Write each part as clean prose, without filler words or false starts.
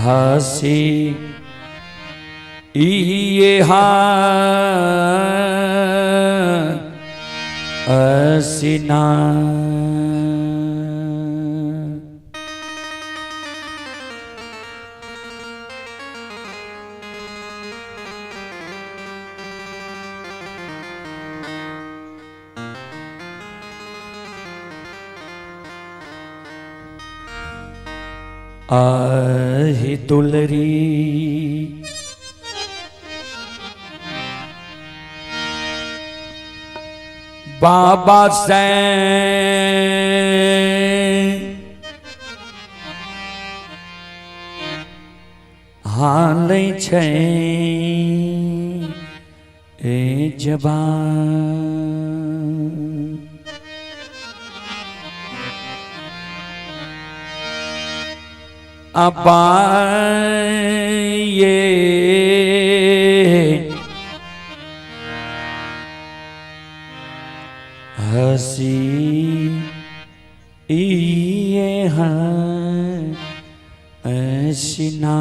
हसी ये हसीना आही दुलरी बाबा से हाल छे ए जबान अबा ये हसी ये हसीना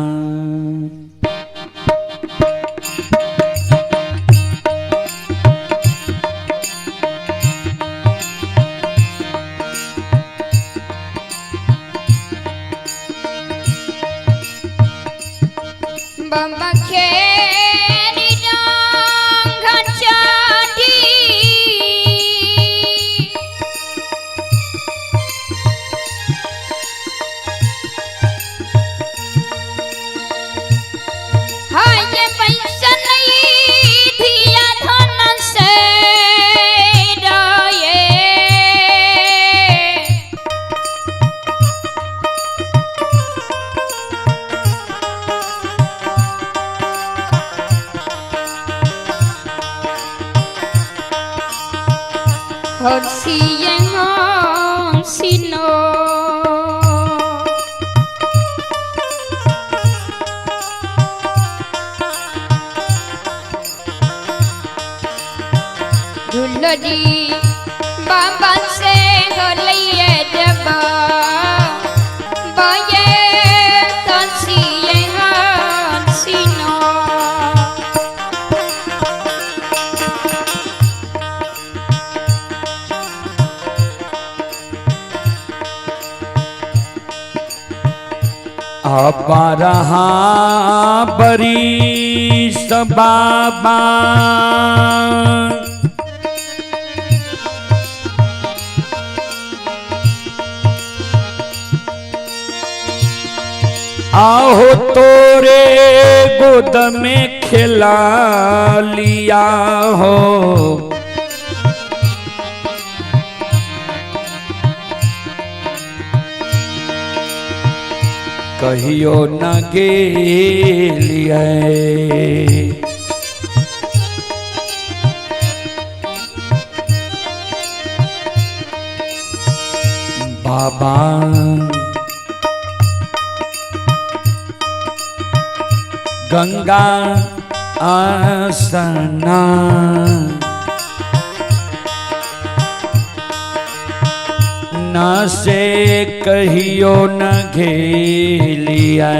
hosino दुलरी बाबा से होलिए जबा बाये हसिए हसिनो अपारहा बरी बाबा आहो तोरे गोद में खिला लिया हो कहियो न गेलिए बाबा गंगा आसना न से कहियो न घेलिए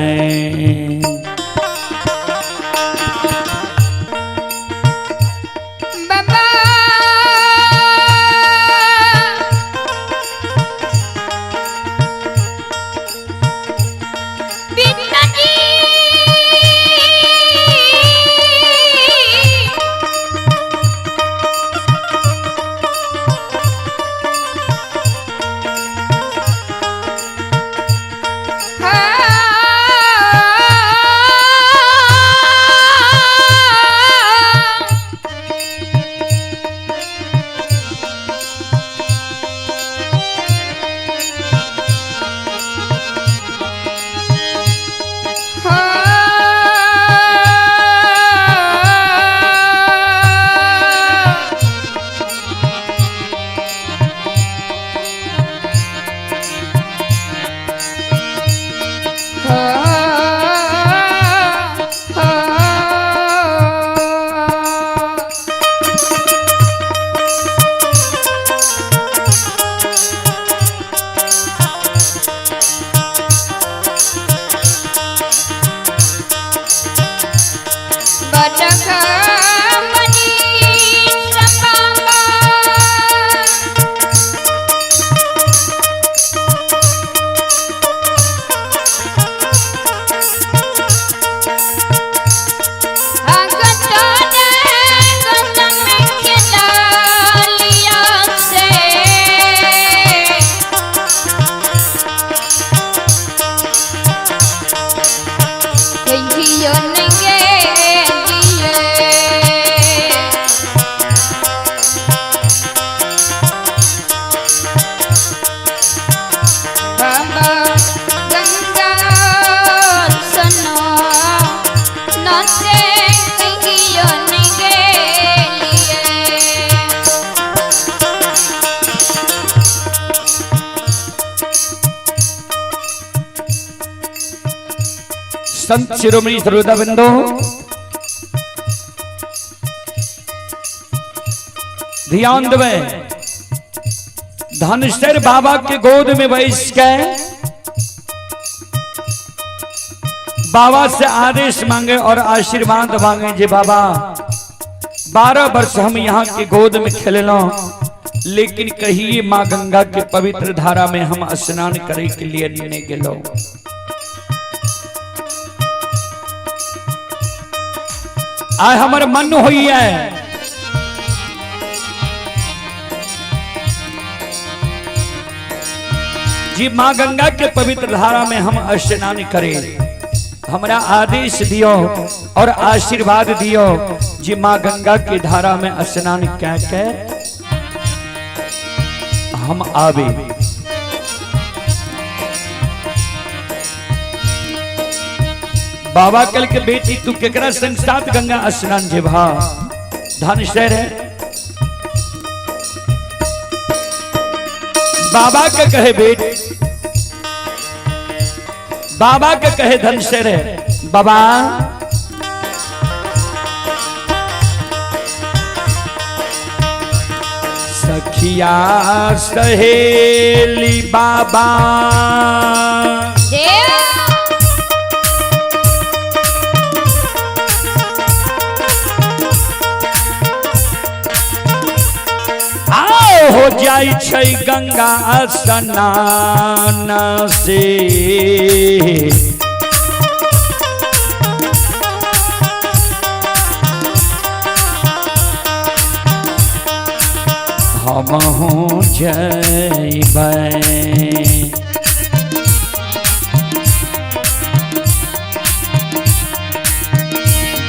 संत शिरोमणि सरोदाबिंदो ध्यान देवे धनशर बाबा के गोद में बैठ के बाबा से आदेश मांगे और आशीर्वाद मांगे जे बाबा 12 वर्ष हम यहाँ के गोद में खेलो, लेकिन कहिए माँ गंगा के पवित्र धारा में हम स्नान करे के लिए नहीं गेलो। आय हमारे मन हुई है जी माँ गंगा के पवित्र धारा में हम स्नान करें, हमारा आदेश दियो और आशीर्वाद दियो जी माँ गंगा की धारा में स्नान क्या के हम आवे। बाबा कल के बेटी तू केकरा संग साथ गंगा स्नान जेबा धनशर है। बाबा के कहे बेटी, बाबा के कहे धनशर है बाबा सखिया सहेली बाबा हो जाई छै गंगा स्नान से हमहु जइबै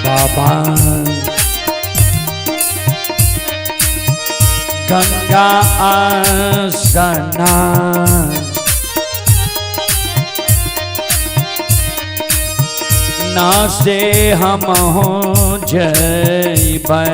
बाबा गंगा स्नान ना से हम हो जइबै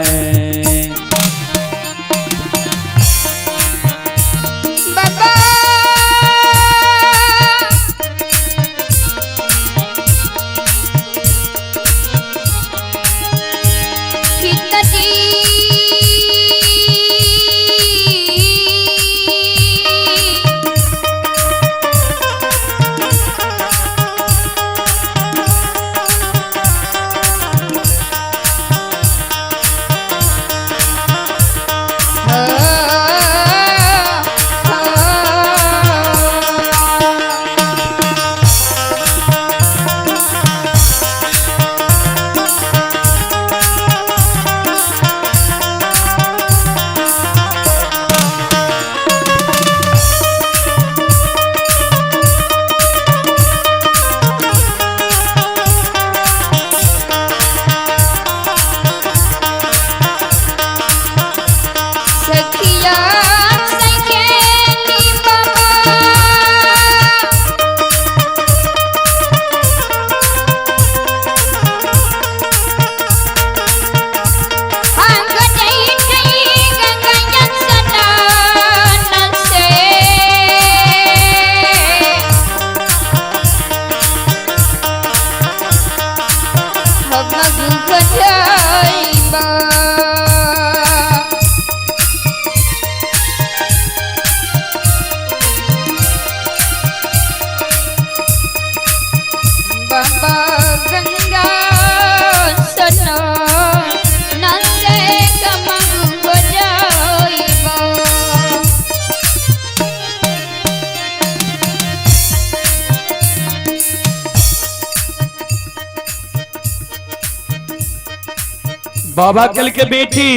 बाबा कल के बेटी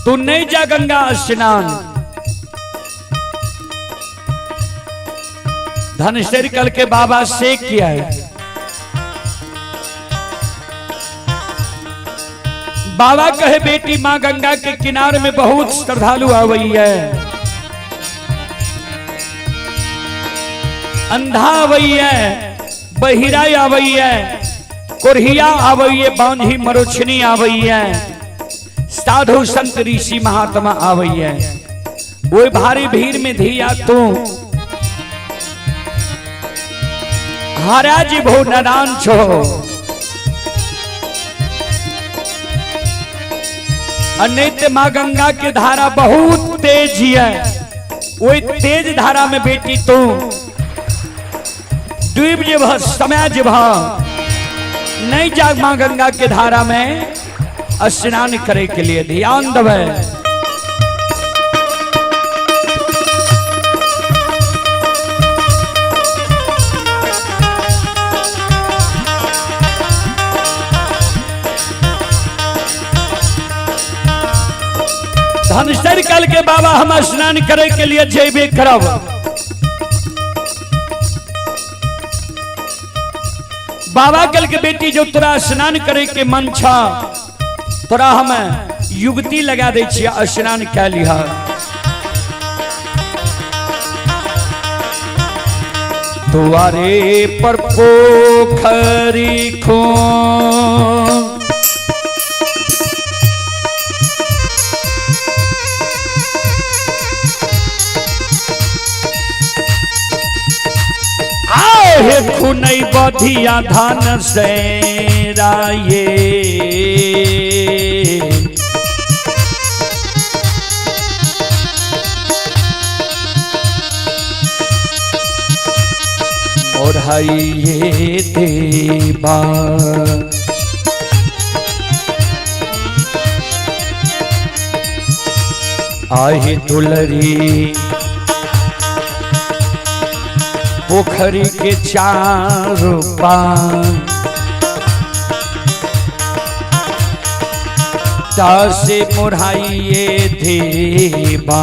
तू नहीं जा गंगा स्नान। धनशर कल के बाबा से किया है। बाबा कहे बेटी माँ गंगा के किनारे में बहुत श्रद्धालु आ गई है, अंधा आ गई है, बहिरा आवई है, कुरहिया आवई है, बांझी मरोछनी आवई है, साधु संत ऋषि महात्मा आवई है। वो भारी भीड़ में धिया तू महाराज भो नादान छो अनित्य माँ गंगा की धारा बहुत तेज है। वही तेज धारा में बेटी तू डूब जेब समय जेब नहीं जाग माँ गंगा के धारा में स्नान करे के लिए ध्यान दबे। धनसर कल के बाबा हम स्नान करे के लिए जेबे करब। बाबा कल के बेटी जो तोरा स्नान करे के मन छा तोरा हम युगती लगा दे छिया स्नान कै लिहा। दुआरे पर पोखरी खो खुनई बधिया धान से राये मोरहाइये देवा आहे दुलरी पोखरी के चारों पार तासे मोरहाइये देवा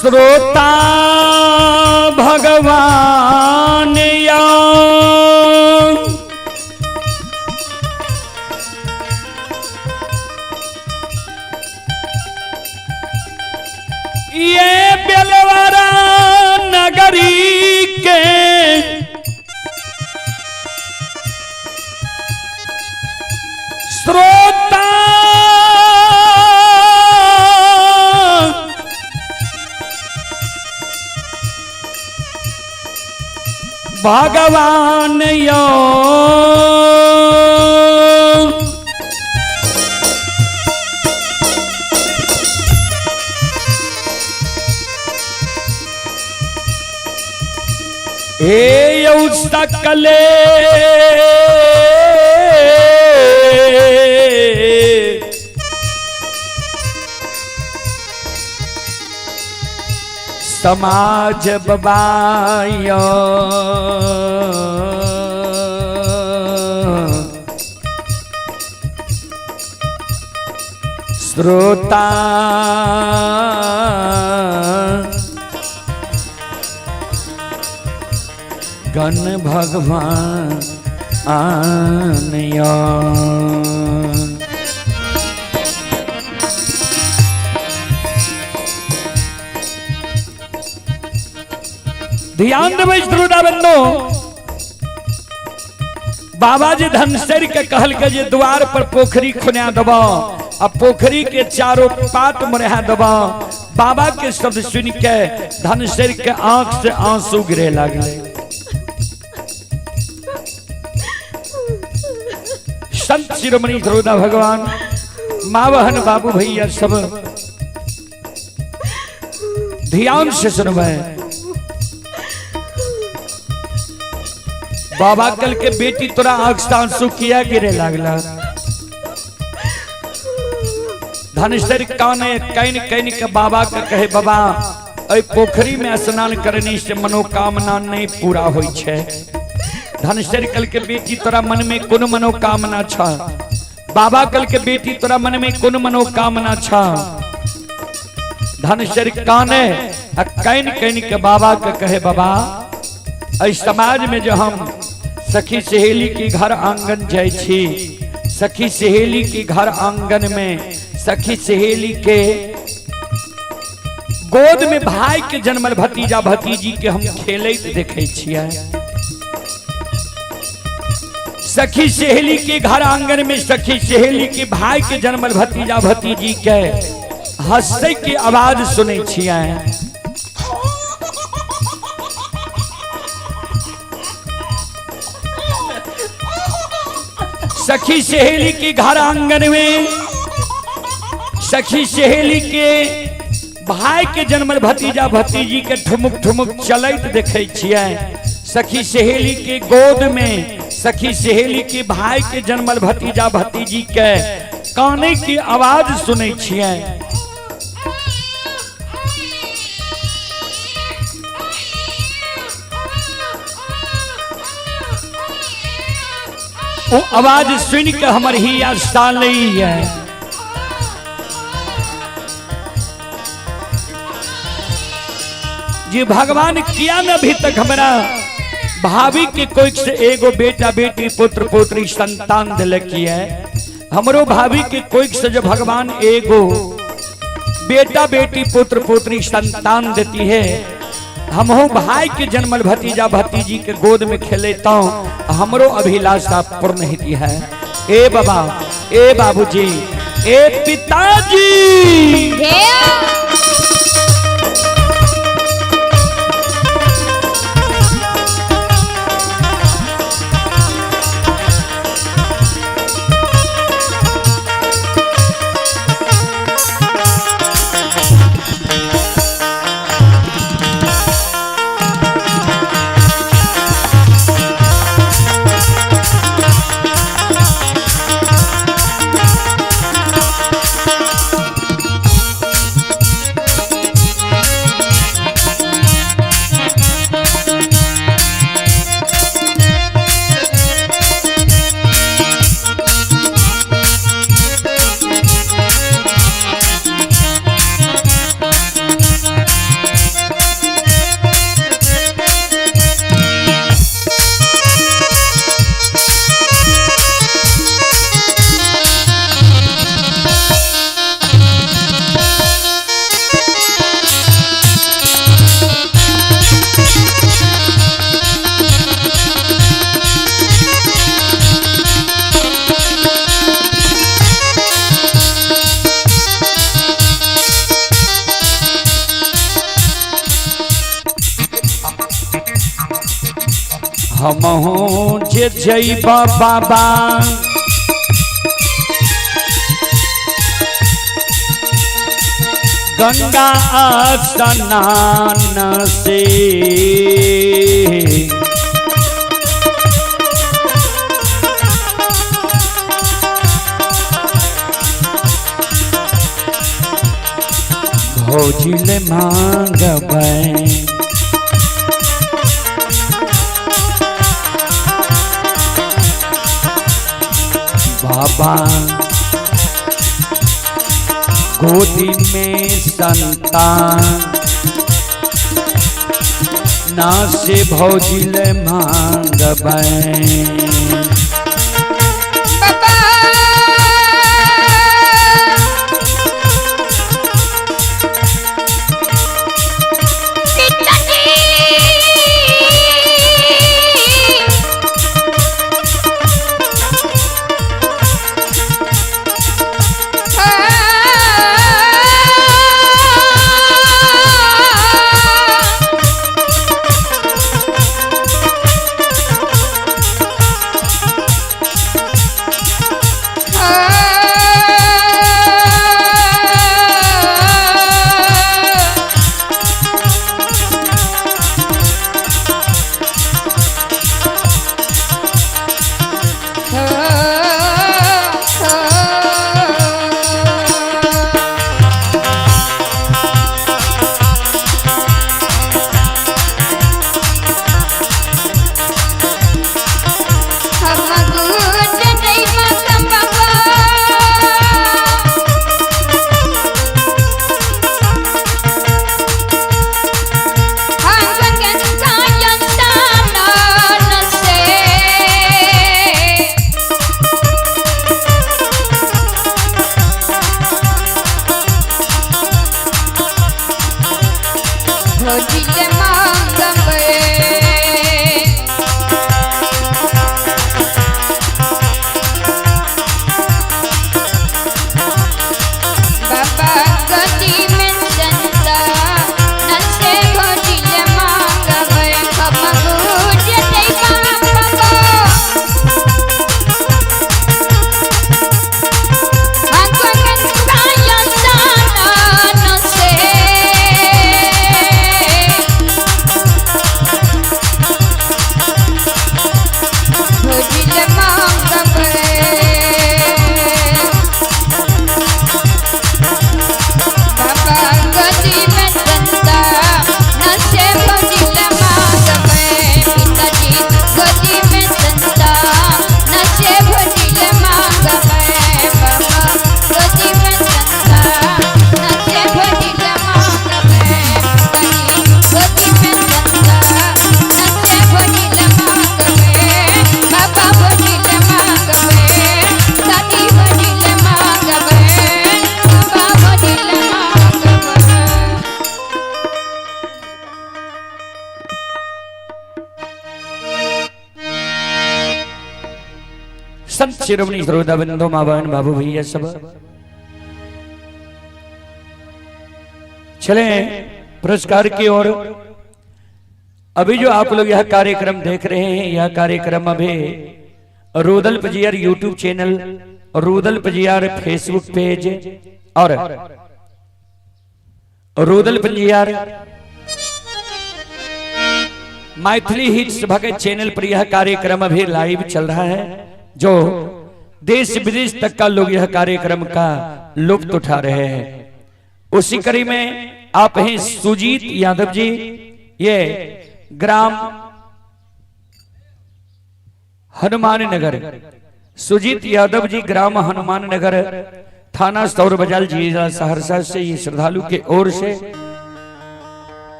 श्रोता भगवान या ये बेलवारा नगरी के श्रोता भगवान यो ए यौ सकले समाज बबायो श्रोता गण भगवान आनया। ध्यान देवे श्रोता बंधु, बाबा जी धनसर के कहल के जे द्वार पर पोखरी खुना दबा, अब पोखरी के चारों पात मरहा दबा। बाबा के शब्द सुन के धनसर के आंख से आंसू गिरे लगे। संत शिरोमणि श्रोता भगवान, मावहन बाबू भैया सब ध्यान से सुनवे। बाबा कल के बेटी तोरा आंख से आंसू किया गिरे लगला। धनसर काने कैन कैन के बाबा के कहे, बाबा ऐ पोखरी में स्नान करने से मनोकामना नहीं पूरा होई छे। धनसर कल के बेटी तोरा मन में कौन मनोकामना छा? बाबा कल के बेटी तोरा मन में कौन मनोकामना छा? धनसर काने कैन कैन के बाबा के कहे, बाबा ऐ समाज में जो हम सखी सहेली के घर आंगन जाय छी, सखी सहेली के घर आंगन में सखी सहेली के गोद में भाई के जन्मल भतीजा भतीजी के हम खेलैत देखे छियै। सखी सहेली के घर आंगन में सखी सहेली के भाई के जन्मल भतीजा भतीजी के हंसै के आवाज सुनै छियै। सखी सहेली के घर आंगन में सखी सहेली के भाई के जन्मल भतीजा भतीजी के ठुमुक ठुमुक चलैत देखे छियै। सखी सहेली के गोद में सखी सहेली के भाई के जन्मल भतीजा भतीजी के काने की आवाज सुनै छियै। वो आवाज सुन के हमर हिया सालै है। जी भगवान किया न अभी तक हमारा भाभी के कोई से एगो बेटा बेटी पुत्र पुत्री संतान दिलक है। हमरो भाभी के कोई से जो भगवान एगो बेटा बेटी पुत्र पुत्री संतान देती है, हम भाई के जन्मल भतीजा भतीजी के गोद में खेलेता हूँ, हमरो अभिलाषा पूर्ण होती है। ए बाबा, ए बाबूजी, ए पिताजी, हमहू जे जइबा बाबा गंगा स्नान से, भौजिल मांगबै बाबा गोदी में संतान ना से भौजिल मांगबै संत शिरोमणि श्रोता बिंदु माँ बहन बाबू भैया सब चले पुरस्कार की ओर। अभी जो आप लोग यह कार्यक्रम देख रहे हैं, यह कार्यक्रम अभी Rudal Pajiyar YouTube channel, Rudal Pajiyar Facebook page और रूदल पजियार मैथिली हिट्स भगत चैनल पर यह कार्यक्रम अभी लाइव चल रहा है, जो देश विदेश तक का लोग यह कार्यक्रम का लुत्फ उठा रहे हैं। उसी कड़ी में आप हैं सुजीत यादव जी, ये ग्राम हनुमान नगर, सुजीत यादव जी ग्राम हनुमान नगर, थाना सौर बाजार, जिला सहरसा से ये श्रद्धालु के ओर से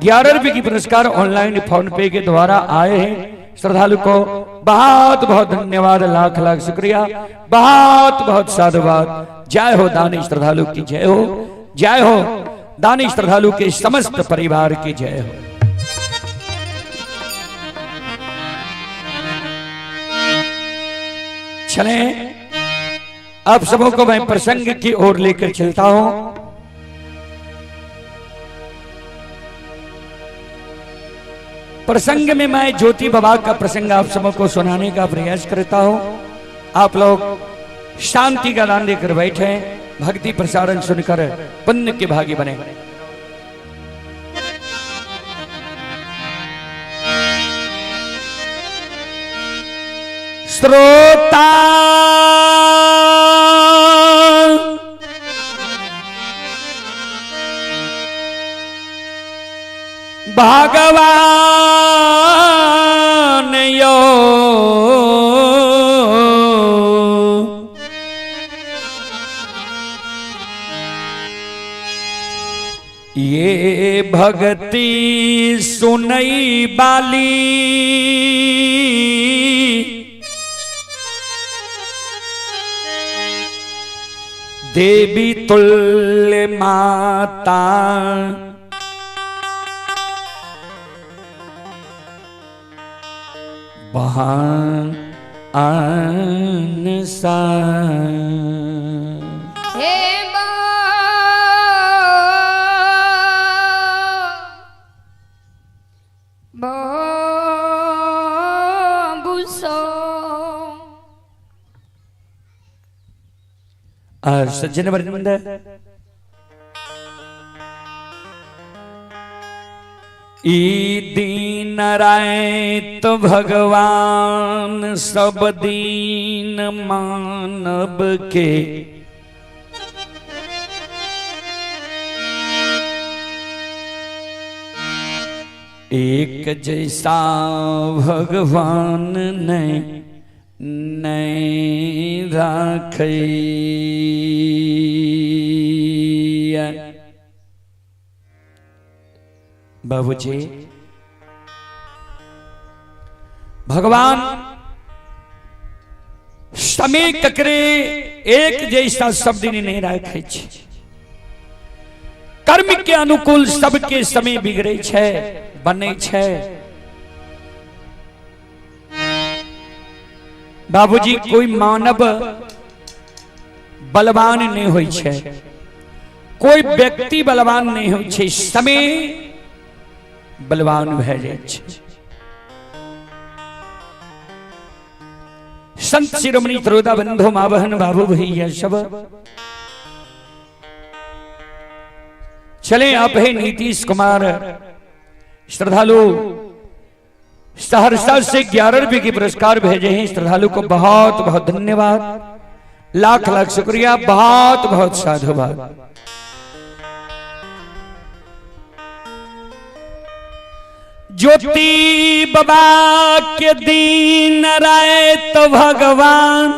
11 रुपए की पुरस्कार ऑनलाइन फोन पे के द्वारा आए हैं। श्रद्धालु को बहुत बहुत धन्यवाद, लाख लाख शुक्रिया, बहुत बहुत साधुवाद। जय हो दानी श्रद्धालु की जय हो, जय हो दानी श्रद्धालु के समस्त परिवार की जय हो। चले आप सबों को मैं प्रसंग की ओर लेकर चलता हूं। प्रसंग में मैं ज्योति बाबा का प्रसंग आप सबों को सुनाने का प्रयास करता हूं। आप लोग शांति का दान देकर बैठे, भक्ति प्रसारण सुनकर पुण्य के भागी बने। श्रोता भगवान यो ये भगती सुनई बाली देवी तुल्य माता बहान सा हे बुसो सज्जन वृंद ई दीन राय तो भगवान सब दीन मानव के एक जैसा भगवान नहीं राखैया। बाबूजी भगवान समय ककरे एक जैसा शब्द नहीं राखे छे। कर्म के अनुकूल सबके समय बिगड़े छे बने छे। बाबूजी कोई मानव बलवान नहीं होई छे, कोई व्यक्ति बलवान नहीं होई छे, समय बलवान भए जाय छे। संत शिरोमणि त्रोदा बंधु मावहन बाबू भैया सब चले। आप है नीतीश कुमार श्रद्धालु सहरसा से 11 रुपए के पुरस्कार भेजे हैं। श्रद्धालु को बहुत बहुत धन्यवाद, लाख लाख शुक्रिया, बहुत बहुत साधुवाद। ज्योति बाबा के दीन राय तो भगवान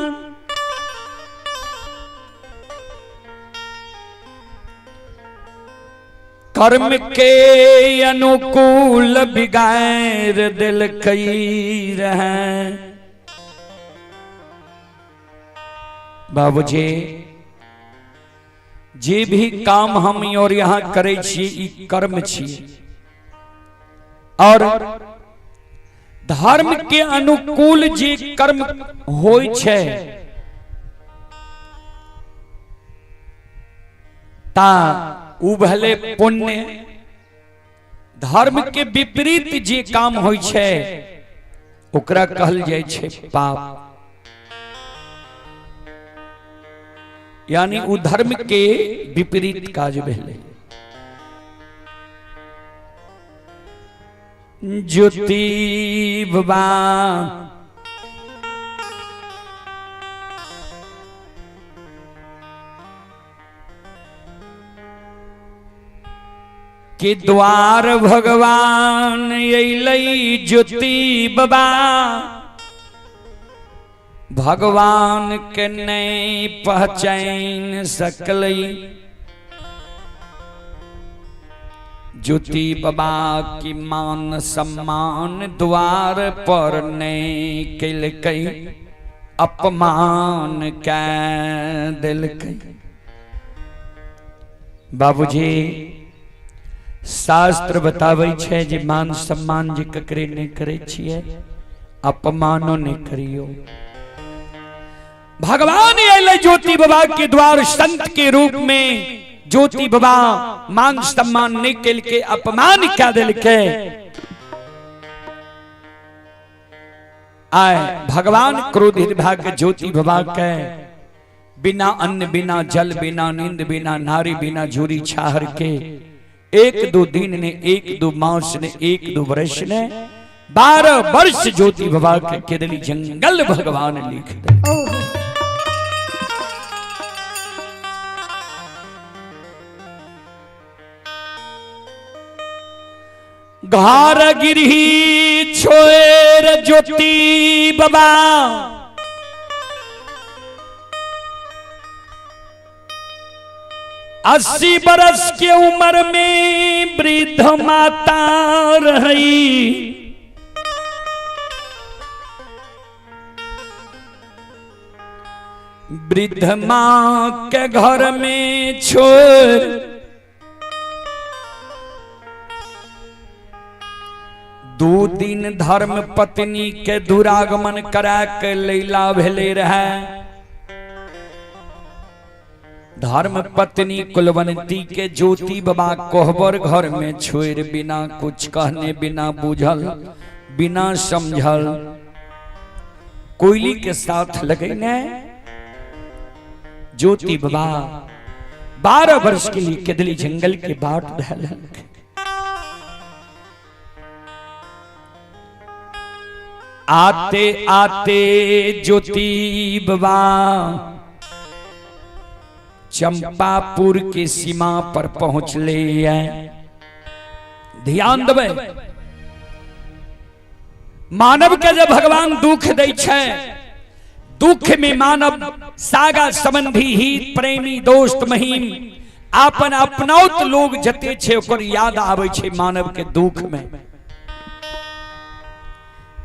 कर्म के अनुकूल बिगाड़ दिल कई रहे। बाबूजी जे भी काम हम और यहाँ करे छी ई कर्म छी और धर्म के अनुकूल जे कर्म होय छे ता उ भले पुण्य। धर्म के विपरीत जे काम होय छे ओकरा कहल जाय छे पाप। यानी उ धर्म के विपरीत काज भेले। ज्योति बाबा के द्वार भगवान अइलई। ज्योति बाबा भगवान के नहीं पहचान सकलई। ज्योति बाबा की मान सम्मान द्वार पर नहीं कैलकै, अपमान कै देलकै। बाबूजी शास्त्र बतावे छे जे मान सम्मान जे ककरे नहीं करे छिए अपमानो नहीं करियो। भगवान अइले ज्योति बाबा के द्वार संत के रूप में। ज्योति बाबा मान सम्मान नहीं कैल के अपमान क्या दिल के आए। भगवान क्रोधित भाग ज्योति बाबा के बिना अन्न बिना जल बिना नींद बिना नारी बिना झूरी छाहर के 1-2 दिन ने 1-2 मास ने 1-2 वर्ष ने 12 वर्ष ज्योति बाबा के केदली जंगल भगवान लिख दे। घर गिरही छोड़ ज्योति बाबा अस्सी बरस के उम्र में वृद्ध माता रही, वृद्ध माँ के घर में छोड़ 2 दिन धर्म पत्नी के दुरागमन करा के लैला भेले रहे। धर्म पत्नी कुलवंती के ज्योति बाबा कोहबर घर में छोड़ बिना कुछ कहने, बिना बुझल, बिना समझल कोयली के साथ लगे ने। ज्योति बाबा 12 वर्ष के लिए केदली जंगल के बाट धैलन। आते आते ज्योति बाबा चंपापुर की सीमा पर पहुंचले हैं। ध्यान देवे, मानव के जब भगवान दुख दे छे, दुख में मानव सागा संबंधी हित प्रेमी दोस्त महीन आपन अपनौत लोग जते छे ओकर याद आवे छे मानव के दुख में।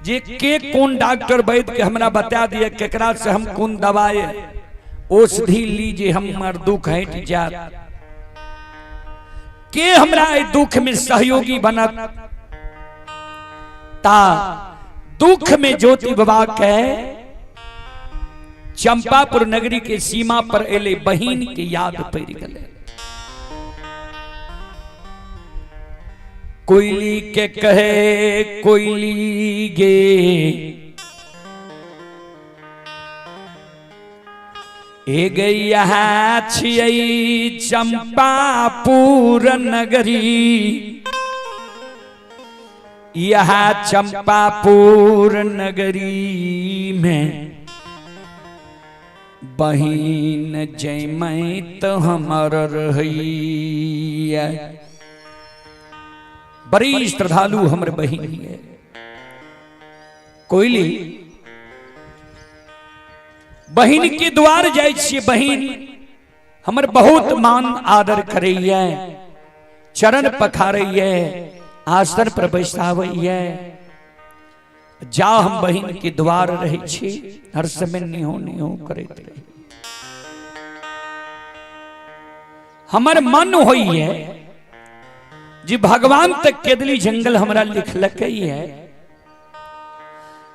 जे के कौन डॉक्टर वैद्य के हमरा बता दिए केकरा से हम कौन दवाई औषधि लीजिए हमार दुख हट जात, के हमरा दुख में सहयोगी बनत। ता दुख में ज्योति बाबा के चंपापुर नगरी के सीमा पर एले बहिन के याद पड़ गए। कोयली के कहे कोयली गे, ए गैया छियै चंपापुर नगरी, यह चंपापुर नगरी में बहिन जैमै तो हमर रही। बड़ी श्रद्धालु हमर बहिन है। कोयली बहिन के द्वार जाय छियै, बहिन हमर बहुत मान आदर करैया, चरण पखारैया, आसन पर बैसावैया। जा हम बहिन के द्वार रहे छी, हर समय निहो निहो करैत रही। हमर मन होइए जी भगवान तक केदली जंगल हमरा लिखलक है,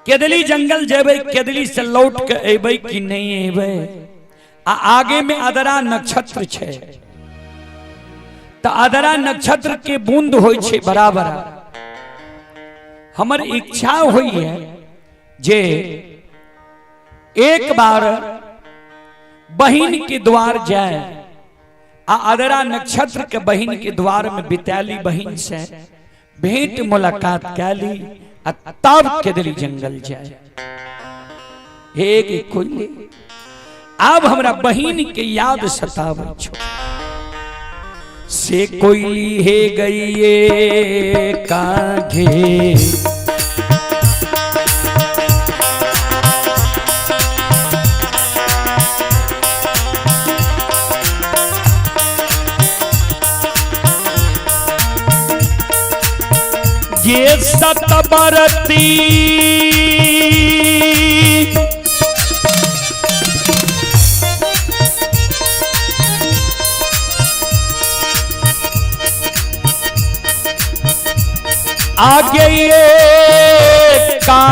केदली जंगल जेबै, केदली से लौट के एबै कि नहीं एबै। आगे में अदरा नक्षत्र छे, तो अदरा नक्षत्र के बूंद होय छे बराबर। हमर इच्छा हुई है जे एक बार बहिन के द्वार जाए, अदरा नक्षत्र के बहिन के द्वार में बिताली, बहिन से भेंट मुलाकात कैली, तब केदली जंगल जाए। हे कोयली, अब हमरा बहिन के याद सतावे छो। से कोयली हे गई काघे, ये सतबरती आगे ये का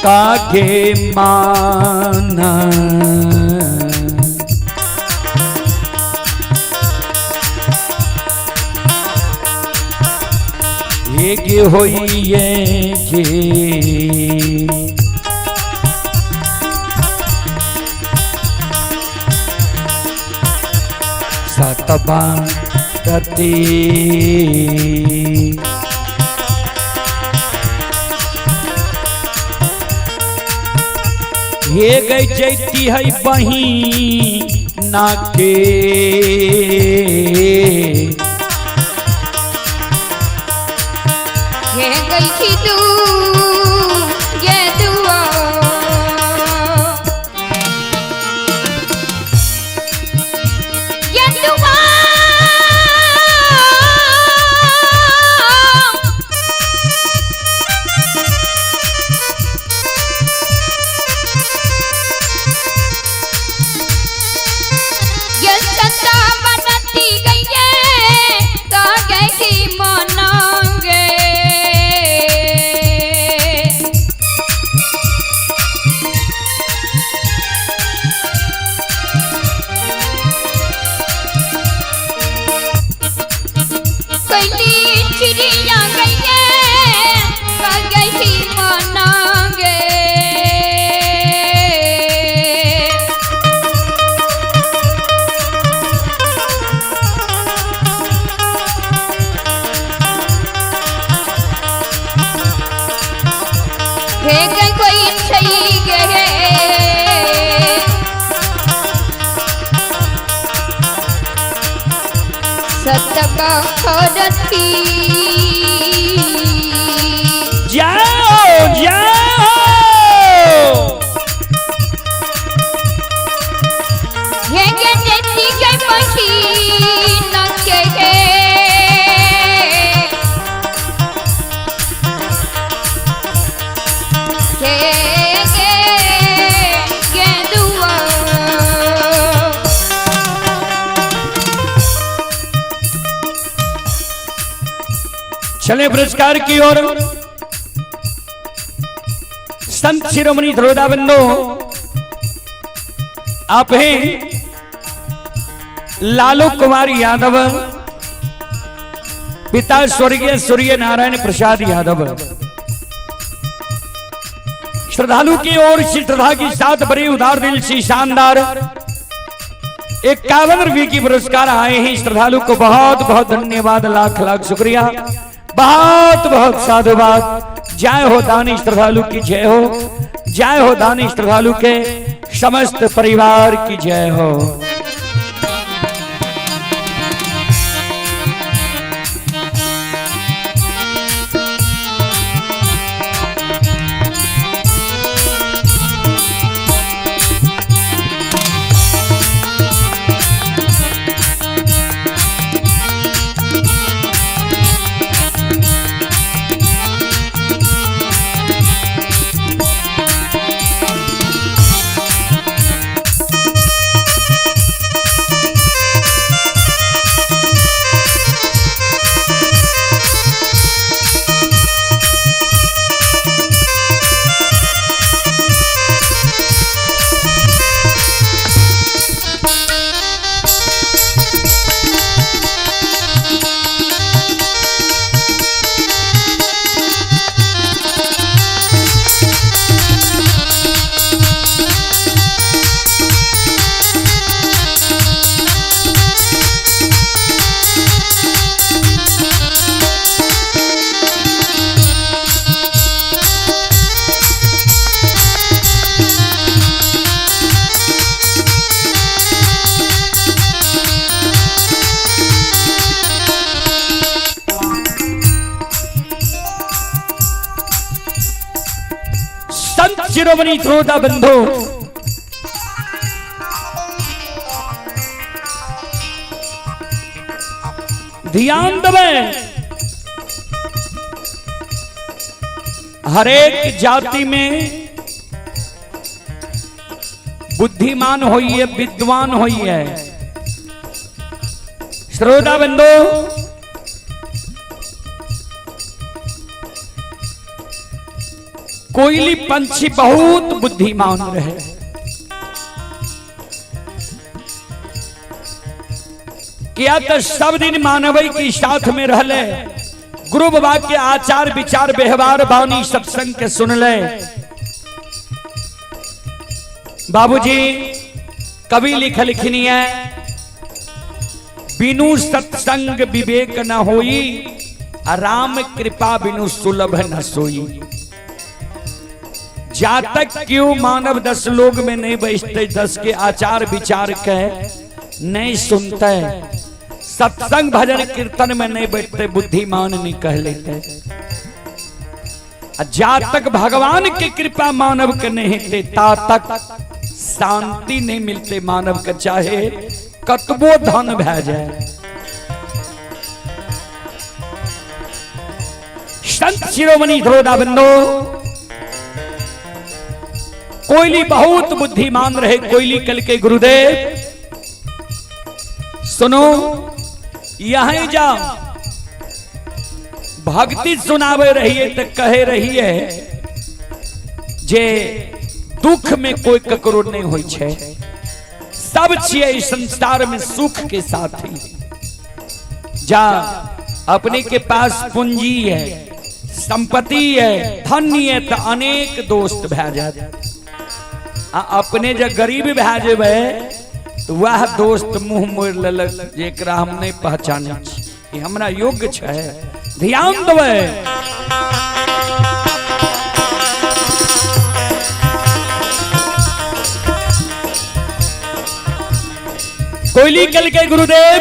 कागे माना, ये होई ये सतबारती हे गई जैती है बही ना के, हे गई थी तू सतबखरती जाओ जाओ ये जती के महीना के दुआ चले पुरस्कार की ओर। संत शिरोमणि धरोदाबंदो आप हैं लालू कुमार यादव, पिता स्वर्गीय सूर्य नारायण प्रसाद यादव। श्रद्धालु की ओर से श्रद्धा की साथ बड़े उदार दिल से शानदार 51 रुपये की पुरस्कार आए हैं। श्रद्धालु को बहुत बहुत धन्यवाद, लाख लाख शुक्रिया, बहुत बहुत साधुवाद। जय हो दानी श्रद्धालु की जय हो, जय हो दानी श्रद्धालु के समस्त परिवार की जय हो। शिरोमणि धरोदाबंदो ध्यान दबे, हरेक जाति में बुद्धिमान होई है, विद्वान होई है। श्रोताबंदो कोयली पंछी बहुत बुद्धिमान रहे, क्या तो सब दिन मानवई की साथ में रहले, गुरु बाबा के आचार विचार व्यवहार बानी सत्संग के सुन ले। बाबूजी कवि लिखनी है, बिनु सत्संग विवेक न होई, राम कृपा बिनु सुलभ न सोई। जातक क्यों मानव 10 लोग में नहीं बैठते, 10 के आचार विचार के नहीं सुनते, सत्संग भजन कीर्तन में नहीं बैठते, बुद्धिमान नहीं कह लेते। जातक भगवान की कृपा मानव के नहीं थे, तातक शांति नहीं मिलते मानव के, चाहे कतबो धन भै जाए। संत शिरोमणि धरोदाबंदो कोयली बहुत बुद्धिमान रहे। कोयली कल के गुरुदेव सुनो, यहीं जा भक्ति सुनावे रहिए तो कहे रहिए जे दुख में कोई ककरो नहीं होई छे, सब छिए इस संसार में सुख के साथी। जा अपने के पास पूंजी है, संपत्ति है, धन्य है, तो अनेक दोस्त भै जाते। अपने जब गरीब भै जेबे तो वह दोस्त मुंह मोड़ ललक, जेकरा हम नहीं पहचाने कि हमरा योग्य छे। ध्यान देवे, कोयली कल के गुरुदेव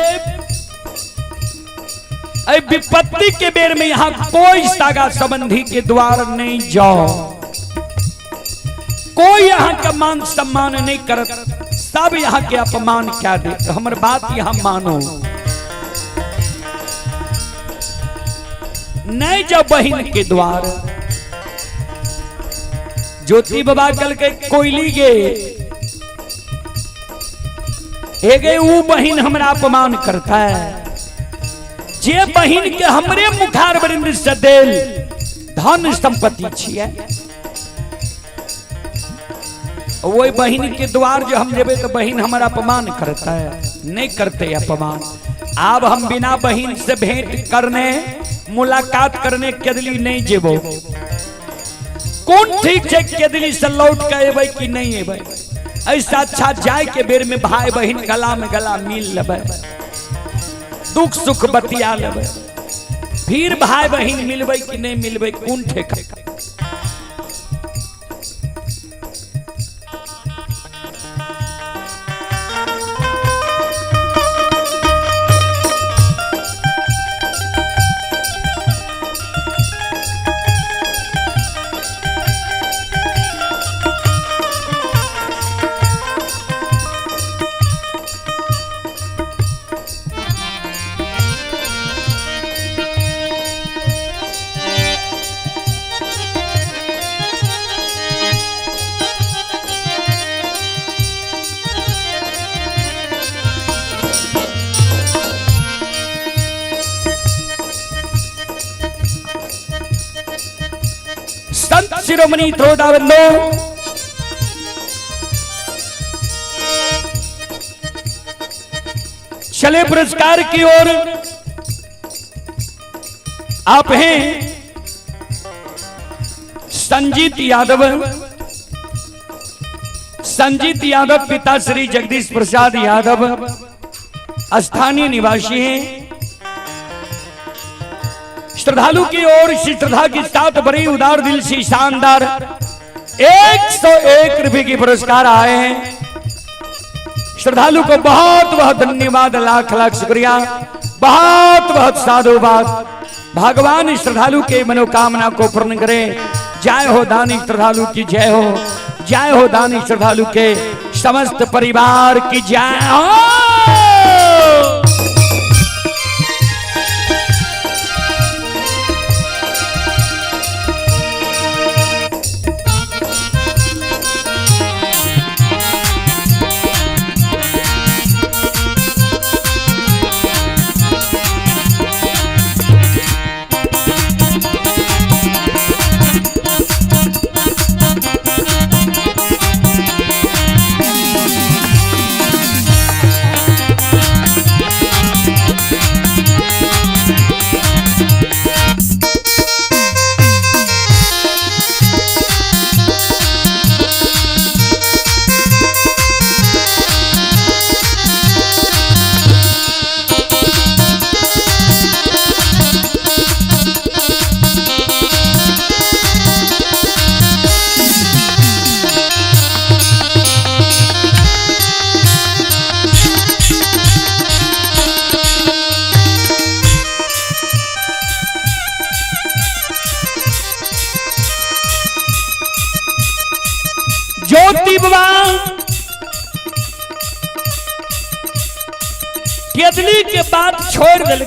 अरे विपत्ति के बेर में यहाँ कोई सागा संबंधी के द्वार नहीं जाओ, कोई यहाँ का मान सम्मान नहीं करत, सब यहाँ के अपमान क्या दे। तो हमारी बात यहाँ मानो, नहीं जाओ बहन के द्वार। ज्योति बाबा कल के कोयली गे वो बहन हमारा अपमान करता है। जे बहन के हमरे मुखार वृंद से देल धन संपत्ति छिए, वही बहन के द्वार जो हम जेबे तो बहन हमारा अपमान करता है। नहीं करते अपमान। अब हम बिना बहन से भेंट करने मुलाकात करने केदली नहीं जेबो। कौन ठीक है केदली से लौट के एबे कि नहीं एबे। ऐसा अच्छा जाए के बेर में भाई बहन गला में गला मिल लेबे, दुख सुख बतिया लेबे, फिर भाई बहन मिलबे कि नहीं मिलबे कौन ठेका। शिरोमणि श्रोतावृंदो, चले पुरस्कार की ओर। आप हैं संजीत यादव। संजीत यादव पिता श्री जगदीश प्रसाद यादव स्थानीय निवासी हैं। श्रद्धालु की ओर से श्रद्धा के साथ बड़ी उदार दिल से शानदार 101 रुपए की पुरस्कार आए हैं। श्रद्धालु को बहुत बहुत धन्यवाद, लाख लाख शुक्रिया, बहुत बहुत साधुवाद। भगवान श्रद्धालु के मनोकामना को पूर्ण करे। जय हो दानी श्रद्धालु की जय हो, जय हो दानी श्रद्धालु के समस्त परिवार की जय हो। ज्योति बाबा केदली के बात छोड़ दिल,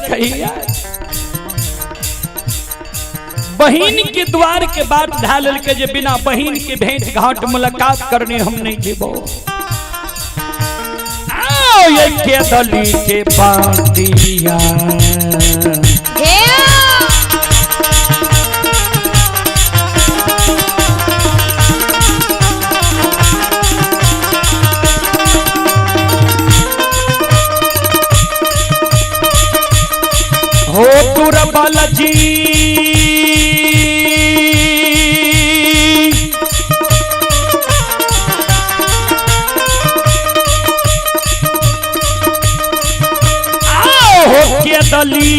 बहन के द्वार के बात ढाल के जे बिना बहन के भेंट घाट मुलाकात करने हम नहीं जेबो। आओ ये केदली के बातिया हो तुर बालाजी आओ हो केदली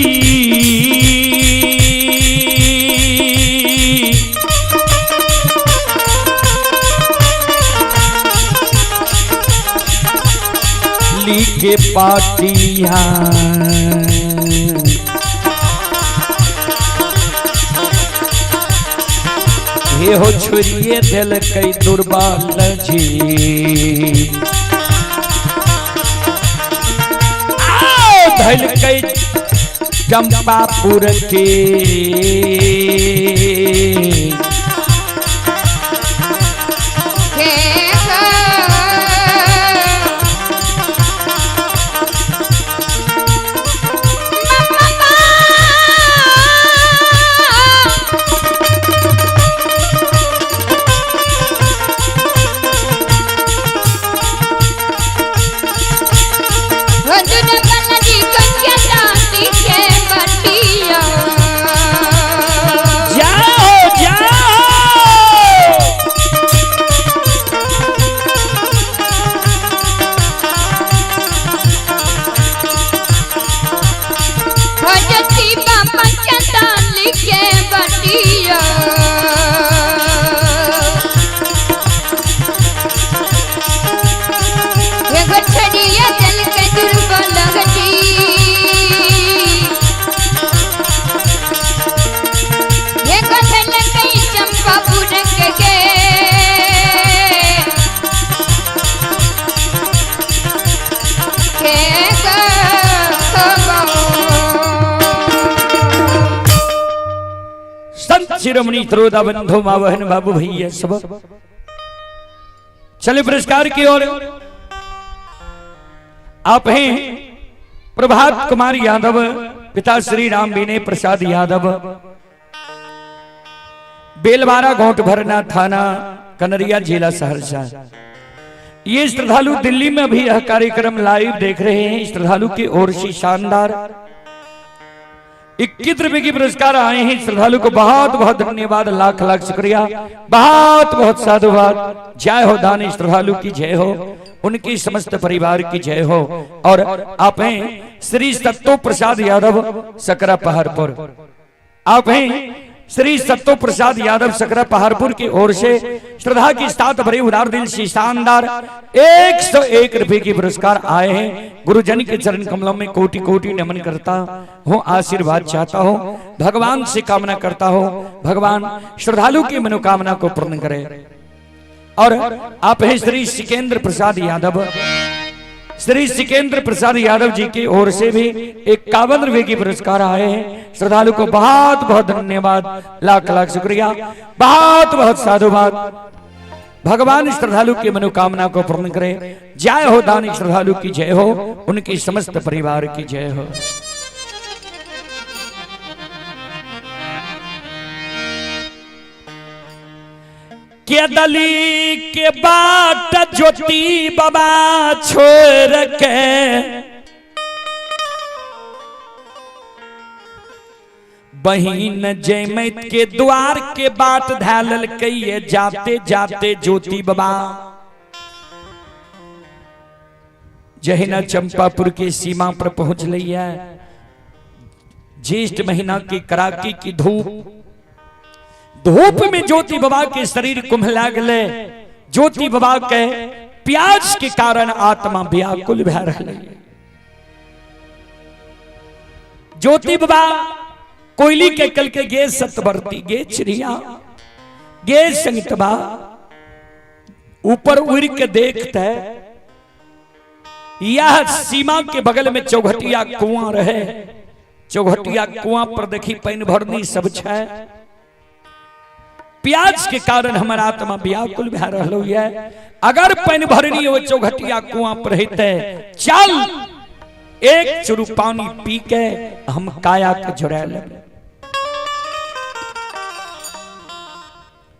लिखे पातिया हे हो छुरिए दिल कई दुर्बल जी धल कई चंपापुर के शिरोमणि त्रोदा बंधु मावहन बाबू भैया सब चले पुरस्कार की ओर। आप हैं प्रभात कुमार यादव, पिता श्री राम विनय प्रसाद यादव, बेलवारा गोट भरना थाना कनरिया जिला सहरसा। ये श्रद्धालु दिल्ली में भी यह कार्यक्रम लाइव देख रहे हैं। श्रद्धालु की ओर से शानदार 21 रुपए की पुरस्कार आए हैं। श्रद्धालु को बहुत बहुत धन्यवाद, लाख लाख शुक्रिया, बहुत बहुत साधुवाद। जय हो दानी श्रद्धालु की जय हो, उनकी समस्त परिवार की जय हो। और आप हैं श्री सत्तो प्रसाद यादव सकरा पहाड़पुर। आप हैं श्री सत्तो प्रसाद यादव सकरा पहाड़पुर की ओर से श्रद्धा की साथ भरे उदार दिल से शानदार 101 रुपए की पुरस्कार आए हैं। गुरुजन के चरण कमलों में कोटि कोटि नमन करता हूँ, आशीर्वाद चाहता हूँ, भगवान से कामना करता हूँ, भगवान श्रद्धालु की मनोकामना को पूर्ण करे। और आप हैं श्री सिकेंद्र प्रसाद यादव। श्री सिकेंद्र प्रसाद यादव जी की ओर से भी 51 रुपए की पुरस्कार आए हैं। श्रद्धालु को बहुत बहुत धन्यवाद, लाख लाख शुक्रिया, बहुत बहुत साधुवाद। भगवान श्रद्धालु की मनोकामना को पूर्ण करे। जय हो दानी श्रद्धालु की जय हो, उनकी समस्त परिवार की जय हो। के दली के बाट ज्योति बाबा छोड़ के बहिन जयमत के द्वार के बाट धालल कहिए जाते जाते ज्योति बाबा जहिना चंपापुर के सीमा पर पहुंच लिया। ज्येष्ठ महीना की कड़ाके की धूप में ज्योति बाबा के शरीर कुम्हला गले। ज्योति बाबा के प्यास के कारण आत्मा व्याकुल भय रहे। ज्योति बाबा कोयली के कल के गे सतवर्ती गे चिड़िया गे संगतबा ऊपर उड़ के देखते यह सीमा के बगल में चौघटिया कुआं रहे। चौघटिया कुआं पर देखी पैन भरनी सब छै। प्याज के कारण हमारा आत्मा व्याकुल भय रहो है। अगर पैन भरनी वो चौघटिया कुआं पर रहते चल एक चुरु पानी पी के हम काया के जुड़ा ले।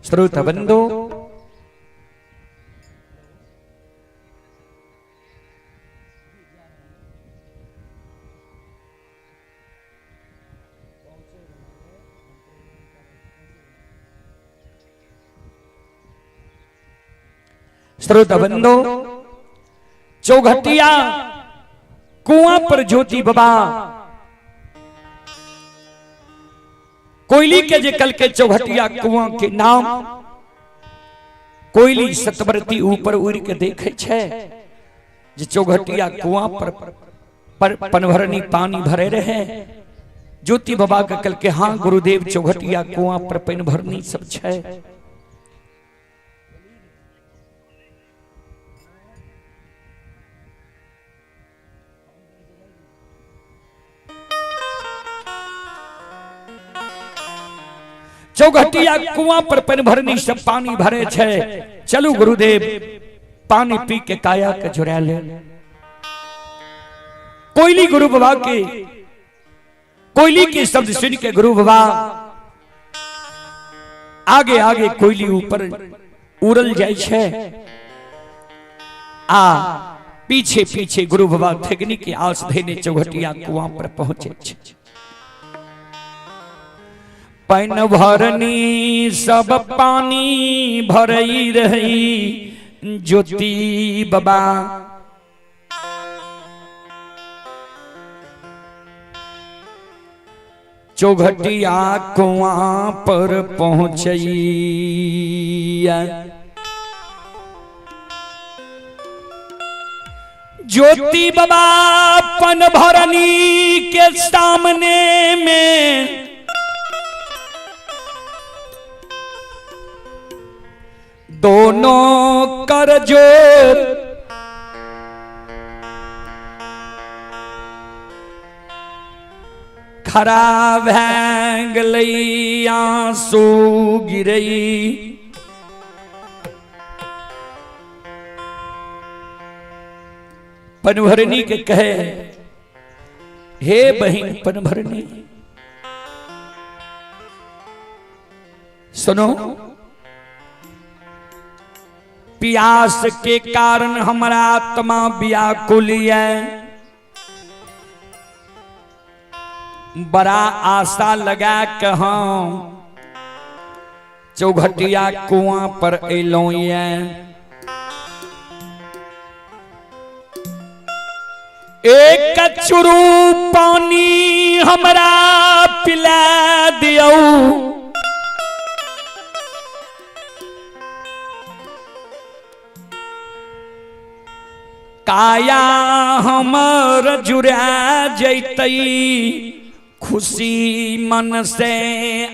श्रोता बंधु चौघटिया कुआं पर ज्योति बाबा कोयली के जे कल के चौघटिया कुआं के नाम कोयली सतवर्ती ऊपर उड़ के देखे छे। जे चौघटिया कुआं पर पनभरनी पानी भरे रहे। ज्योति बाबा का कल के हाँ गुरुदेव चौघटिया कुआं पर पन भरनी सब छे। चौघटिया कुआं पर पन भरनी सब पानी भरे छे। चलू गुरुदेव पानी पी के काया के झुरा ले। कोयली गुरु बाबा के कोयली के शब्द सुन के गुरु बाबा आगे आगे कोयली ऊपर उड़ल जाय छे। आ पीछे पीछे गुरु बाबा ठेगनी की आस धेने चौघटिया कुआं पर पहुंचे छे। पैन भरनी सब पानी भरई रही ज्योति बाबा। चौघटिया कुआं पर पहुंचई। ज्योति बाबा पन भरनी के सामने में दोनों कर जोर खरा भैंग लई आंसू गिरई। पनभरनी के कहे हे बहन पनभरनी सुनो, प्यास के कारण हमारा आत्मा व्याकुल है। बड़ा आशा लगा के हम चौघटिया कुआं पर अलो। एक कचरू पानी हमरा पिला दियो। काया हमर जुड़ा जैतई। खुशी मन से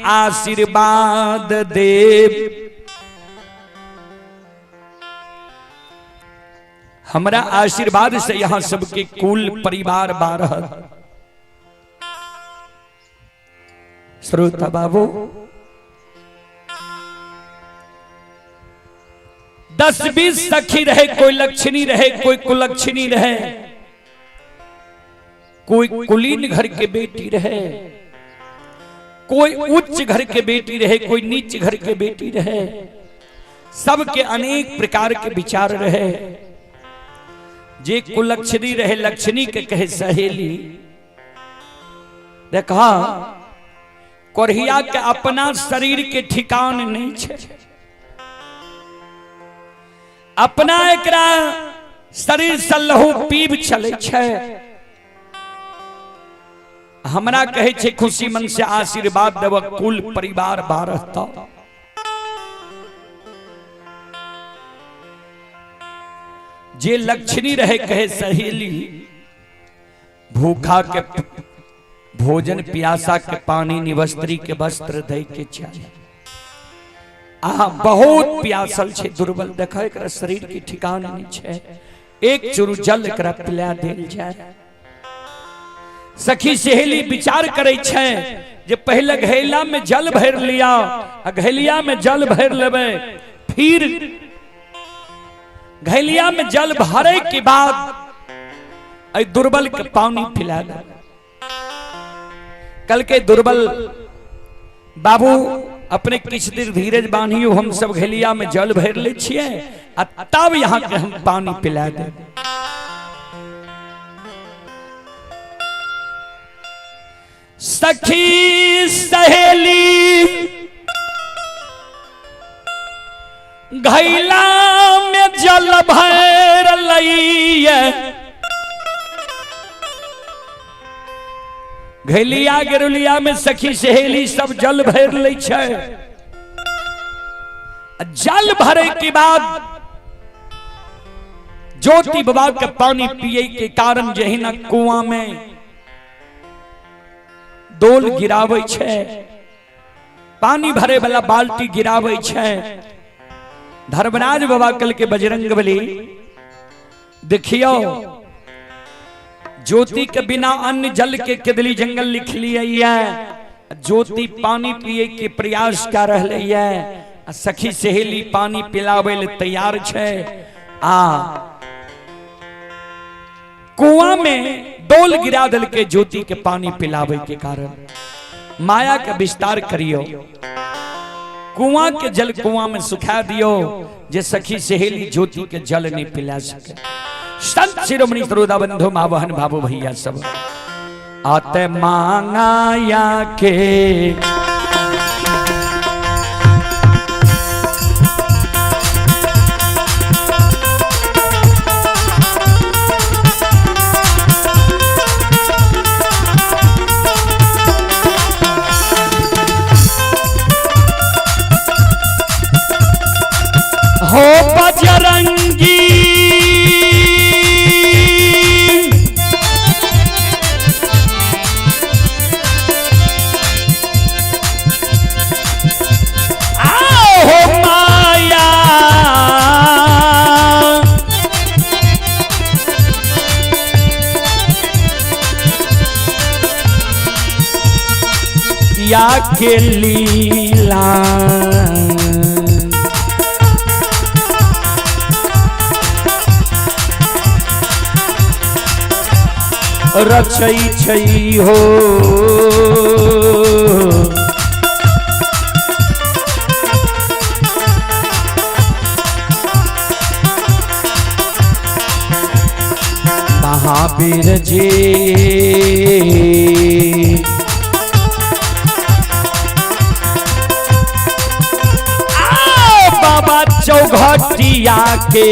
आशीर्वाद देव। हमरा आशीर्वाद से यहां सबके कुल परिवार बारह। श्रोता बाबू 10-20 सखी रहे, कोई लक्षणी रहे, कोई कुलक्षणी रहे, कोई कुलीन घर के बेटी रहे, कोई उच्च घर के बेटी रहे, कोई नीच घर के बेटी रहे। सबके अनेक प्रकार के विचार रहे। जे कुलक्षणी रहे लक्षणी के कहे सहेली। देखा कोरहिया के अपना शरीर के ठिकान नहीं छे। अपना एकरा शरीर से लहू पीब चले छे। हमरा कहे छे खुशी मन से आशीर्वाद देव। कुल परिवार बारह। जे लक्षणी रहे कहे सहेली भूखा के भोजन, प्यासा के पानी, निवस्त्री के वस्त्र दे के चाहिए। बहुत प्यासल छे, दुर्बल देखा एकरा शरीर की ठिकान नहीं छे। एक चुरु जल एकरा पिला देल जाए। सखी सहेली विचार करे छे जे पहले घैला में जल भर लिया, घैलिया में जल भर लेबे, फिर घैलिया में जल भरे के बाद दुर्बल के पानी पिला दे। कल के दुर्बल बाबू अपने किछ देर धीरज बांधियो, हम सब घैलिया में जल भर ले छिए, तब यहाँ के हम पानी पिला दे। सखी सहेली घैला में जल भर लइए। घैलिया गिरुलिया में सखी सहेली सब जल भर ले छे। जल भरे के बाद ज्योति बाबा के पानी पिए के कारण जहिना कुआं में डोल गिरावे छे, पानी भरे वाला बाल्टी गिरावे छे। धर्मराज बाबा कल के बजरंगबली देखियो ज्योति के बिना अन्न जल के केदली जंगल लिख लिया। ज्योति पानी पिए के प्रयास कर रही है, सखी सहेली पानी पिलावे ले तैयार छे। कुआं में डोल गिरा दल के ज्योति के पानी पिलावे के कारण माया का विस्तार करियो, कुआं के जल कुआं में सुखा दियो, जे सखी सहेली ज्योति के जल नहीं पिला सके। संत शिरोमणि श्रोता बंधु माँ बहन बाबू भैया सब आते मांगाया के हो बजरंगी आओ हो माया या के लीला रचई छई हो महावीर जी आओ बाबा चौघटिया के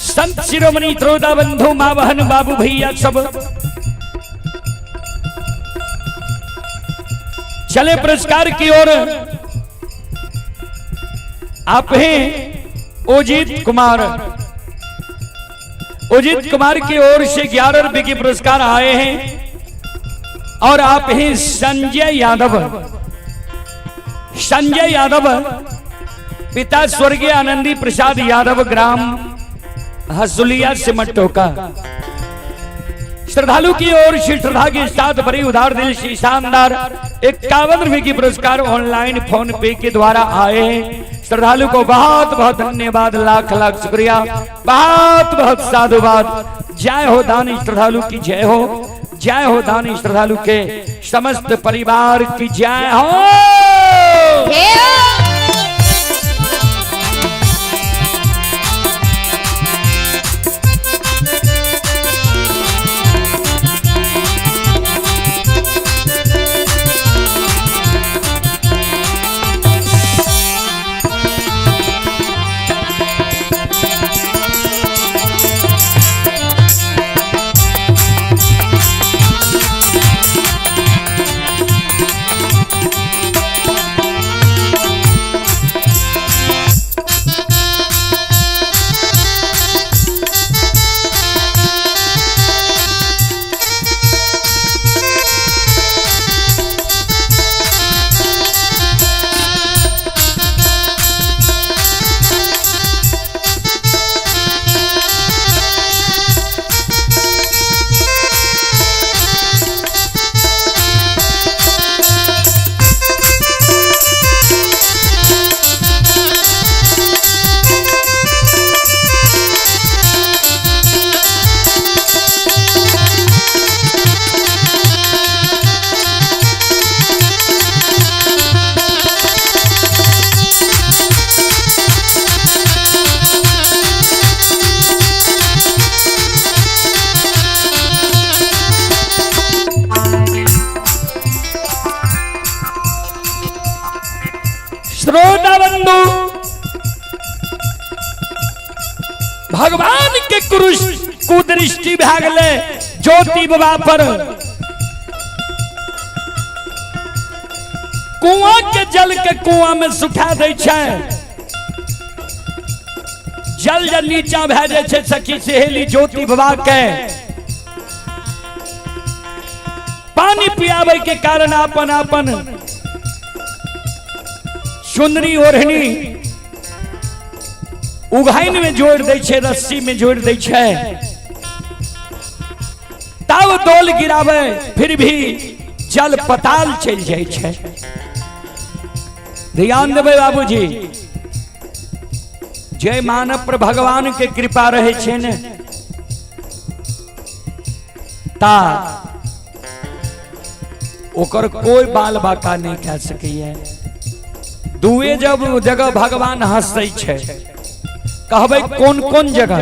संत शिरोमणि श्रोता बंधु माँ बहन बाबू भैया सब चले पुरस्कार की ओर। आप हैं अजित कुमार, अजित कुमार की ओर से 11 रुपए के पुरस्कार आए हैं। और आप हैं संजय यादव, संजय यादव पिता स्वर्गीय आनंदी प्रसाद यादव, ग्राम हसुलिया सिमटोका। श्रद्धालु की ओर से श्रद्धा के साथ बड़ी उदार दिल से शानदार 51 रुपए की पुरस्कार ऑनलाइन फोन पे के द्वारा आए। श्रद्धालु को बहुत बहुत धन्यवाद, लाख लाख शुक्रिया, बहुत बहुत साधुवाद। जय हो दानी श्रद्धालु की जय हो, जय हो दानी श्रद्धालु के समस्त परिवार की जय हो। श्रोता बंधु, भगवान के कुदृष्टि भए गेलै ज्योति बाबा पर। कुआं के जल के कुआं में सुखा दै छै। जल जल नीचा भए जाइ छै सखी सहेली ज्योति बाबा के पानी पियाबे के कारण अपन अपन चुनरी ओढ़नी उघाइन में जोड़ दै छै, रस्सी में जोड़ दै छै। तब डोल गिरावे फिर भी जल पताल चल जाइ छै। ध्यान देवे बाबूजी, जय मानव पर भगवान के कृपा रहे छै ने ता ओकर कोई बाल बाका नहीं कह सकैया। दुए जब जगह भगवान हंसै छै, कहबै कौन कौन जगह,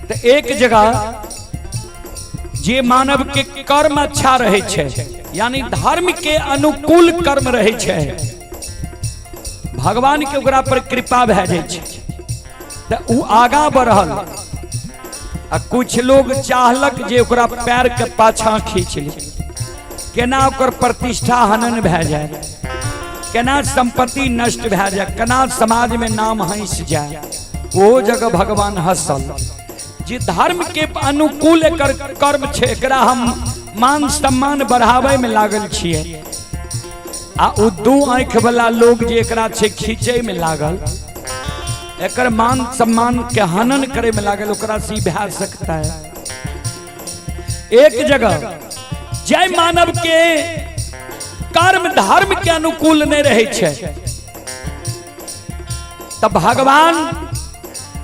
तो एक जगह जे मानव के कर्म अच्छा रहे छै, यानी धर्म के अनुकूल कर्म रहे छै, भगवान के ओकरा पर कृपा भए जाइ छै तो उ आगा बढ़ल। आ कुछ लोग चाहलक जे ओकरा पैर के पाछा खींच ली, केना ओकर प्रतिष्ठा हनन भए जाए, केना संपत्ति नष्ट भए जाए, केना समाज में नाम हंस जाए। वो जगह भगवान हंसल। जे धर्म के अनुकूल एकर कर्म छै, एकरा हम मान सम्मान बढ़ावे में लागल छियै। आ उ दू आंख वाला लोग जे एकरा छै खींचे में लागल, एकर मान सम्मान के हनन करे में लागल, ओकरा से भए सकता है। एक जगह जय मानव के कर्म धर्म के अनुकूल नहीं रहे छै, तब भगवान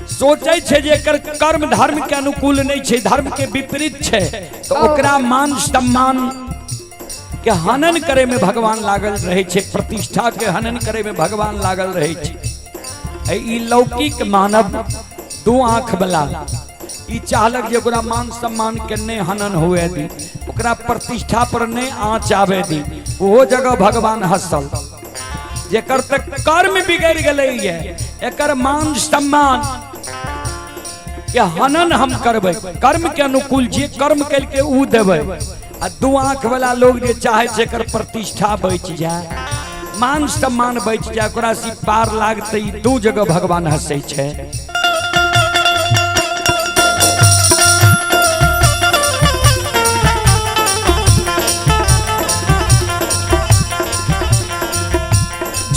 सोचे छै जे एकर कर्म धर्म के अनुकूल नहीं छै, धर्म के विपरीत छै, तो ओकरा मान सम्मान के हनन करे में भगवान लागल रहे छै, प्रतिष्ठा के हनन करे में भगवान लागल रहे छै। ई लौकिक मानव दो आंख वाला ई चाहलक जे ओकरा मान सम्मान के नहीं हनन हुए दी, ओकरा प्रतिष्ठा पर नहीं आँच आवे दी। वो जगह भगवान हंसल। जेकर तक कर्म बिगड़ गए है, एकर मान सम्मान के हनन हम करबे, कर्म के अनुकूल जे कर्म कल के उ देबे। आ दू आंख वाला लोग जे चाहे छै एकर प्रतिष्ठा बच जाए, मान सम्मान बच जाए, ओकरा से पार लागते। दू जगह भगवान हंसे छै।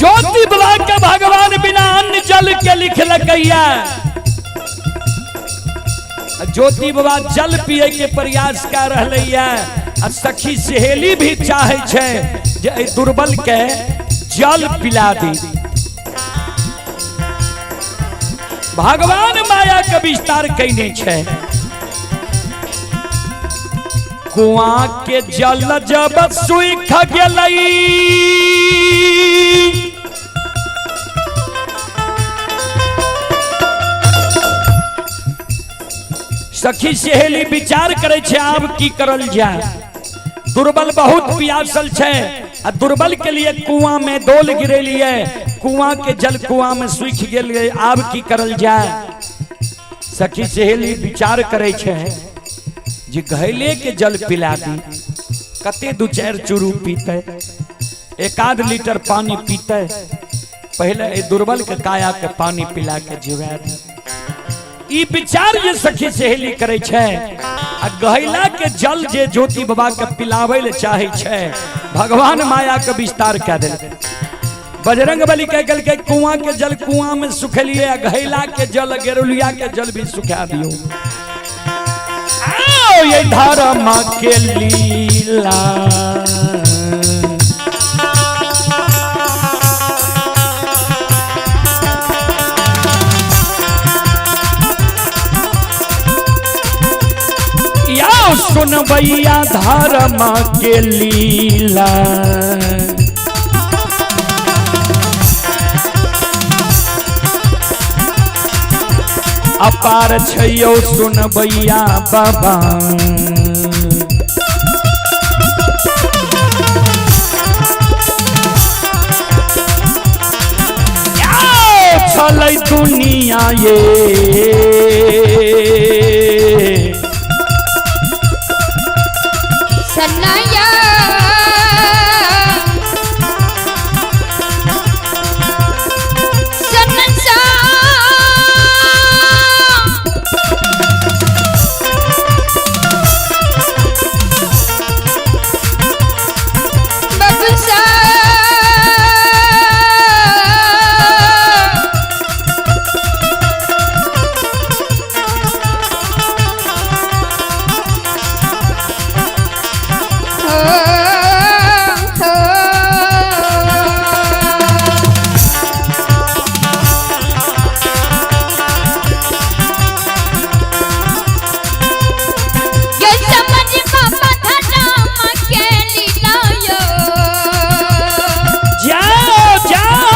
ज्योति बाबा के भगवान बिना अन्न जल के लिखलकैया। ज्योति बाबा जल पिए के प्रयास कर रहलैया। आ सखी सहेली भी चाहे छै जे दुर्बल के जल पिला दी। भगवान माया के विस्तार कैने छै। कुआं के जल जब सूख गेलै, सखी सहेली विचार करे छे आब की करल जाए। दुर्बल बहुत प्यासल छे, आ दुर्बल के लिए कुआं में डोल गिरेलिए, कुआं के जल कुआं में सूख गेलिए, आब की करल जाए। सखी सहेली विचार करे छे जे घैले के जल पिला दी, कते दू चार चूरू पीते, एक आध लीटर पानी पीते, पहले ए दुर्बल के काया के पानी पिला के जीवा दी। ई विचार जे सखी सहेली करे छे, आ गहला के जल जे ज्योति बाबा के पिलावे ले चाहे छे, भगवान माया के विस्तार कह दे। बजरंग बली कह गल के कुआं के जल कुआं में सुखलिए, आ गहला के जल गेरुलिया के जल भी सुखा दियो। आओ ये धर्म के लीला, सुन भैया धर्म के लीला। अपार छयो सुन भैया बाबा, रहल दुनिया ये सन्नाया सन्नसा बबसा जाओ जाओ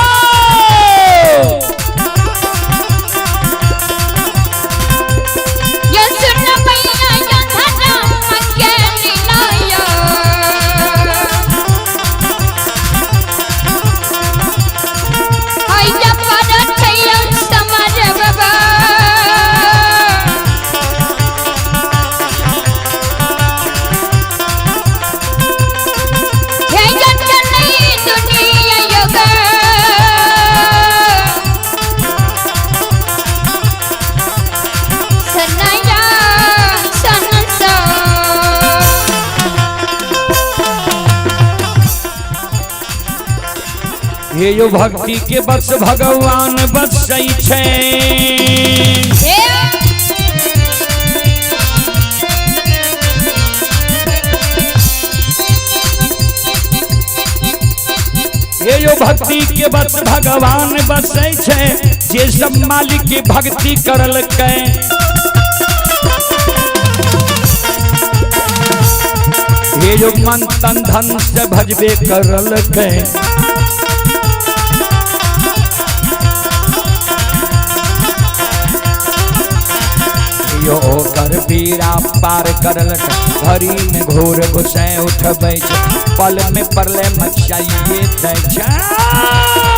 हे यो भक्ति के बस भगवान बसै छै हे यो भक्ति के बस भगवान बसै छै जे सब मालिक के भक्ति करल कै हे यो मन तन धन से भजबे करल कै यो कर बीरा पार करल भरी में घोर घुसे उठबै पल में परले मचाइए दै छै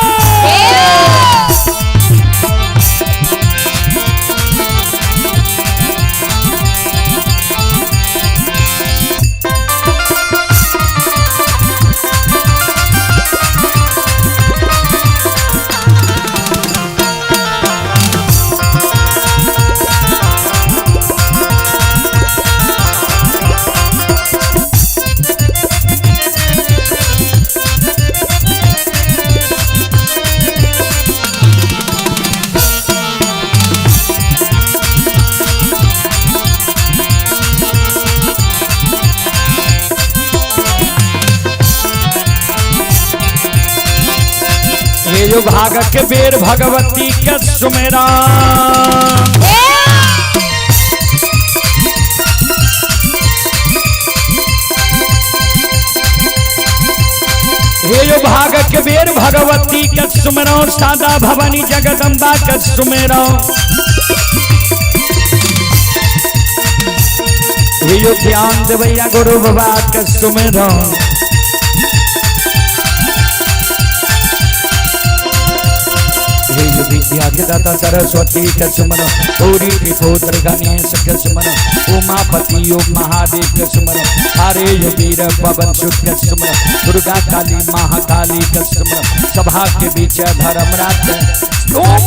यो भाग के बेर भगवती के सुमेरा हे यो भाग के बेर भगवती के सुमेरा सादा भवानी जगदम्बा के सुमेरा हे यो ध्यान देवैया गुरु बाबा के सुमेरा विद्या के दाता सरस्वती के सुमन गौरी के पुत्र गणेश के सुमन उमापति योग महादेव के सुमन हरे यो वीर पवन सुत के सुमन दुर्गा काली महाकाली के सुमन सभा के बीच धर्मराज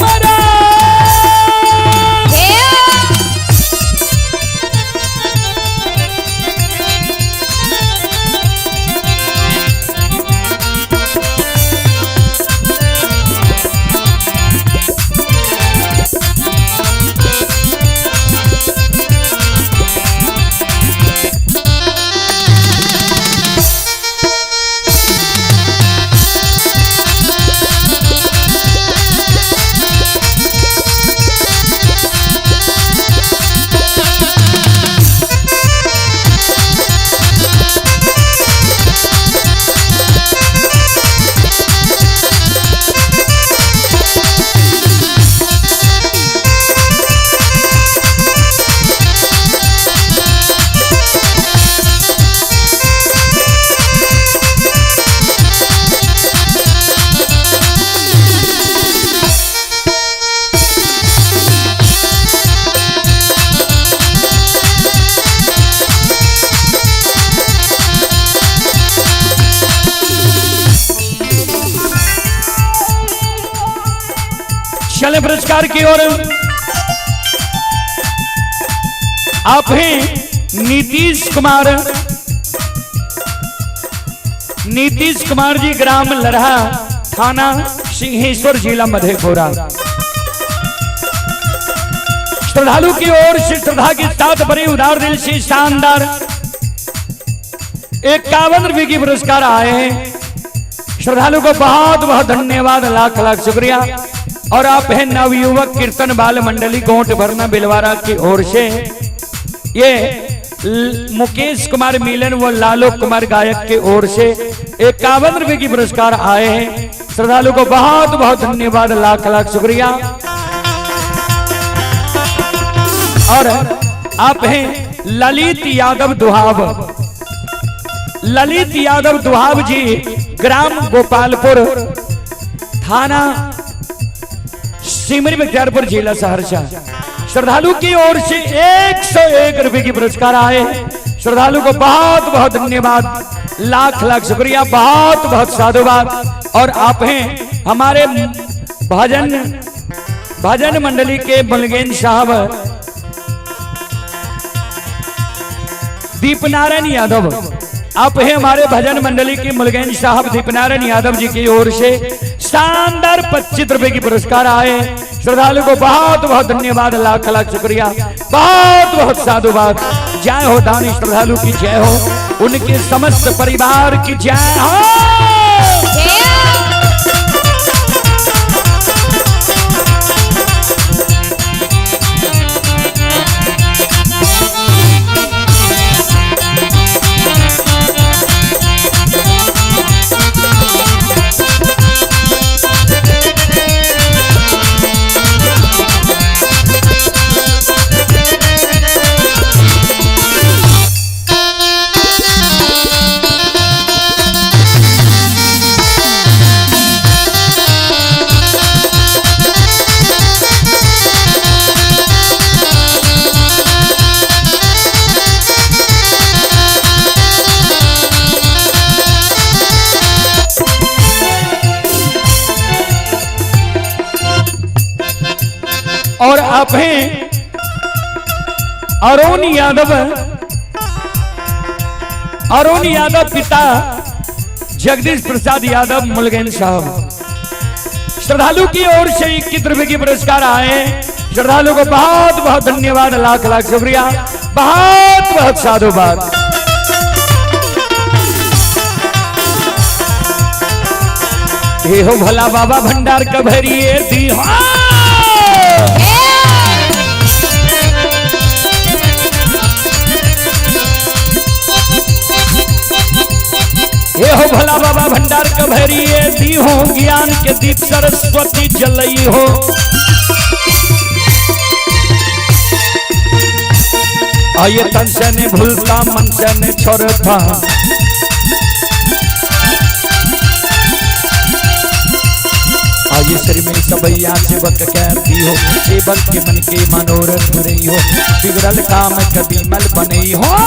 चले पुरस्कार की ओर। आप हैं नीतीश कुमार जी, ग्राम लरहा, थाना सिंहेश्वर, जिला मधेपुरा। श्रद्धालु की ओर से श्रद्धा के साथ बड़े उदार दिल से शानदार 51 रुपए की पुरस्कार आए हैं। श्रद्धालु को बहुत बहुत धन्यवाद, लाख लाख शुक्रिया। और आप हैं नवयुवक कीर्तन बाल मंडली गोंट भरना बिलवारा की ओर से ये मुकेश कुमार मिलन व लालो कुमार गायक की ओर से 51 रुपए की पुरस्कार आए हैं। श्रद्धालु को बहुत बहुत धन्यवाद, लाख लाख शुक्रिया। और आप हैं ललित यादव दुहाब जी, ग्राम गोपालपुर, थाना सिमरी बख्तियारपुर, जिला सहरसा। श्रद्धालु की ओर से 101 रुपए की पुरस्कार आए। श्रद्धालु को बहुत बहुत धन्यवाद, लाख लाख शुक्रिया, बहुत बहुत साधुवाद। और आप हैं हमारे भजन मंडली के मुलगेन साहब दीपनारायण यादव। आप हैं हमारे भजन मंडली के मुलगेन साहब दीपनारायण यादव जी की ओर से शानदार 25 रुपए की पुरस्कार आए। श्रद्धालु को बहुत बहुत धन्यवाद, लाख लाख शुक्रिया, बहुत बहुत साधुवाद। जय हो दानी श्रद्धालु की जय हो, उनके समस्त परिवार की जय हो। और आप हैं अरुण यादव पिता जगदीश प्रसाद यादव मुलगेन साहब। श्रद्धालु की ओर से 21 रुपए की पुरस्कार आए। श्रद्धालु को बहुत बहुत धन्यवाद, लाख लाख शुक्रिया, बहुत बहुत साधुवाद। हे हो भला बाबा भंडार का भरिए दी हो। हे हो भला बाबा भंडार का भरिए दी हो, ज्ञान के दीप सरस्वती जलई हो। आइए तन से ने भूलता, मन से ने छोड़ता, आइए शरीर में सबैया सेवक कहती हो, सेवक के मन के मनोरथ रही हो, बिगड़ल काम कभी मल बनी हो।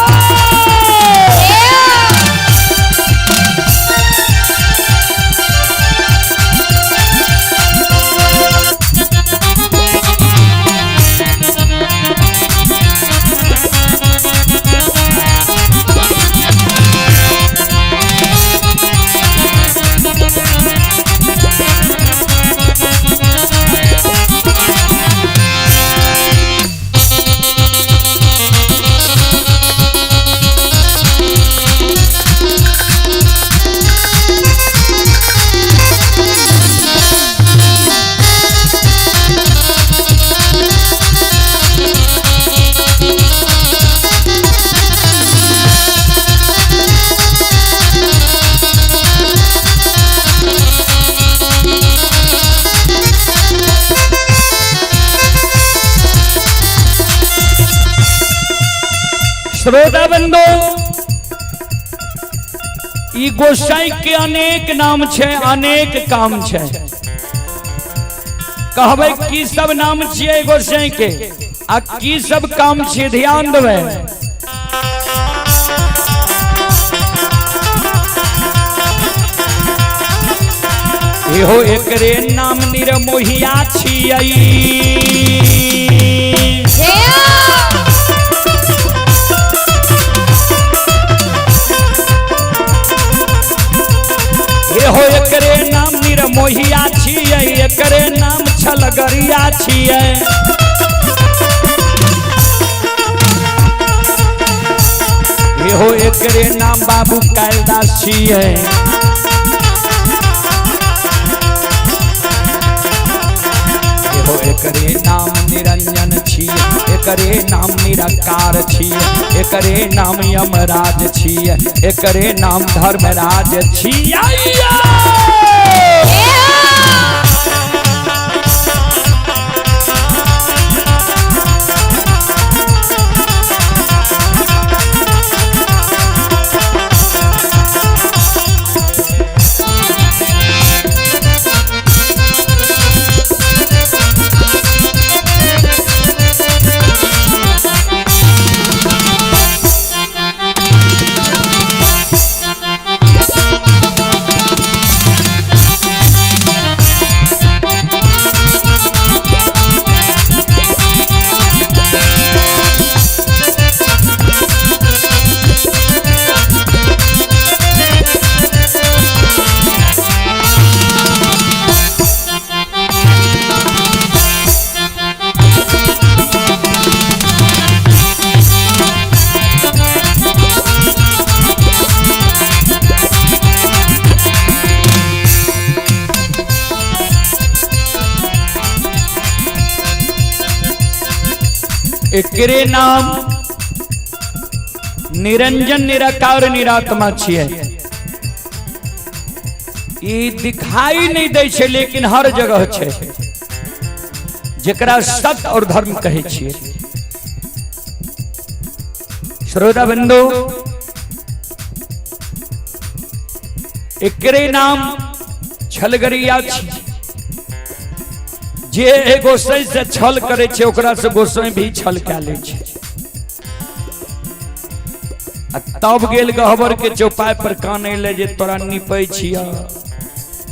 श्रोता बंदो, ई गोसाई के अनेक नाम छे, अनेक काम छे। कहबे की सब नाम छे गोसाई के, आ की सब काम छे, ध्यान देवे। इहो एकरे नाम निर्मोहिया छियै। इहो एकरे नाम निर्मोहिया छियै, एकरे नाम छलगरिया छियै। इहो एकरे नाम बाबू कालिदास छियै। इहो एकरे नाम निरंजन छियै, एकरे नाम निराकार छियै, एकरे नाम यमराज छियै, एकरे नाम धर्मराज छियै। एकरे नाम निरंजन निराकार निरात्मा छियै। ई दिखाई नहीं दै छै लेकिन हर जगह छै, जेकरा सत्य और धर्म कहे छियै। श्रोता बंधु, एकरे नाम छलगरिया छियै। जे गोसाई से छल करे छे ओकरा से गोसाई भी छल कए ले छे। तब गेल गहबर के चौपाई पर काने ले जे तोरा निपै छिया,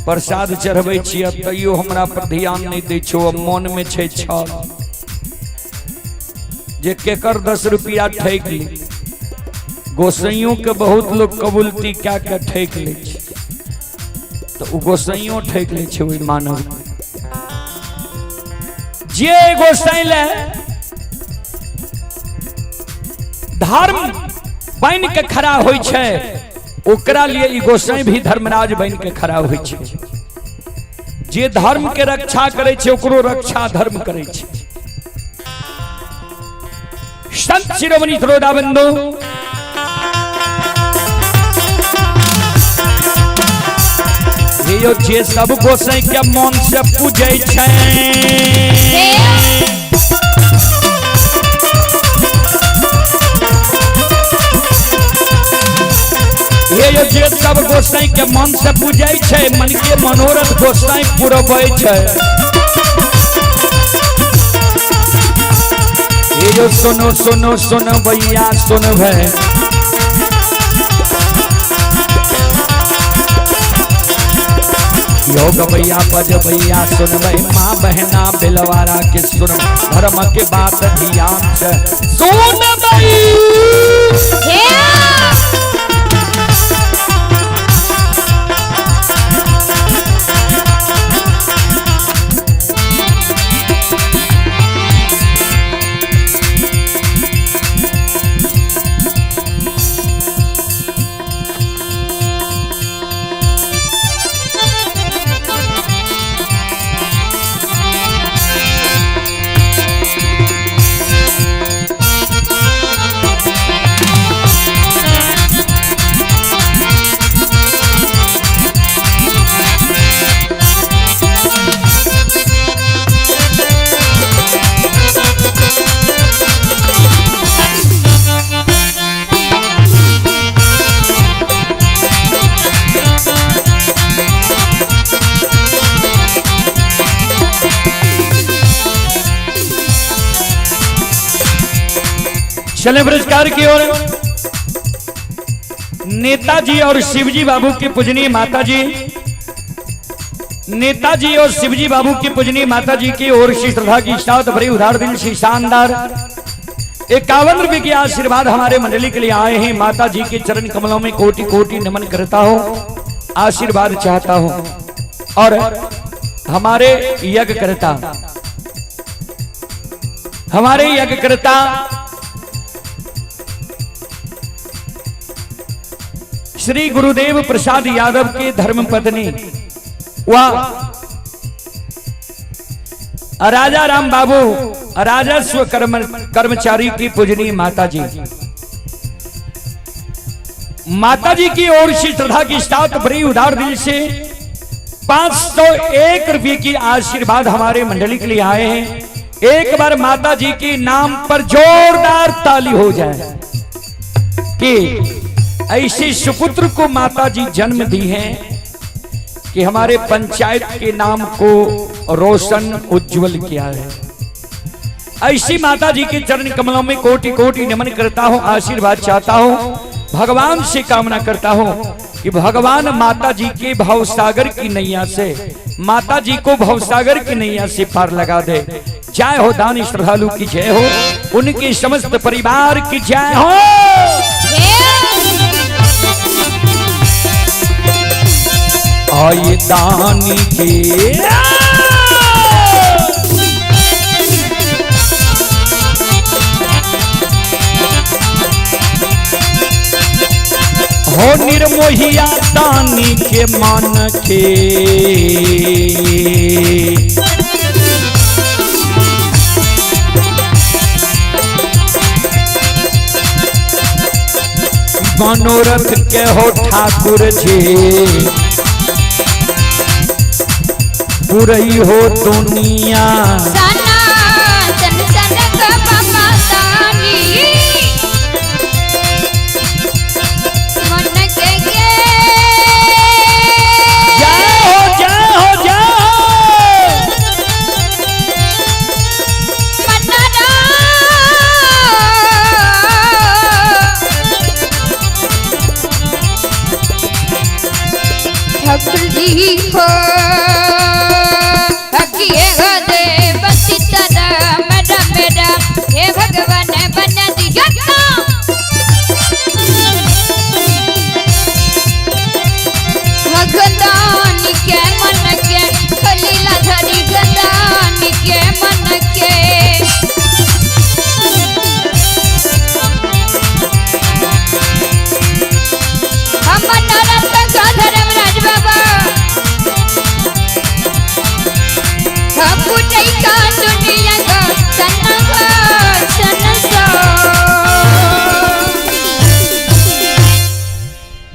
प्रसाद चढ़बै छिया, तैयो हमरा पर ध्यान नहीं दै छो। मन में छे छल जे केकर 10 रुपया ठैक ली। गोसाइयों के बहुत लोग कबूलती क्या के ठैक ले छे, तो उ गोसाइयों ठैक ले छे ओइ मानव। जे गोसाई ले धर्म बन के खड़ा होय छै, ओकरा लिए ई गोसाई भी धर्मराज बन के खड़ा होय छै। जे धर्म के रक्षा करे छै ओकरो रक्षा धर्म करे छै। संत शिरोमणि श्रोता बंधु, यो जे सब गोसाई के मन से पूजे छै, ये जे सब गोसाई के मन से पूजे छै, मन के मनोरथ गोसाई पुरबै छै। ये जो सुनो सुनो सुनो भैया सुन भाई, योग भैया बज भैया सुन भाई, माँ बहना बिलवारा के सुन, धर्म के बात ध्यान से सुन भाई। चले पुरस्कार की ओर। नेताजी और शिवजी बाबू की पूजनीय माताजी नेताजी और शिवजी बाबू की पूजनीय माता जी की ओर से श्रद्धा की साथ भरी उधार दिल से शानदार 51 रुपए के आशीर्वाद हमारे मंडली के लिए आए हैं। माता जी के चरण कमलों में कोटि कोटि नमन करता हूं, आशीर्वाद चाहता हूं। और हमारे यज्ञ करता श्री गुरुदेव प्रसाद यादव के धर्म पत्नी व राजा राम बाबू राजस्व कर्मचारी की पूजनीय माता जी की ओर से श्रद्धा की साथ बड़ी उदार दिल से 501 रुपये की आशीर्वाद हमारे मंडली के लिए आए हैं। एक बार माता जी के नाम पर जोरदार ताली हो जाए कि ऐसे सुपुत्र को माता जी जन्म दी है कि हमारे पंचायत के नाम को रोशन उज्जवल किया है। ऐसी माता जी के चरण कमलों में कोटि कोटि नमन करता हूं, आशीर्वाद चाहता हूं। भगवान से कामना करता हूं कि भगवान माता जी के भवसागर की नैया से, माता जी को भवसागर की नैया से पार लगा दे। जय हो दानी श्रद्धालु की जय हो, उनके समस्त परिवार की जय हो। आये दानी के हो निर्मोहिया दानी के मन के मनोरथ के हो ठाकुर जी, बुरई हो दुनिया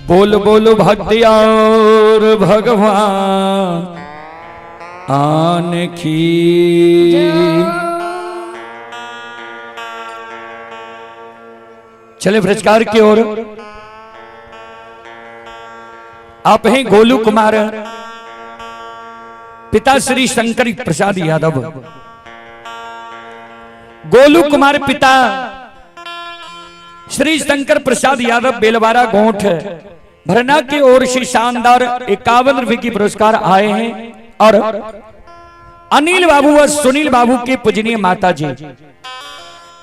बोल बोल भक्ति और भगवान आन की। चले पुरस्कार की ओर। आप हैं गोलू कुमार, पिता श्री शंकर प्रसाद यादव। गोलू कुमार पिता श्री शंकर प्रसाद यादव बेलवारा गोठ भरना की ओर से शानदार 51 रुपए की पुरस्कार आए हैं। और अनिल बाबू व सुनील बाबू के पूजनीय माता जी,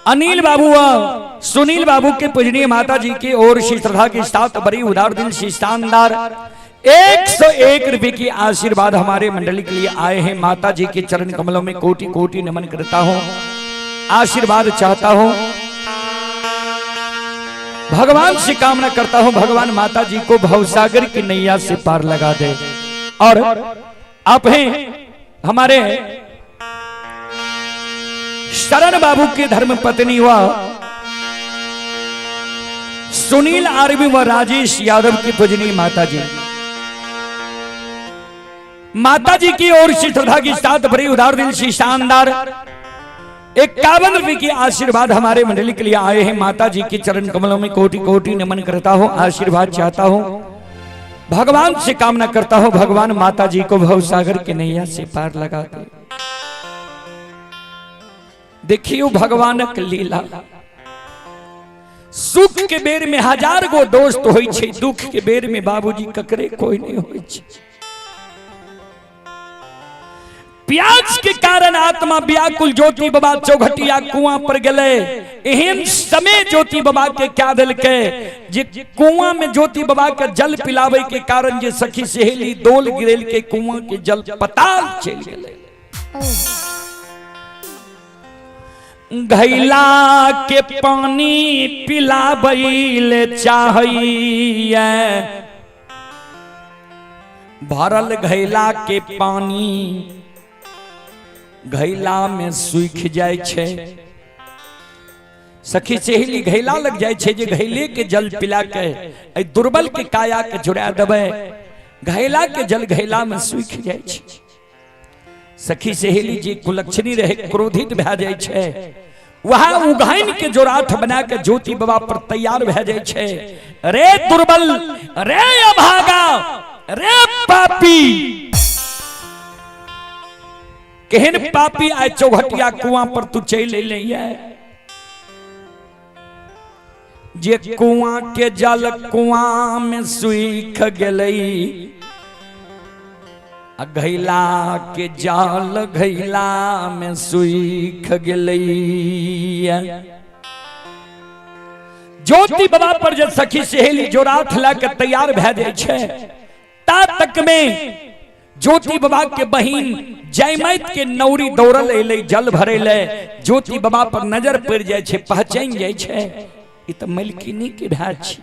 अनिल बाबू व सुनील बाबू के पूजनीय माता जी की ओर से श्रद्धा के साथ बड़ी उदार दिल से शानदार 101 रुपए की आशीर्वाद हमारे मंडली के लिए आए हैं। माता जी के चरण कमलों में कोटि कोटि नमन करता हूं, आशीर्वाद चाहता हूं। भगवान से कामना करता हूं भगवान माता जी को भवसागर की नैया से पार लगा दे। और आप हैं हमारे शरण बाबू के धर्म पत्नी व सुनील आरवी व राजेश यादव की पूजनीय माता जी। माता जी की ओर से श्रद्धा की साथ भरी उदार दिल से शानदार 51 रुपए की आशीर्वाद हमारे मंडली के लिए आए हैं। माता जी के चरण कमलों में कोटि कोटि नमन करता हूं, आशीर्वाद चाहता हूं। भगवान से कामना करता हूं भगवान माता जी को भवसागर के नैया से पार लगा दे। देखियो भगवान की लीला, सुख के बेर में हजार गो दोस्त होई छे, दुख के बेर में बाबूजी ककरे कोई नहीं होई छे। प्याज के कारण आत्मा व्याकुल ज्योति बाबा चौघटिया कुआं पर गले। एहन समय ज्योति बाबा के क्या दिल के जे कुआं में ज्योति बाबा के जल पिलावे के कारण जे सखी सहेली डोल गिरेल के कुआं के जल पताल चल गए। घैला के पानी पिलाबैले चाहिए, भरल घैला के पानी घैला में सूख जाय छे। सखी सहेली घैला लग जाय छे जे घैले के जल पिला के दुर्बल के काया के जुड़ा देबे, घैला के जल घैला में सूख जाय छे। सखी सहेली जी कुलक्षणी रहे क्रोधित भै जाय छे, वहां उघाइन के जोराठ बना के ज्योति बाबा पर तैयार भै जाय छे। रे दुर्बल, रे अभागा, रे पापी, केहन पापी आय चौघटिया कुआं पर तू चल अइले जे कुआं के जल कुआं में सूख गेलई, घैला के जल घैला में सूख गेलई। ज्योति बाबा पर जब सखी सहेली जोराठ ला के तैयार भै जाय छे, ता तक में ज्योति बाबा के बहिन जयमैत के नौरी दौड़ल अइले जल भरेले। ज्योति बाबा पर नजर पड़ जाय छे, पहचान जाय छे ई त मलकिनी के भाई छी।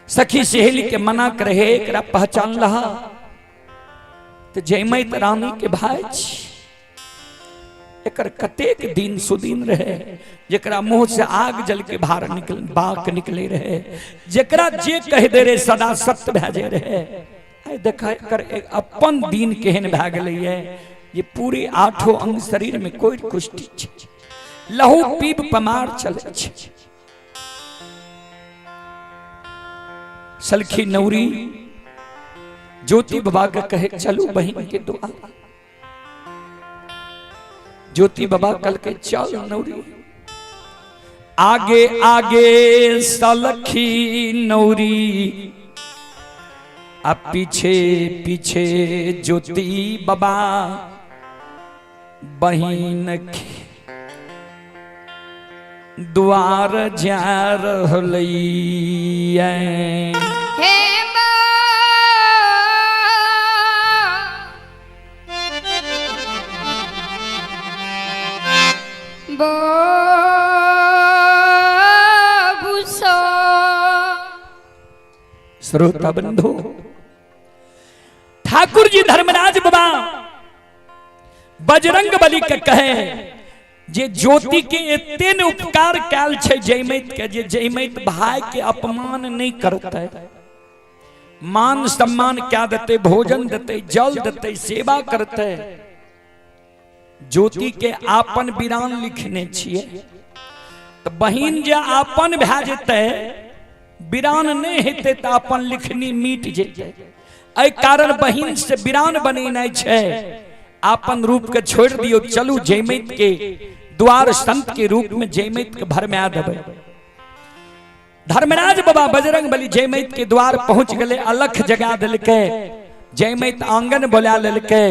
सखी सहेली के मना करे एकरा पहचान लहा तो जयमैत रानी के भाई छी। एकर कतेक दिन सुदिन रहे जकरा मुंह से आग जल के बाहर निकल बाक निकले रहे, जकरा जे कह दे रे सदा सत्य भैजे रहे। आई देखा कर एक अपन दिन केहन भै गेलै ये पूरे आठों अंग शरीर में कोई कुष्ठी छै, लहू पीब पमार चले छै। सलखी नौरी ज्योति बाबा के कहे चलू बहन के दुआ। ज्योति बाबा कल के चल नौरी, आगे आगे सलखी नौरी, अब पीछे पीछे ज्योति बाबा बहन के द्वार जा रहलई। हे श्रोता बंधु, ठाकुर जी धर्मराज बाबा बजरंग बली के कहे जे ज्योति के एतेन उपकार कैल छे जयमैत के, जे जयमैत भाई के अपमान नहीं करते, मान सम्मान क्या देते, भोजन देते, जल देते, सेवा करते। ज्योति के आपन वीरान लिखने छिए तो बहिन जे आपन भै जेते, वीरान नहीं हेते तो अपन लिखनी मिट जेते। एहि कारण बहिन से वीरान बनेनाइ छै। आपन रूप के छोड़ दियो, चलू जयमैत के द्वार संत के रूप में जयमैत के भरमा देबै। धर्मराज बाबा बजरंग बली जयमैत के द्वार पहुंच गए, अलख जगा दिलके, जयमैत आंगन बोला लेलके।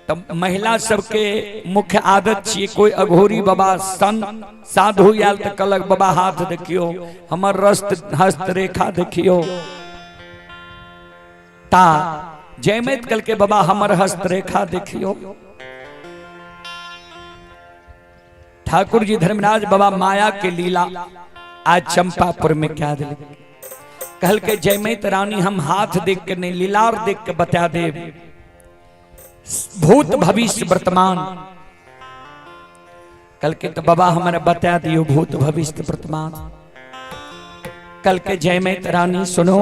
तब महिला सबके मुख्य आदत छिए, कोई अघोरी बाबा सन साधु आयल तो कहलक बाबा हाथ देखियो, हमर हस्त रेखा देखियो। ता जयमैत कल के बाबा हमर हस्त रेखा देखियो। ठाकुर जी धर्मराज बाबा माया के लीला आज चंपापुर में क्या दिल कहल के जयमैत रानी हम हाथ देख के नहीं लीलार देख के बता दे, भूत भविष्य वर्तमान। कल के तो बाबा हमारे बता दियो भूत भविष्य वर्तमान। कल के जयमैत रानी सुनो,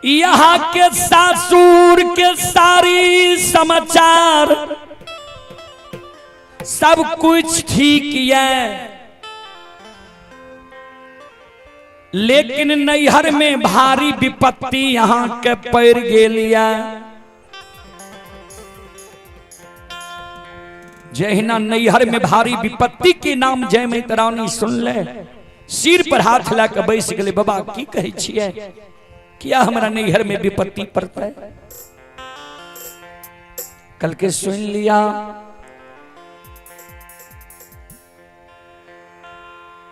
यहाँ के सासुर के सारी समाचार सब कुछ ठीक है, लेकिन नैहर में भारी विपत्ति यहाँ के पैर गेलिया। जहिना नैहर में भारी विपत्ति के नाम जयमैत रानी सुन ले, सिर पर हाथ ला के बैस गए। बाबा की कहे छिए, क्या हमारा नैहर में विपत्ति पड़ता है? कल के सुन लिया,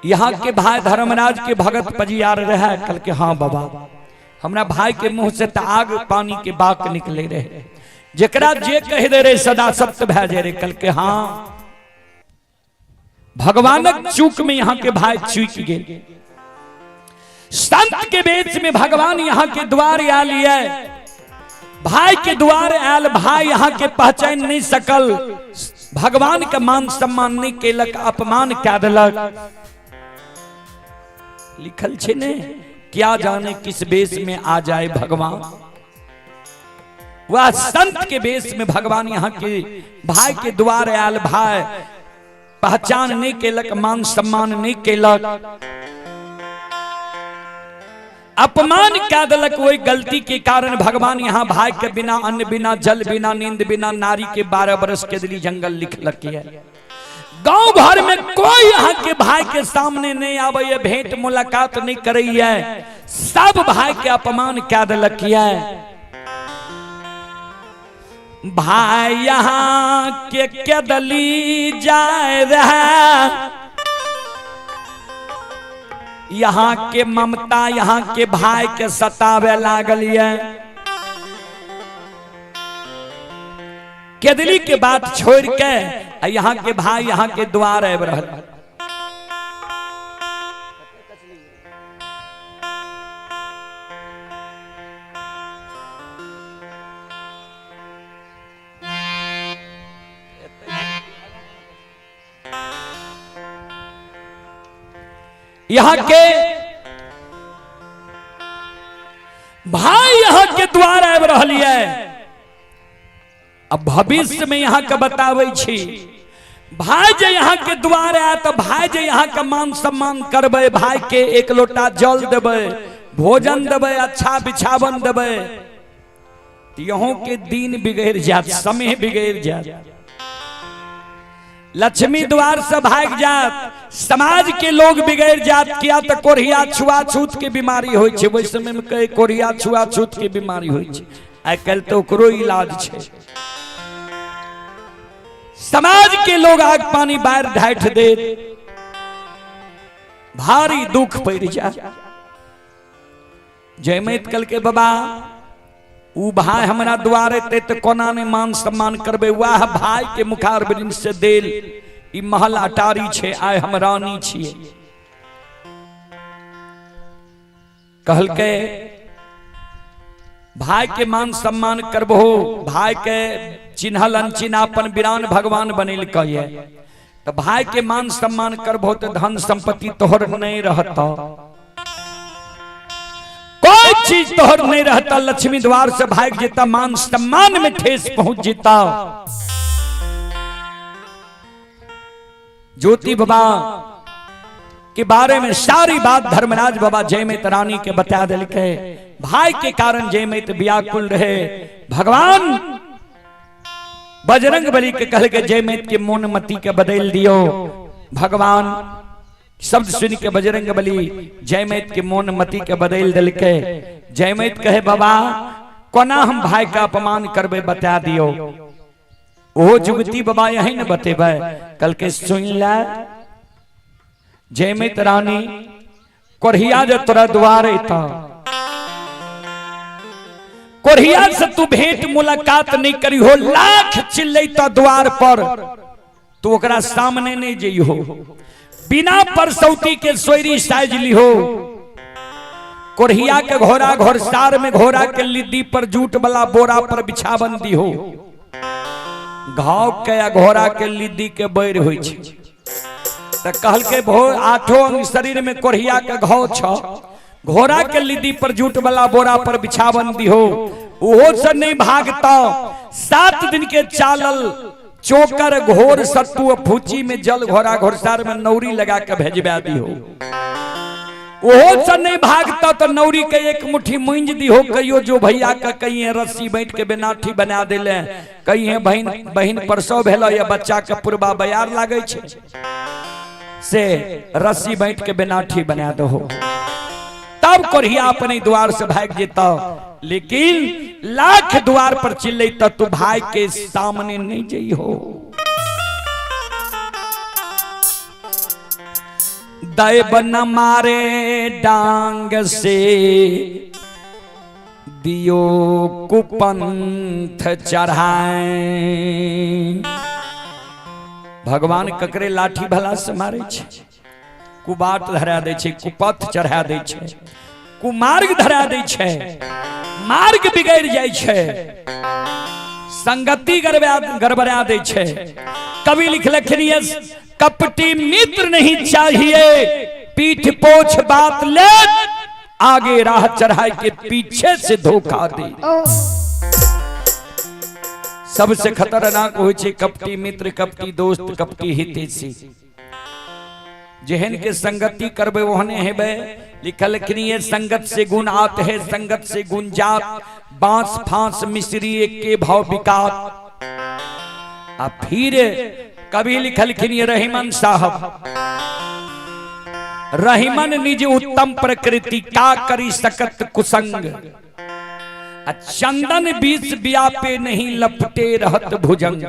यहाँ के भाई धर्मराज के भगत पजियार रहे। कल के हाँ बाबा, हमरा भाई के मुंह से तो आग पानी के बाक निकले रहे, जकरा जे कह दे रहे सदा सत्य भेजे रे। कल के हाँ, भगवानक चूक में यहाँ के भाई चूक गए। संत के बेच में भगवान यहाँ के द्वार आ लिए, भाई के द्वार आयल, भाई यहाँ के पहचान नहीं सकल, भगवान का मान सम्मान नहीं केलक, अपमान क्या दिलक। लिखल छे ने, क्या जाने किस बेश में आ जाए भगवान। वह संत के बेश में भगवान यहाँ के भाई के द्वार आयल, भाई पहचान नहीं केलक, मान सम्मान नहीं केलक, अपमान क्या दिलक। वही गलती के कारण भगवान यहाँ भाई के बिना अन्न बिना जल बिना नींद बिना नारी के 12 बरस के दिली जंगल लिखलक है। गांव भर में कोई यहाँ के भाई के सामने नहीं आवे, भेंट मुलाकात नहीं करे है, सब भाई के अपमान क्या दिलक है। भाई यहाँ के दली जाए रहा, यहाँ के ममता यहाँ के भाई के सतावे लागल है। केदली के बात छोड़ के यहाँ के भाई यहाँ के द्वार आब रहल। यहाँ के भाई यहाँ के द्वार आब रहली है। अब भविष्य में यहाँ का बतावे छी, भाई जे यहाँ के द्वार आया तो भाई जे यहाँ का मान सम्मान करबे, भाई के एक लोटा जल देबे, भोजन देबे, अच्छा बिछावन देबे, यहाँ के दिन बिगड़ जात, समय बिगड़ जात, लक्ष्मी द्वार से भाग जात, समाज के लोग बिगड़ जात। किया तो कोरिया छुआछूत के बीमारी होय छे, वही समय में कई कोरिया छुआछूत के बीमारी होय छे, आइ काल्हि तो ओकरो इलाज छे। समाज के लोग आग पानी बाहर ढाठ दे, भारी दुख पड़ जा। जयमैत कल के बाबा उ भाई हमारा द्वारे ते तो कोना ने मान सम्मान करबे, वाह भाई के मुखार बिन से देल ई महल अटारी छे, आय हम रानी छिए। कहल के भाई के मान सम्मान करबो, भाई के चिन्हल अनचिन्हापन बिरान भगवान बनेल कहिए, तो भाई के मान सम्मान करबो तो धन संपत्ति तोहर नहीं रहता, कोई चीज तोहर नहीं रहता। लक्ष्मी द्वार से भाग जीता, मान सम्मान में ठेस पहुंच जीता। ज्योति बाबा के बारे में सारी बात धर्मराज बाबा जयमैत रानी के बता दिल के, भाई के कारण जयमैत व्याकुल रहे। भगवान बजरंग बली के कह के जयमैत के मोन मती के बदल दियो। भगवान शब्द सुन के बजरंग बली जयमैत के मोन मती के बदल दिल के। जयमैत कहे बाबा कोना हम भाई का अपमान करबे बता दियो। ओ जुगती बाबा यही न बतेबे, कल के सुन ला। जयमैत रानी कोरिया जो तोरा द्वारे था, कोरिया से तू भेंट मुलाकात नहीं करी हो, लाख चिल्लैता द्वार पर तू ओकरा सामने नहीं जई हो, बिना परसौती के सोयरी साइज ली हो। कोरिया के घोड़ा घोड़सार में घोड़ा के लिद्दी पर जूट वाला बोरा पर बिछावन दी हो। घाव के या घोड़ा के लिद्दी के बैर होई छे, तो कहल के भो आठों अंग शरीर में कोरिया के घाव छ, घोड़ा के लिद्दी पर जूट वाला बोरा पर बिछावन दी हो। ओहो से नहीं भागता, 7 दिन के चालल चोकर घोर सत्तू फूची में जल घोड़ा घोड़सार में नौरी लगा के भेजबा दी हो। ओहो से नहीं भागता तो नौरी के एक मुट्ठी मूंज दी हो। कहियो जो भैया का कहीं रस्सी बैठ के बेनाठी बना दिले, कहीं बहन परसव भेलो या बच्चा के पूर्वा बयार लागे छे। से रस्सी बैठ के बेनाठी बना दो, तब कोरिया अपने द्वार से भाग जेता। लेकिन लाख द्वार पर चिल्ले तो तू भाई के सामने नहीं जई हो। दैव न मारे डांग से दियो कुपंथ चढ़ाए। भगवान ककरे लाठी भला से मारे छे, कुबाट धरा दे छे, कुपथ चढ़ा दे छे, कुमार्ग धरा दे छे, मार्ग बिगड़ जाय छे, संगति गड़बड़ा दे छे। कवि लिखलखिन कपटी मित्र नहीं चाहिए, पीठ पोछ बात ले, आगे राह चढ़ाई के पीछे से धोखा दे। सबसे खतरनाक हो छे कपटी मित्र, कपटी दोस्त, कपटी हितैषी। जेहन के संगति करबे ओहने हेबे। लिखल कि संगत से गुण आत है, संगत से गुण जात, बांस फांस मिश्री एक के भाव बिकात। आ फिर कभी लिखल कि रहीमन साहब, रहीमन निज उत्तम प्रकृति का करी सकत कुसंग। चंदन बीस व्यापे नहीं लपटे रहत भुजंग।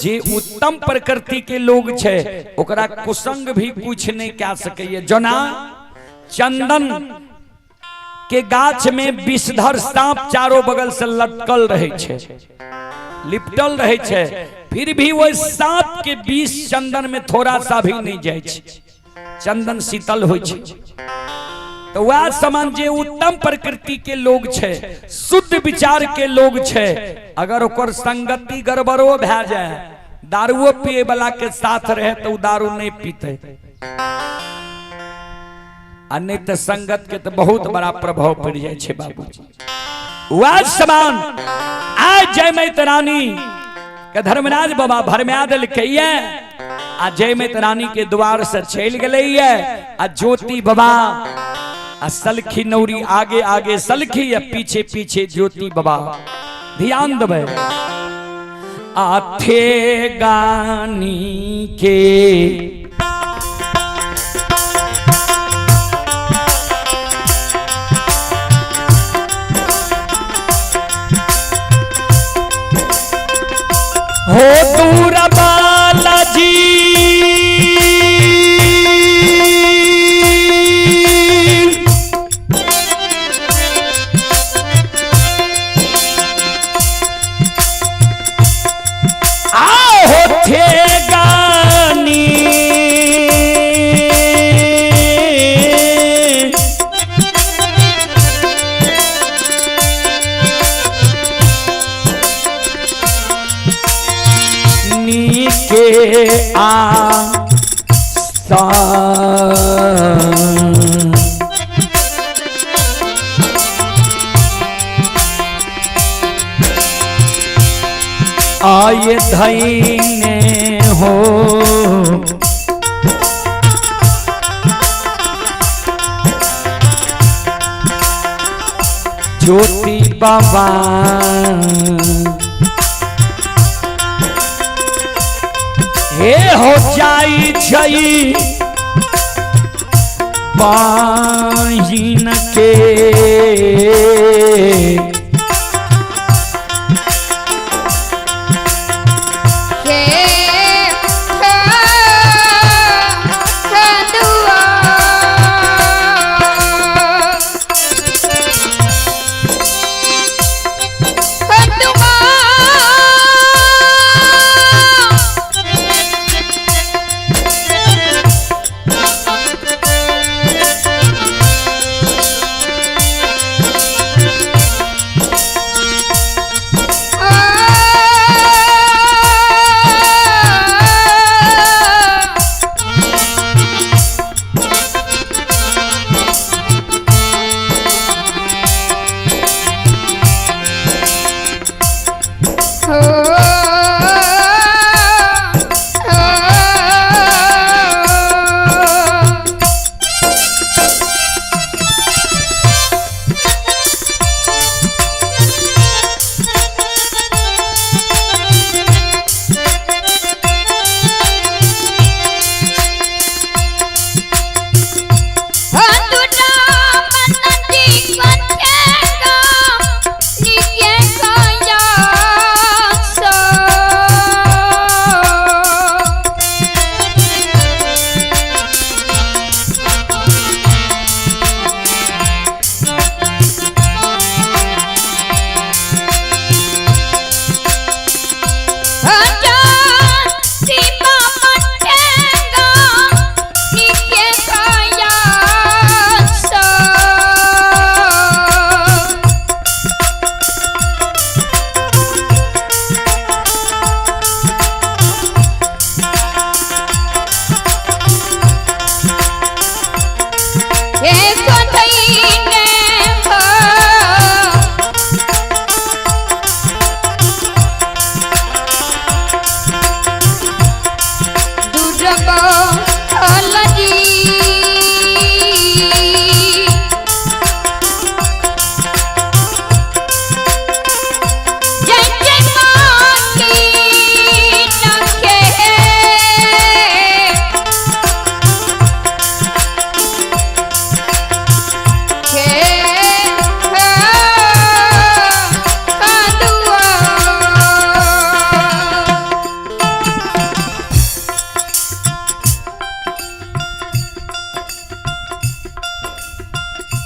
जे उत्तम प्रकृति के लोग छे ओकरा कुसंग भी कुछ नहीं कह सके। जना चंदन के गाछ में विषधर सांप चारों बगल से लटकल रहे छे, लिपटल रहे छे, फिर भी वो सांप के विष चंदन में थोड़ा सा भी नहीं जाए छे, चंदन शीतल हो छे। तो वह समान जे उत्तम प्रकृति के लोग छे, शुद्ध विचार के लोग छे, अगर ओकर संगति गड़बड़ो भे जाए, दारुओ पिए वाला के साथ रहे तो दारू नहीं पीते, नहीं तो संगत के तो बहुत बड़ा प्रभाव पड़ जाए छे बाबूजी। वह समान आज जय मैत रानी के धर्मराज बाबा भरम्या दिल कहिए, आ जय मैत रानी के द्वार से चल गई है। आ ज्योति बाबा आ सलखी नौरी आगे आगे सलखी, या पीछे पीछे ज्योति बाबा। ध्यान देवे आथे गानी के हो दूर बालाजी, आओ थे गानी के आ आये धैने हो ज्योति बाबा, हे हो जाई छई बाहिन के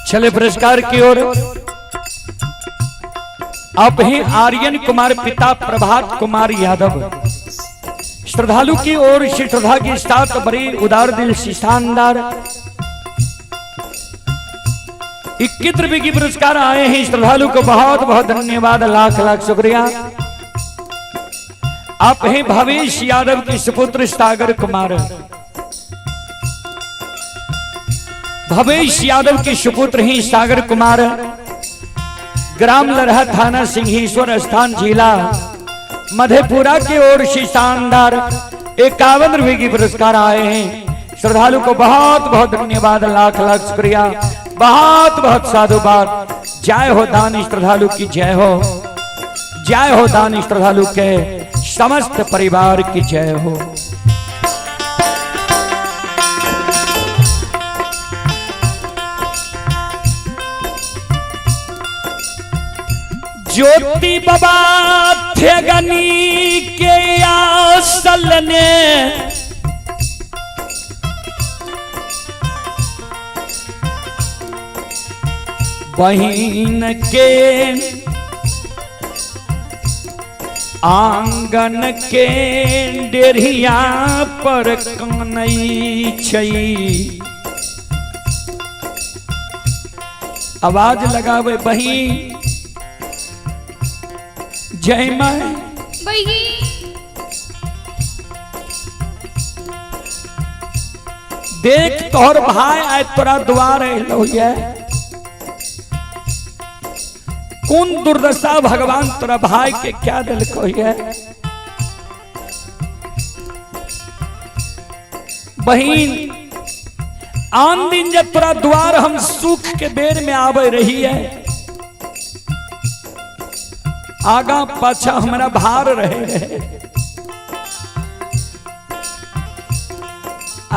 चले पुरस्कार की ओर। आप हैं आर्यन कुमार, पिता प्रभात कुमार यादव। श्रद्धालु की ओर से श्रद्धा की साथ बड़ी उदार दिल से शानदार 21 रुपए की पुरस्कार आए हैं। श्रद्धालु को बहुत बहुत धन्यवाद, लाख लाख शुक्रिया। आप हैं भवेश यादव के सुपुत्र सागर कुमार। भवेश यादव के सुपुत्र हैं सागर कुमार। ग्राम लरहा, थाना सिंहेश्वर स्थान, जिला मधेपुरा की ओर से शानदार 51 रुपए की पुरस्कार आए हैं। श्रद्धालु को बहुत बहुत धन्यवाद, लाख लाख शुक्रिया, बहुत बहुत साधुवाद। जय हो दानी श्रद्धालु की, जय हो, जय हो दानी श्रद्धालु के समस्त परिवार की जय हो। ज्योति बाबा थे गनी के आसल ने बहिन के आंगन के डेरिया पर कनई छई। आवाज लगावे बहिन, जय मां देख तोहर भाई आए तोरा द्वार लोहिया। कौन दुर्दशा भगवान तोरा भाई के क्या दिल को है। बहिन आन दिन जब तोरा द्वार हम सुख के बेर में आवे रही है, आगा पाछा हमारा भार रहे।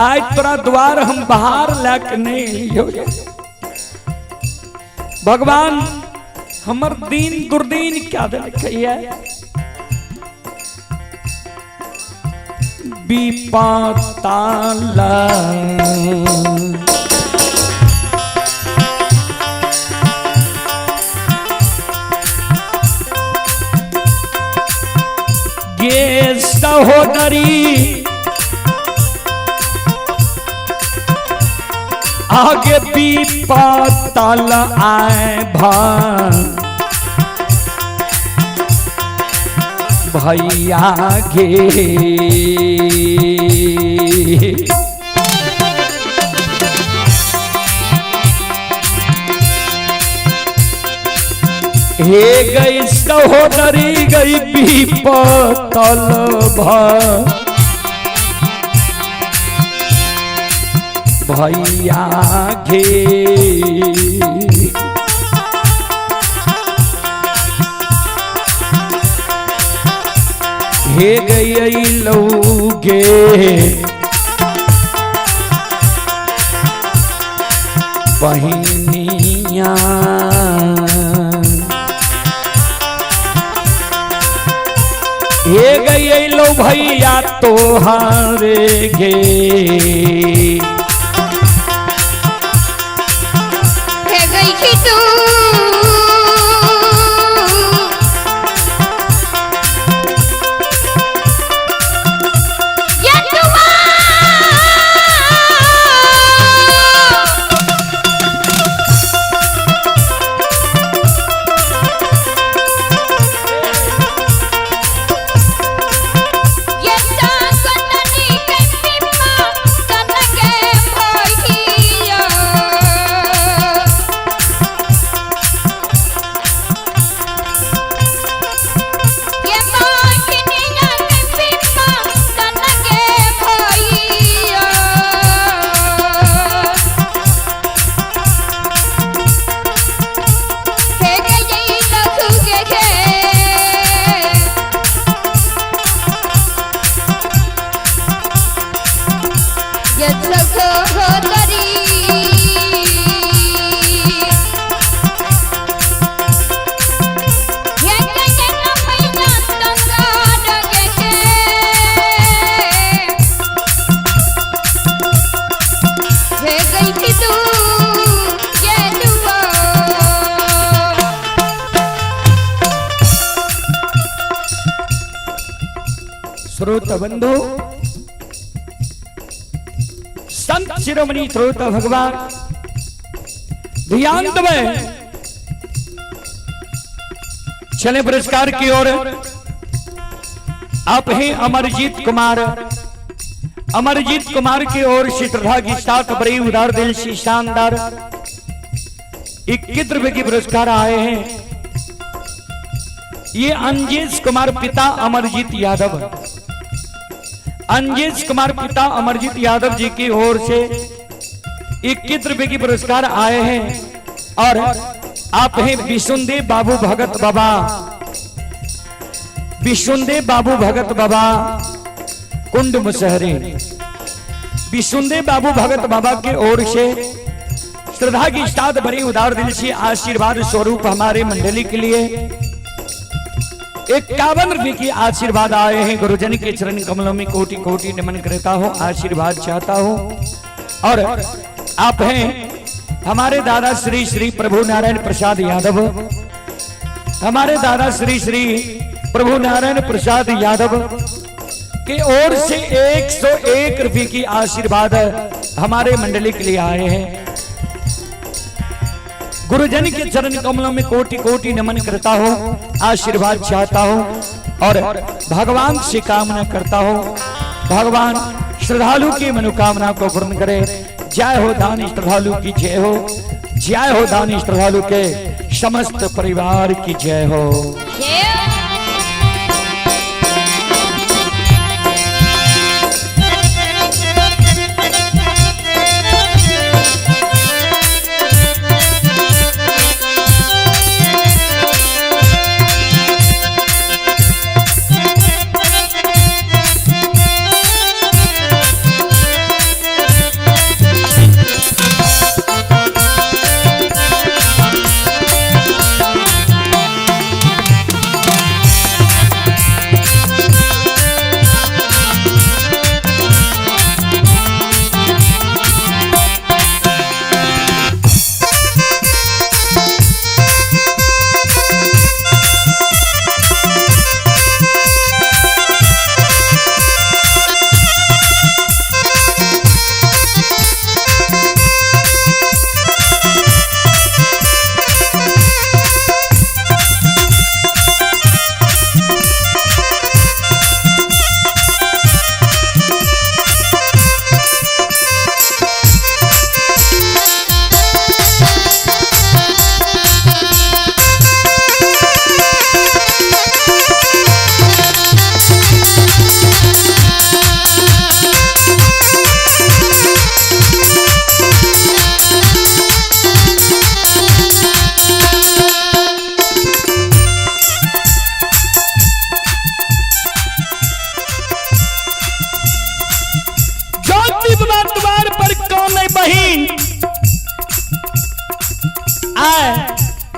आज तोरा द्वार हम बाहर लाके नहीं लियो। भगवान हमर दीन दुर्दीन क्या दिल कहिए। विपताला ये सहोदरी आगे विपताल आए भैया गे। हे गई सहोदरी गई विपताल भैया गे। हे गई लौगे बहिनिया। हे गई लो भैया तोहारे गे। ये सा कन्नी के पिपा कन के श्रोता बंधु, संत शिरोमणि श्रोता भगवान ध्यान में चले पुरस्कार की ओर। आप हैं अमरजीत कुमार। अमरजीत कुमार की ओर से श्रद्धा की साथ बड़ी उदार दिल से शानदार 21 रुपए की पुरस्कार आए हैं। ये अंजेश कुमार पिता अमरजीत यादव, अंजेश कुमार पिता अमरजीत यादव जी की ओर से 21 रुपए की पुरस्कार आए हैं। और आप हैं विष्णुदेव बाबू भगत बाबा, विष्णुदेव बाबू भगत बाबा कुंड मुसहरी। विष्णुदेव बाबू भगत बाबा की ओर से श्रद्धा की साथ बड़ी उदार दिल से आशीर्वाद स्वरूप हमारे मंडली के लिए 51 रुपए की आशीर्वाद आए हैं। गुरुजन के चरण कमलों में कोटि कोटि नमन करता हूँ, आशीर्वाद चाहता हूँ। और आप हैं हमारे दादा श्री श्री प्रभु नारायण प्रसाद यादव, हमारे दादा श्री श्री प्रभु नारायण प्रसाद यादव की ओर से 101 रुपए की आशीर्वाद हमारे मंडली के लिए आए हैं। गुरुजन के चरण कमलों में कोटि कोटि नमन करता हूँ, आशीर्वाद चाहता हूँ। और भगवान से कामना करता हूँ भगवान श्रद्धालु की मनोकामना को पूर्ण करे। जय हो दानी श्रद्धालु की जय हो, जय हो दानी श्रद्धालु के समस्त परिवार की जय हो।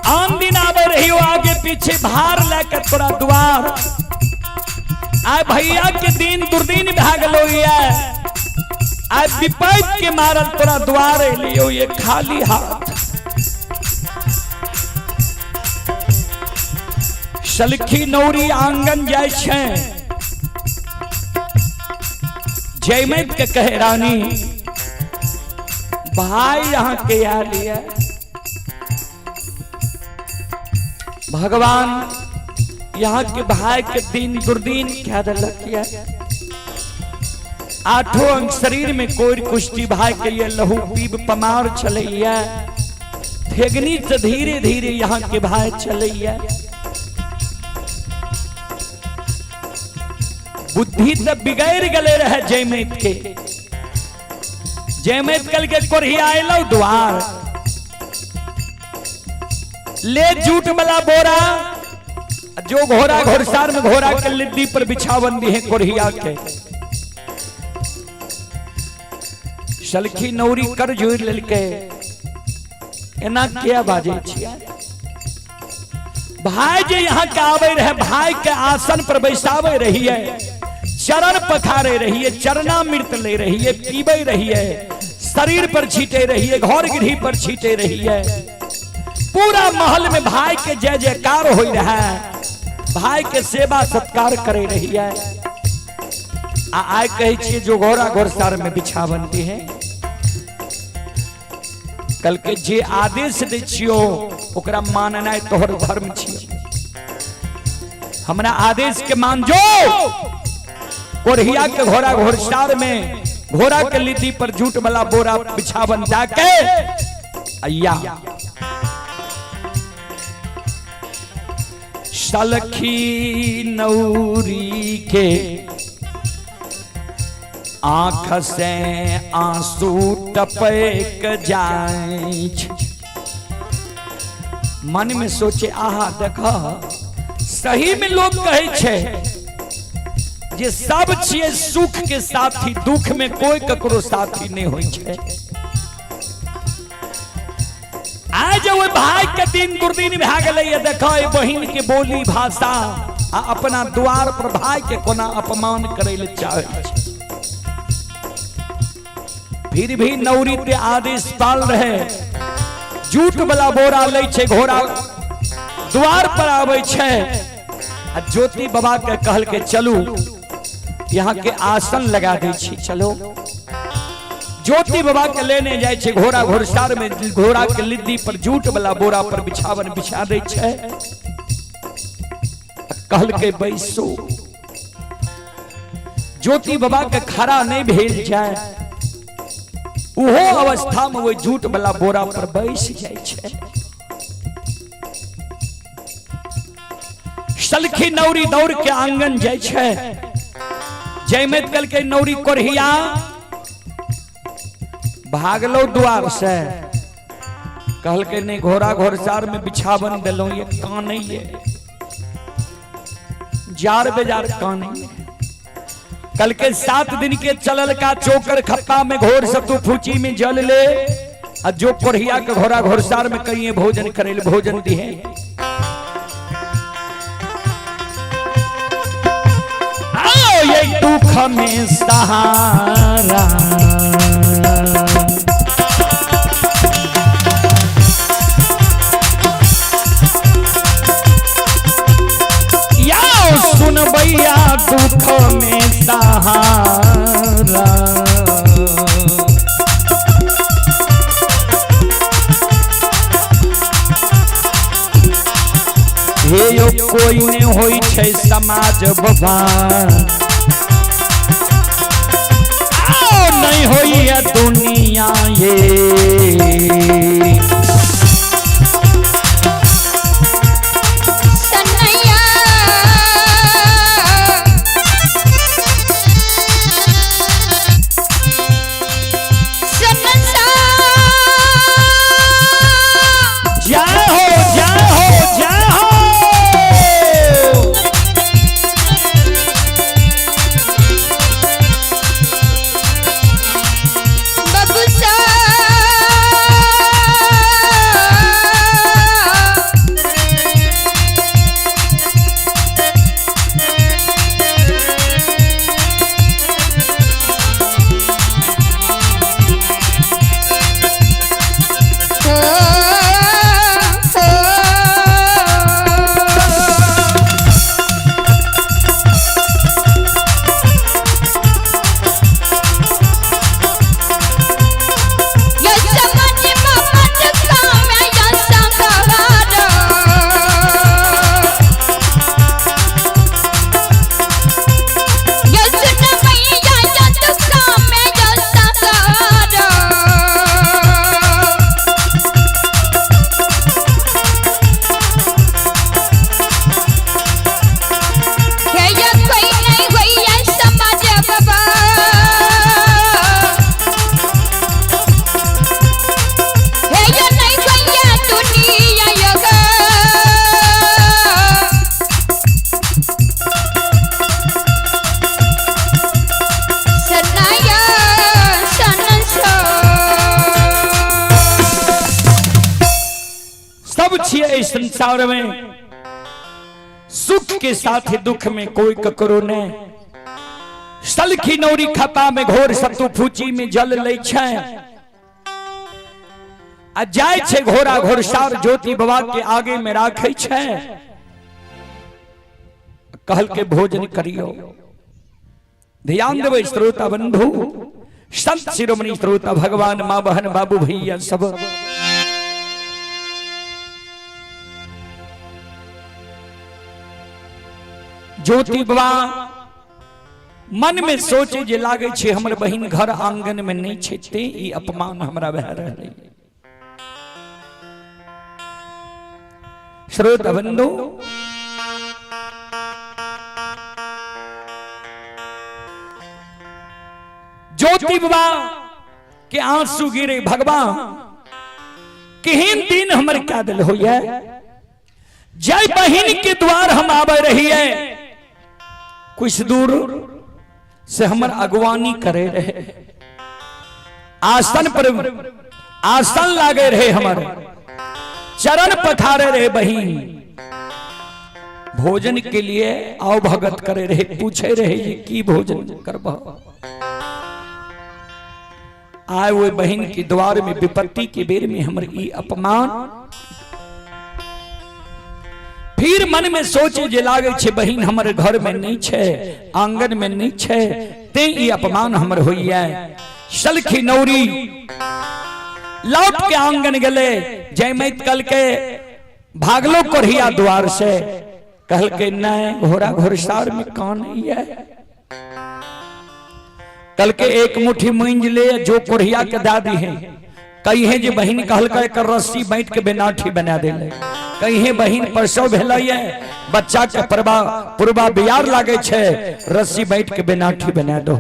आम दिन आवे रही हो आगे पीछे भार लेकर तोरा द्वार आय भैया के दिन दुर्दिन भाग लो आय विपैत के मारल तोरा द्वार लियो ये खाली हाथ। सलखी नौरी आंगन जाय छे जयमत के कहे रानी भाई यहाँ के आ लिया भगवान यहाँ के भाई के दिन दुर्दिन क्या किया। आठों अंग शरीर में कोई कुश्ती भाई के लिए लहू पीब पमार चलैया थेगनी से धीरे धीरे यहाँ के भाई चलैया। बुद्धि तब बिगड़ गले रहे जयमत के जयमत कल के कोरही आयलो द्वार ले जूट मला बोरा जो घोड़ा घोड़सार में घोड़ा के लिद्दी पर बिछावन दी है कोरहिया के सलखी नौरी कर जोड़ ललके एना क्या बाजे छिया। भाई जे यहाँ के आवे रहे भाई के आसन पर बैसावे रही है चरण पखारे रही है चरणामृत ले रही है पीबे रही है शरीर पर छीटे रही है घर गिरही पर छीटे रही है। पूरा महल में भाई के जय जयकार हो रहा है भाई के सेवा सत्कार करे रही है। आय कहे छे जो घोड़ा घोड़सार में बिछावन दी है कल के जे आदेश दे छियो ओकरा माननाय तोहर धर्म छियो। हमरा आदेश के मान जो कोरहिया के घोड़ा घोड़सार में घोड़ा के लिद्दी पर जूट वाला बोरा बिछावन जाके अय्या सलखी नौरी के आँख से आंसू टपक जाए। मन में सोचे आहा देखा सही में लोग कहे छे जे सब छिए सुख के साथी दुख में कोई ककरो साथी नहीं होई छे। आज वो भाई के दिन दुर्दिन भा गए देखो बहन के बोली भाषा आ अपना द्वार पर भाई के कोना अपमान करे ले चाहे। फिर भी नौरी ते आदेश पाल रहे जूट वाला बोरा ले छे घोड़ा द्वार पर आवे छे आ ज्योति बाबा के कहल के चलू यहाँ के आसन लगा दे छी। चलो ज्योति बाबा के लेने जाए छे घोड़ा घोड़सार में घोड़ा के लिद्दी पर जूट वाला बोरा पर बिछावन बिछा दे छे कहल के बैसो। ज्योति बाबा के खड़ा नहीं भेल जाए उहो अवस्था में वो जूट वाला बोरा पर बैस जाए छे। सलखी नौरी दौड़ के आंगन जाए छे जयमेत कल के नौरी कोरहिया भागलो द्वार से कहल के नहीं घोड़ा घोड़सार में बिछावन दिलो ये कान ये जार बेजार कान कल के 7 दिन के चलल का चोकर खप्पा में घोर सतु फूची में जल ले और जो कोरहिया के घोड़ा घोड़सार में कहीं भोजन करे भोजन दी है। आओ ये दुख में सहारा सुन भैया दुख में सहारा हे यो कोई ने होई छे समाज बाबा आओ नहीं होई है दुनिया ये संसार में सुख के साथ ही दुख में कोई ककरो ने सलखी नौरी खपा में घोर सतु फूची में जल ले छे आ जाय छे घोड़ा घोड़सार ज्योति बाबा के आगे में राखे छे कहल के भोजन करियो ध्यान देवे श्रोता बंधु, संत शिरोमणि श्रोता भगवान, माँ बहन बाबू भैया सब ज्योति बाबा मन में सोचे जे लागे छे हमर बहिन घर आंगन में नहीं छे, ते ई अपमान हमरा भै रहले। श्रोता बंधु, ज्योति बाबा के आंसू गिरे, भगवान केहन दिन हमर क्या दिल हो जय बहिन के द्वार हम आवे रही है, कुछ दूर से हमर अगवानी करे रहे, आसन पर आसन लागे रहे, हमारे चरण पखारे रहे, बहिन भोजन के लिए आओ भगत करे रहे, पूछे रहे ये की भोजन करबा। आए वो बहिन के द्वार में विपत्ति के बेर में हमर ई अपमान। फिर मन में सोचे जे लागे छे बहिन हमर घर में नहीं छे, आंगन में नहीं छे, ते ई अपमान हमर होइए। सलखी नौरी लौट के आंगन गले, जयमैत कल के भागलो कोरिया द्वार से, कहल के न घोड़ा घोड़सार में कान है, कल के एक मुट्ठी मूंज ले जो कोरिया के दादी है, कही है जे बहिन कहल के कर रस्सी बैठ के बेनाठी बना दे, कही है बहिन प्रसव भेलैया बच्चा के पुरबा बियार लागे छे, रस्सी बैठ के बेनाठी बना दो।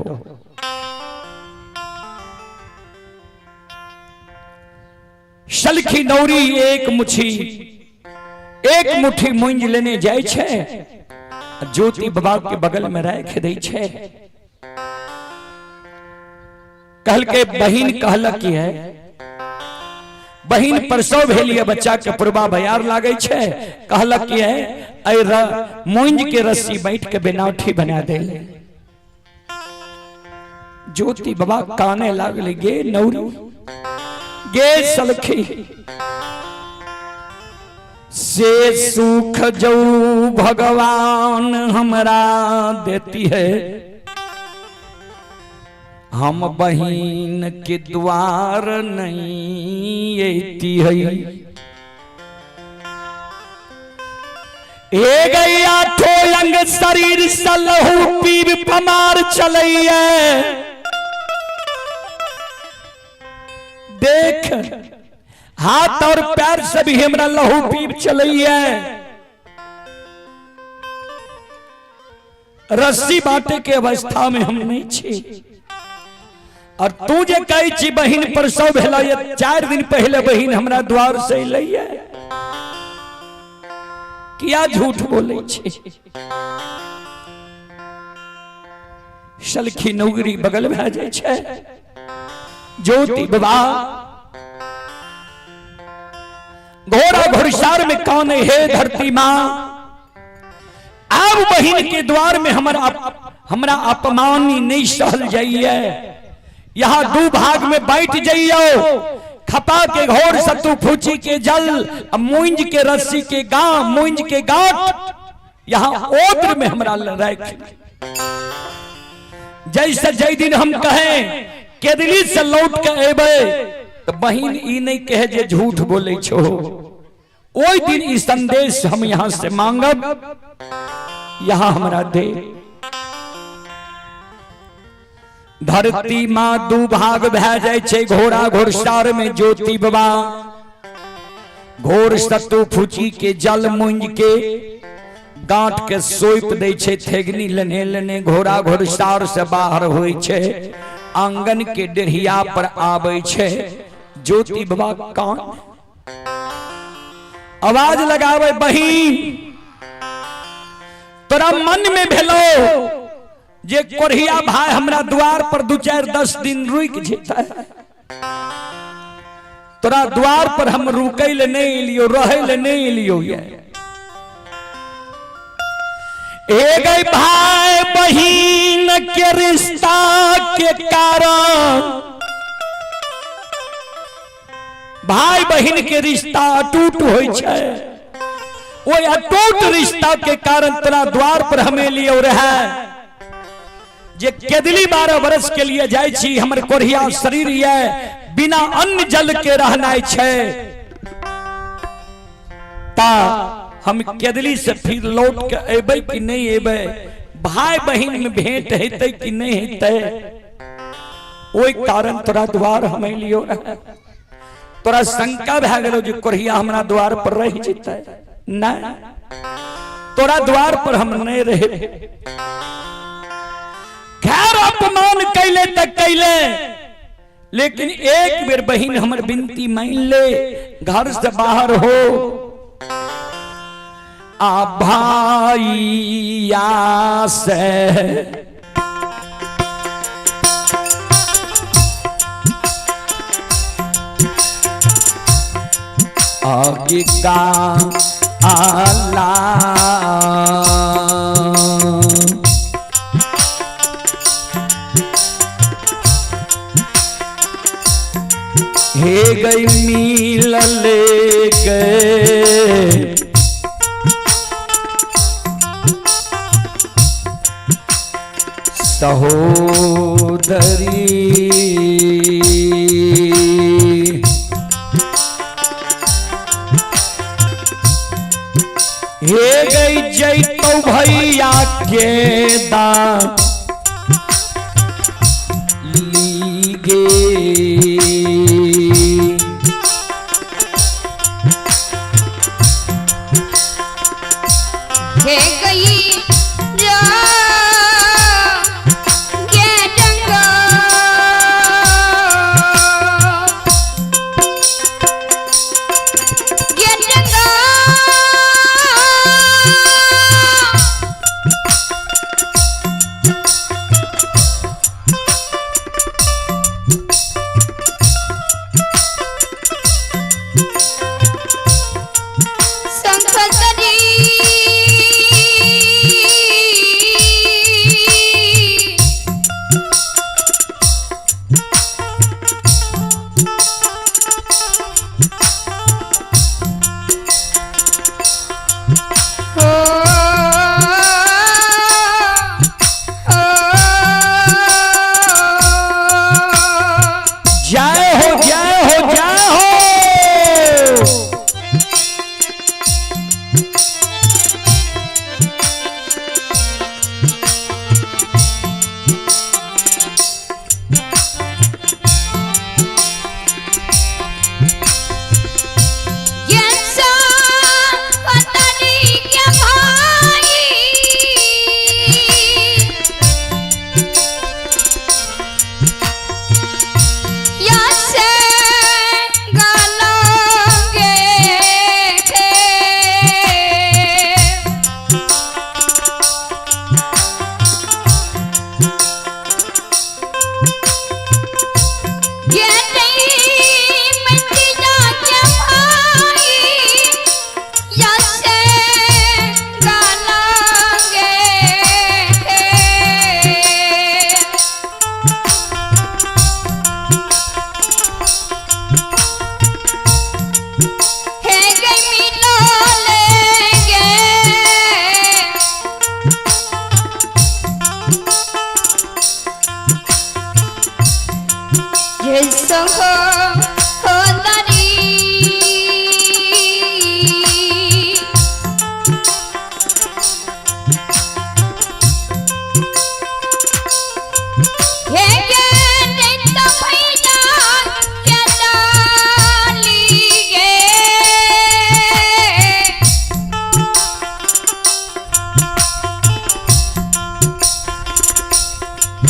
सलखी नौरी एक मुट्ठी मूंज लेने जाए छे, ज्योति बाबा के बगल में रख दे छे, कहल के बहिन कहलक की है, बहिन प्रसव भेलिए बच्चा के पुरबा बयार लागे छे, कहलक की है मूंज के रस्सी बैठ के बेनाठी बना दे। ज्योति बाबा काने लागले, गे नौरी गे सलखी, से सुख जो भगवान हमरा देती है, हम बहिन के द्वार नहीं एती है। ए गैया ठोयंग शरीर सलहू पीब पमार चलैया, देख हाथ और पैर से भी हमरा लहू पीब चलैया, रस्सी बांटे के अवस्था में हम नहीं छी, और तू जे कही छी बहिन प्रसव भेला, 4 दिन पहले बहिन हमरा द्वार से अइलै, किया झूठ बोले छी। सलखी नौगरी बगल भे जाय छै, ज्योति बाबा घोड़ा घोड़सार में कौन है धरती मां, अब बहिन के द्वार में हमरा अपमान नहीं सहल जाइए, यहाँ 2 भाग में बैठ जाइयो, खपा के घोर सतु फूची के जल, मूंज के रस्सी के मूंज के गांठ यहाँ ओत्र में हमरा रख, जैसे जय दिन हम कहें केदली से लौट के एबे, तो बहिन ई नहीं कहे जे झूठ बोले छो, ओई दिन ई संदेश हम यहाँ से मांगब, यहाँ हमरा दे। धरती मां 2 भाग भे जाय छै, घोड़ा घोड़सार में ज्योति बाबा घोर सतु फूची के जल मूंज के गांठ के सोप दे छै, थेगनी लेने लेने घोड़ा घोड़सार से बाहर होय छै, आंगन के डेढ़िया पर आवे छै। ज्योति बाबा कान आवाज लगावे, बहिन तोरा मन में भेलो जे कोरिया भाई हमरा द्वार पर 2-4-10 दिन रुक जेता, तोरा द्वार पर हम रुकै ले नहीं लियो, रहे ले नहीं लियो। गई भाई बहिन के रिश्ता के कारण, भाई बहिन के रिश्ता अटूट होय छै, वो अटूट रिश्ता के कारण तोरा द्वार पर हमें लियो रहे, जे केदली 12 बरस के लिए जाय छी हमर कोढ़िया शरीर ये बिना अन्न जल के रहनाय छै ता हम केदली से फिर लौट के एबै कि नहीं एबै भाई बहन में भेंट हेतै कि नहीं हेतै ओई कारण तोरा द्वार हम लियो रहे तोरा शंका भए गेलो जे कोढ़िया हमरा द्वार पर रह जेतै नहीं तोरा द्वार पर हम नहीं रहे खैर अपमान कैले तक कैले लेकिन एक बेर बहन हमर बिनती मान ले घर से बाहर हो आ भाईया से आगे का आला हे गई मील ले गए सहोदरी हे गई जैतो भैया के दाम लीगे हे गई जा ये जंगा ये जंगा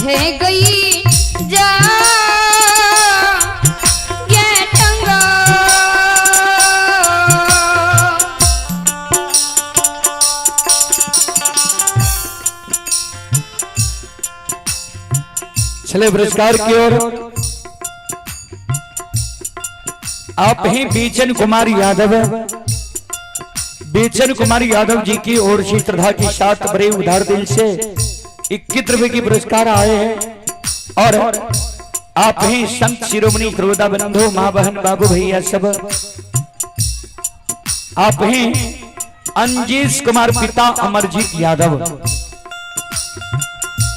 हे गई जा ये टंगा चले पुरस्कार की ओर आप ही बीचन कुमार यादव बीचन कुमार यादव जी की ओर से श्रद्धा के साथ बड़े उधार दिल से 21 रुपए की पुरस्कार आए हैं और आप ही संत शिरोमणि गुरुदा बंधु माँ बहन बाबू भैया सब आप ही अंजीश कुमार पिता अमरजीत यादव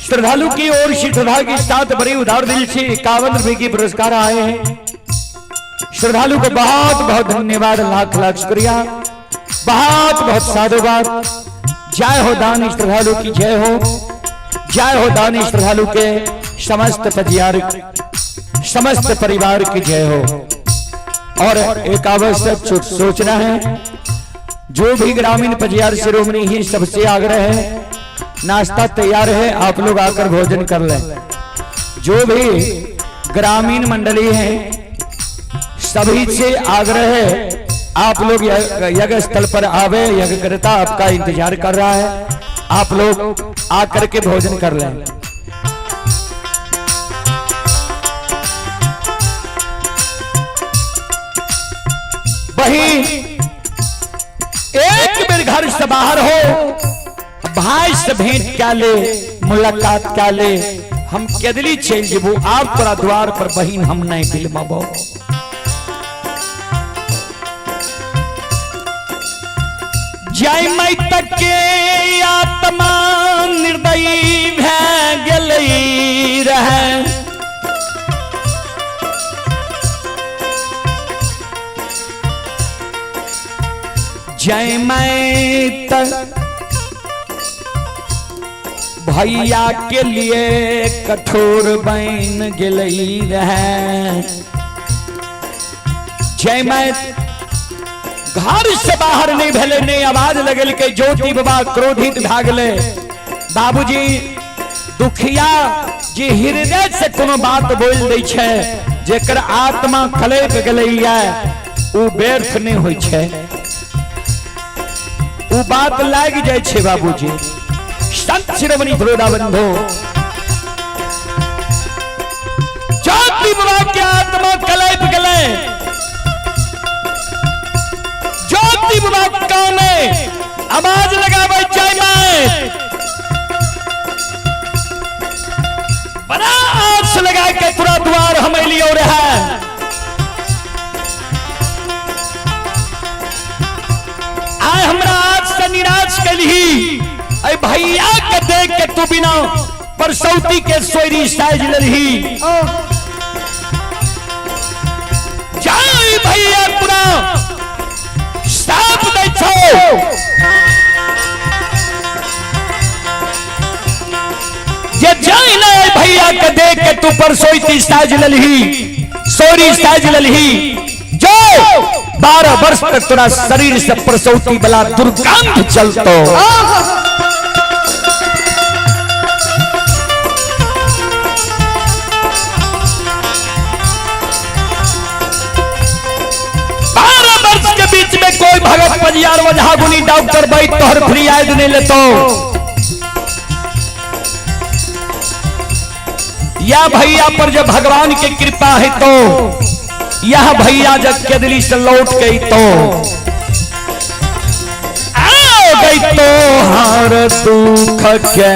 श्रद्धालु की ओर से श्रद्धा के साथ बड़े उदार दिल से 51 रुपए की पुरस्कार आए हैं। श्रद्धालु को बहुत बहुत धन्यवाद, लाख लाख शुक्रिया, बहुत बहुत साधुवाद। जय हो दानी श्रद्धालु की, जय हो, जय हो दानी श्रद्धालु के समस्त पजियार, समस्त परिवार की जय हो। और एक आवश्यक सोचना है, जो भी ग्रामीण पजियार शिरोमणि ही सबसे आग्रह है, नाश्ता तैयार है, आप लोग आकर भोजन कर लें। जो भी ग्रामीण मंडली है सभी से आग्रह है, आप लोग यज्ञ स्थल पर आवे, यज्ञकर्ता आपका इंतजार कर रहा है, आप लोग आकर के भोजन कर लें। वही एक बेर घर से बाहर हो, भाई से भेंट क्या ले, मुलाकात क्या ले, हम केदली चल जेबू आप तोरा द्वार पर, बहिन हम नहीं बिलमबो। जय मई तक के आत्मा निर्दयी भै गेलई रहे, जय मैं तक भैया के लिए कठोर बन गेलई रहे। जय मैं घर से बाहर नहीं भेले, नहीं आवाज लगल के ज्योति बाबा क्रोधित भा गेले। बाबूजी दुखिया जी हृदय से कोनो बात बोल दै छै, जेकर आत्मा खलेप गेलई है उ व्यर्थ नहीं होय छै, उ बात लाग जाय छै। बाबूजी संत शिरोमणि बड़ौदा बंधु, ज्योति बाबा के आत्मा कलेप गले, ज्योति बाबा काने आवाज लगावे जय मां, बड़ा आस लगा के पूरा द्वार हम लियो रहा। आय हमरा आज से निराश कलही, अरे भैया के देख के तू बिना परसौती के सोयरी साज लही। जय भैया पूरा साफ दै छो, जे जय नहीं भैया के देख के तू परसौती साज लही, सोयरी साज लही, जो 12 वर्ष तक तोरा शरीर से परसौती वाला दुर्गंध चलतो। कोई भगत पजियार वजह गुनी डॉक्टर बैठ तोहर फ्री आयद नहीं लेतो, या भैया पर जब भगवान की कृपा है तो यह भैया जब केदली से लौट गई तो आ गई तो हर दुख के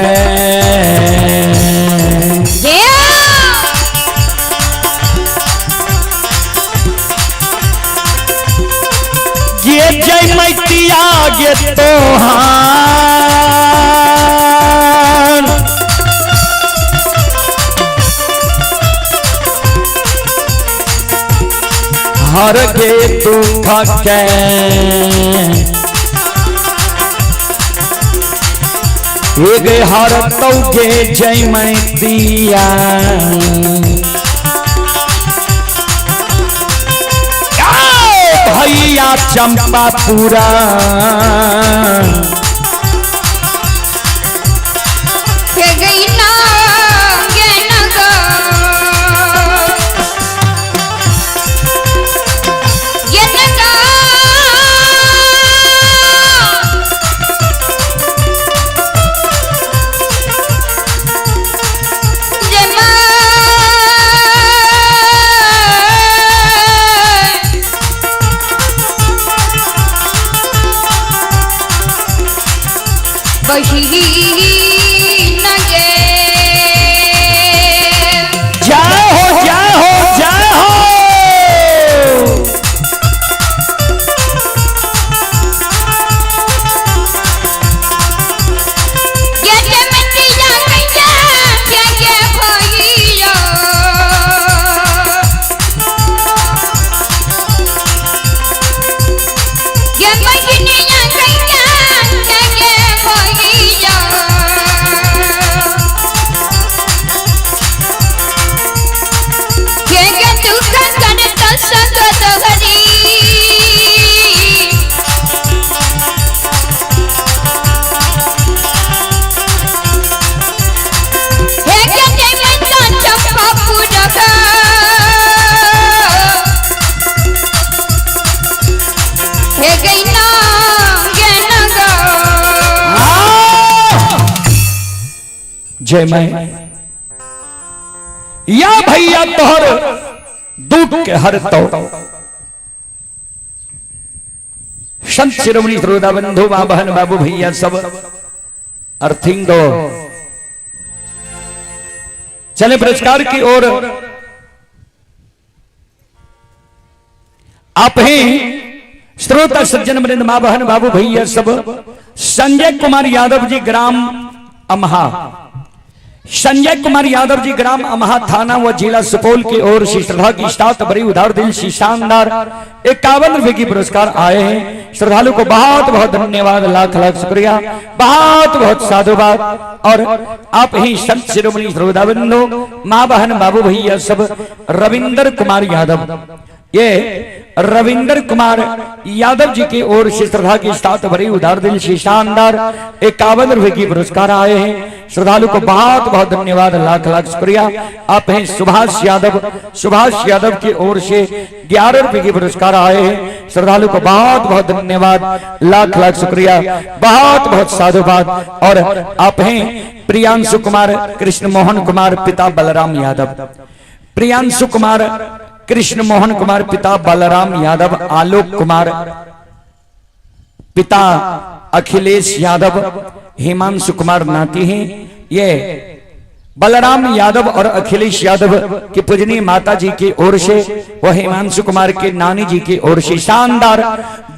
ये जय मैतिया गे तोहार, हर गे दुख के गे हर तो गे जय मैतिया। भैया चंपापुरा गई ना हे गई ना ज्ञान गा जय मैं या भैया तोहर दुख के हर तो संत शिरोमणि श्रोता बंधु मां बहन बाबू भैया सब अर्थिंग दो चले पुरस्कार की ओर। आप ही श्रोता सज्जन वृंद मां बहन बाबू भैया सब संजय कुमार यादव जी ग्राम अमहा, संजय कुमार यादव जी ग्राम अमहा थाना व जिला सुपौल की ओर श्री श्रद्धा की स्टार्ट बड़ी उदार दिल से शानदार 51 रुपए की पुरस्कार आए हैं। श्रद्धालु को बहुत बहुत धन्यवाद, लाख लाख शुक्रिया, बहुत बहुत साधुवाद। और आप ही संत शिरोमणि श्रोता बंधु मां बहन बाबू भैया सब रविंदर कुमार यादव, ये रविंदर कुमार यादव जी की ओर से श्रद्धा की स्टार्ट भरी उदार दिल से शानदार 51 रुपए की पुरस्कार आए हैं। श्रद्धालु को बहुत बहुत धन्यवाद, लाख लाख शुक्रिया। आप हैं सुभाष यादव, सुभाष यादव की ओर से 11 रुपए की पुरस्कार आए हैं। श्रद्धालु को बहुत बहुत धन्यवाद, लाख लाख शुक्रिया, बहुत बहुत साधुवाद। और आप हैं प्रियांशु कुमार कृष्ण मोहन कुमार पिता बलराम यादव, प्रियांशु कुमार कृष्ण मोहन कुमार पिता बलराम यादव, आलोक कुमार पिता अखिलेश यादव, हिमांशु कुमार नाती हैं। ये बलराम यादव और अखिलेश यादव की पूजनीय माता जी की ओर से व हिमांशु कुमार के नानी जी की ओर से शानदार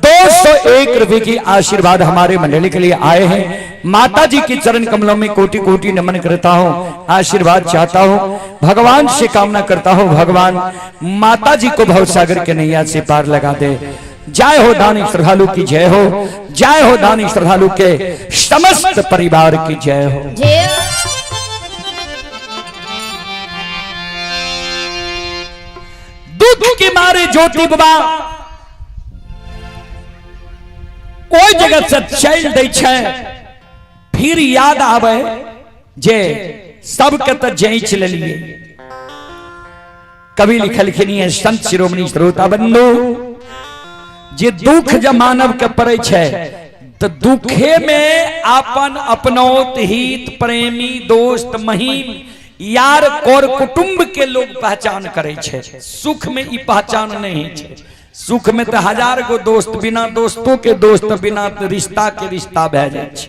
201 रुपए की आशीर्वाद हमारे मंडली के लिए आए हैं। माता जी के चरण कमलों में कोटि कोटि नमन करता हूँ, आशीर्वाद चाहता हूँ, भगवान से कामना करता हूँ भगवान माता जी को भवसागर के नैया से पार लगा दे। जय हो दानी श्रद्धालु की जय हो, जय हो दानी श्रद्धालु के समस्त परिवार की जय हो। दुख के मारे ज्योति बाबा कोई जगह से चल दे छे, फिर याद आवे जे सबके तो जैच लिए। कवि लिखल खिनी संत शिरोमणि श्रोता बंधु, जे दुख जब मानव के पड़े छे तो दुखे में आपन अपनौत हित प्रेमी दोस्त महीम यार और कुटुंब के लोग पहचान करे छे। सुख में ई पहचान नहीं छे। सुख में तो 1000 गो दोस्त, बिना दोस्तों के दोस्त, बिना रिश्ता के रिश्ता भे जाय छे।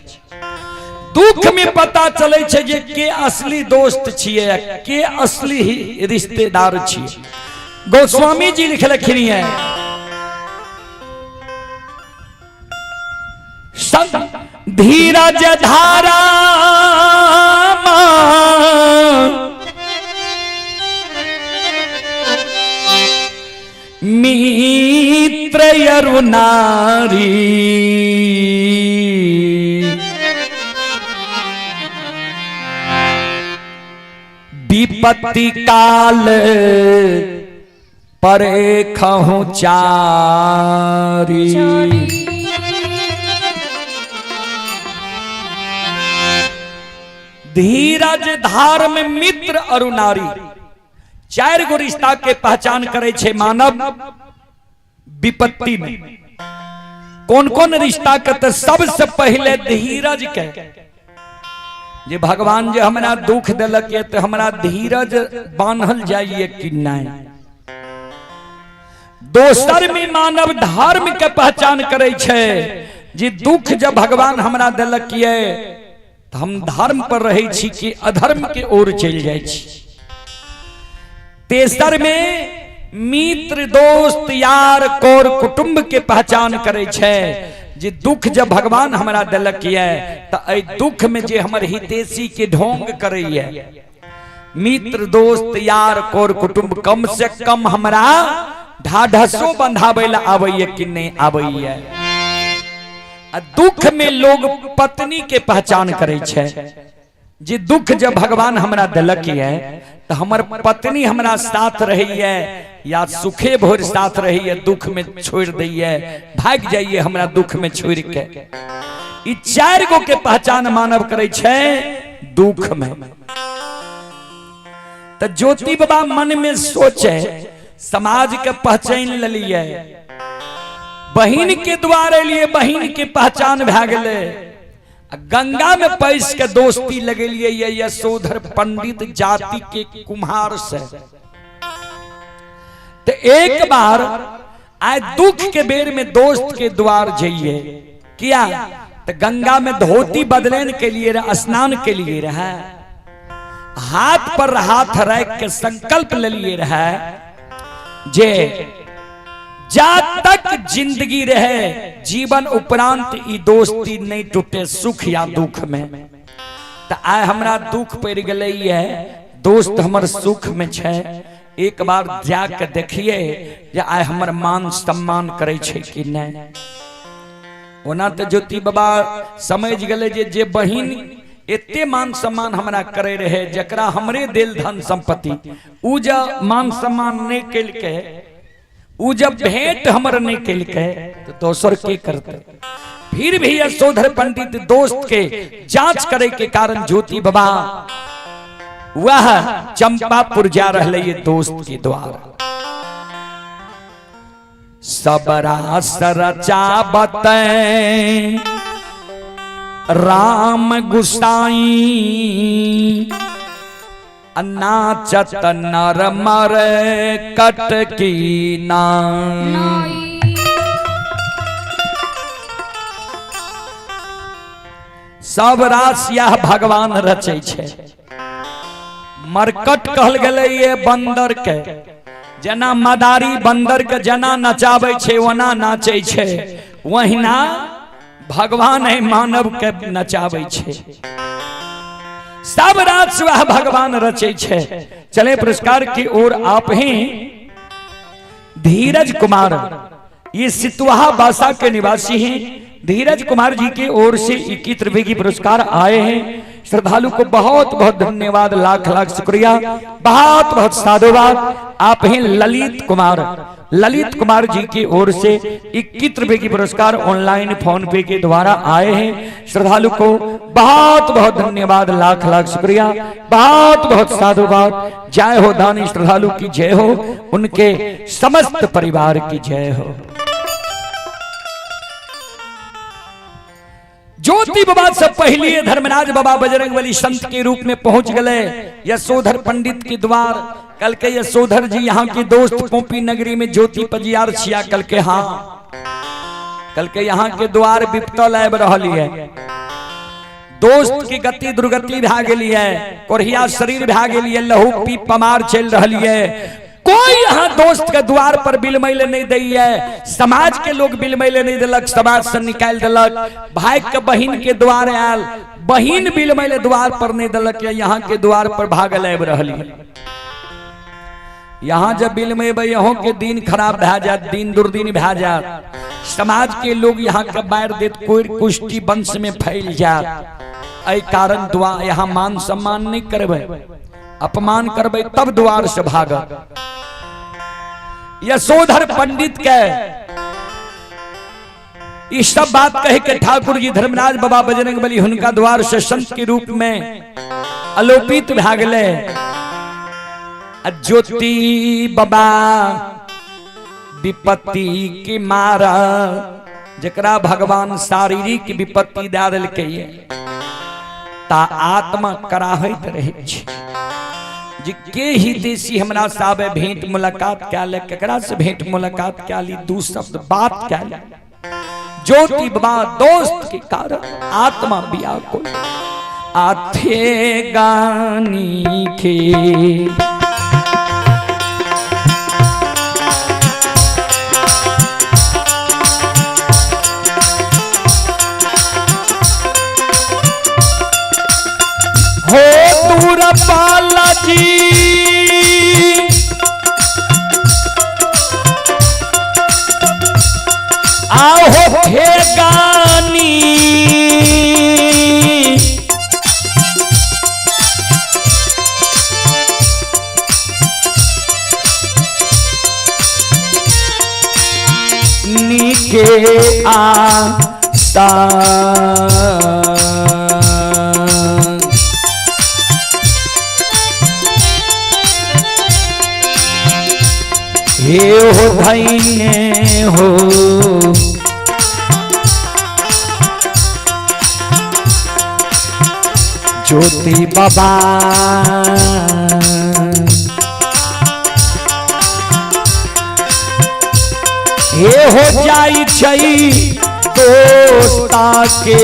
दुख में पता चले छे जे के असली दोस्त छिए, के असली रिश्तेदार छिए। गोस्वामी जी लिखलखिन है संत धीरज धारा मित्र यरु नारी, विपत्ति काल परे खहु चारी। धीरज धार में मित्र और नारी 4 गो रिश्ता के पहचान करे छे मानव विपत्ति में। कौन कौन रिश्ता के? तो सबसे पहले धीरज के, जे भगवान जे हमरा दुख दिलक है तो हमरा धीरज बांधल जाइए कि नहीं। दोसर में मानव धर्म के पहचान करे छे, जे दुख जब भगवान हमरा दिलक है तो हम धर्म पर रहे छी कि अधर्म के ओर चल जाए छी। तेसर में मित्र दोस्त यार कोर कुटुंब के पहचान करे छे, जे दुख जब भगवान हमरा दिलक है तो ए दुख में जे हमर हितेशी के ढोंग करैया। मित्र दोस्त यार कोर कुटुंब कम से कम हमरा ढाढसो बंधावे ला आबैया कि नहीं आबैया। दुख में लोग पत्नी के पहचान करे छे, जे दुख जब भगवान हमरा दिलक है तो हमर पत्नी हमरा साथ रही है या सुखे भोर साथ रही है, दुख में छोड़ दी है, भाग जाइए हमरा दुख में छोड़ के। ई 4 गो के पहचान मानव करे छे दुख में। तो ज्योति बाबा मन में सोचे समाज के पहचान लिये, बहिन के द्वारे लिए बहिन के पहचान भे गए। गंगा में पैस के दोस्ती लगे लिए ये यशोधर पंडित जाति के कुम्हार से। तो एक बार आए दुख के बेर में दोस्त के द्वार जाइए किया तो गंगा में धोती बदलेन के लिए स्नान के लिए रहा, हाथ पर हाथ रख के संकल्प ले लिए रहा जे जा तक जिंदगी रहे जीवन उपरांत ई दोस्ती नहीं टूटे सुख या दुख में। तो आय हमरा दुख पड़ गए है, दोस्त हमर सुख में छे, एक बार जाके देखिए जे आय हमर मान सम्मान करे छे कि नहीं। ओना तो ज्योति बाबा समझ गए जे बहिन एते मान सम्मान हमरा करे रहे, जकरा हमरे दिल धन संपत्ति उ जब मान सम्मान नहीं कल के, उ जब भेंट हमर नहीं कल के तो दोसर के करते। फिर भी यशोधर पंडित दोस्त के जांच करे के कारण ज्योति बाबा वह चंपापुर जा रहे ये दोस्त के द्वार। सबरा सरचा बतै राम गुसाई, नाचत नर मर कटकी नाई। सब राशिया भगवान रचे छे। मरकट कहल गले ये बंदर के, जना मदारी बंदर के जना नचावे छे वना नाचे छे, वहिना भगवान है मानव के नचावे छे। सब रात वह भगवान रचे छे। चले पुरस्कार की ओर आप हैं धीरज कुमार, ये सितुहा बासा के निवासी हैं। धीरज कुमार जी की ओर से 21 रुपए की पुरस्कार आए हैं। श्रद्धालु को बहुत बहुत धन्यवाद, लाख लाख शुक्रिया, बहुत बहुत साधुवाद। आप हैं ललित कुमार, ललित कुमार जी की ओर से 21 रुपए की पुरस्कार ऑनलाइन फोन पे के द्वारा आए हैं। श्रद्धालु को बहुत बहुत धन्यवाद, लाख लाख शुक्रिया, बहुत बहुत साधुवाद। जय हो दानी श्रद्धालु की जय हो, उनके समस्त परिवार की जय हो। ज्योति बाबा से पहले धर्मराज बाबा बजरंगबली संत के रूप में पहुंच गए यशोधर पंडित के द्वार। कल के यशोधर जी यहाँ के दोस्त पोपी नगरी में ज्योति पजियार छिया। कल के हाँ कल के यहाँ के द्वार विपतल आब रही है। दोस्त की गति दुर्गति भा गई है, कोरिया शरीर भा गई है, लहू पी पमार चल रही है। कोई यहाँ दोस्त के द्वार पर बिलमैले नहीं दी है। समाज के लोग बिलमैले नहीं दिलक, समाज से निकाल दिलक। भाई के बहिन के द्वार आयल, बहिन बिलमैले द्वार पर नहीं दिलक, यहाँ के द्वार पर भागल आब रही है। यहाँ जब बिलमेब यहाँ के दिन खराब भा जात, दिन दुर्दिन भा जात। समाज के लोग यहाँ के बार देत, कोई कुष्टी वंश में फैल जात। ऐ कारण द्वार यहाँ मान सम्मान नहीं करबे, अपमान करबे तब द्वार से भागत। यशोधर पंडित के इस सब बात कहे के ठाकुर जी धर्मराज बाबा बजरंगबली हुनका द्वार से संत के रूप में अलोपित भा गए। ज्योति बाबा विपत्ति की मारा, जकरा भगवान शारीरिक विपत्ति दे देलकै ता आत्मा कराहत रहे छै। जिके ही देसी हमरा साबे भेंट मुलाकात क्या ले, केकरा से भेंट मुलाकात क्या ली, दू शब्द बात क्या ले। ज्योति बाबा दोस्त के कारण आत्मा व्याकुल आथे गानी के। हो दूर पाला जी आओ हे गानी, नीके आसा हे हो धैने हो ज्योति बाबा हे हो जाई छई दोस्ता के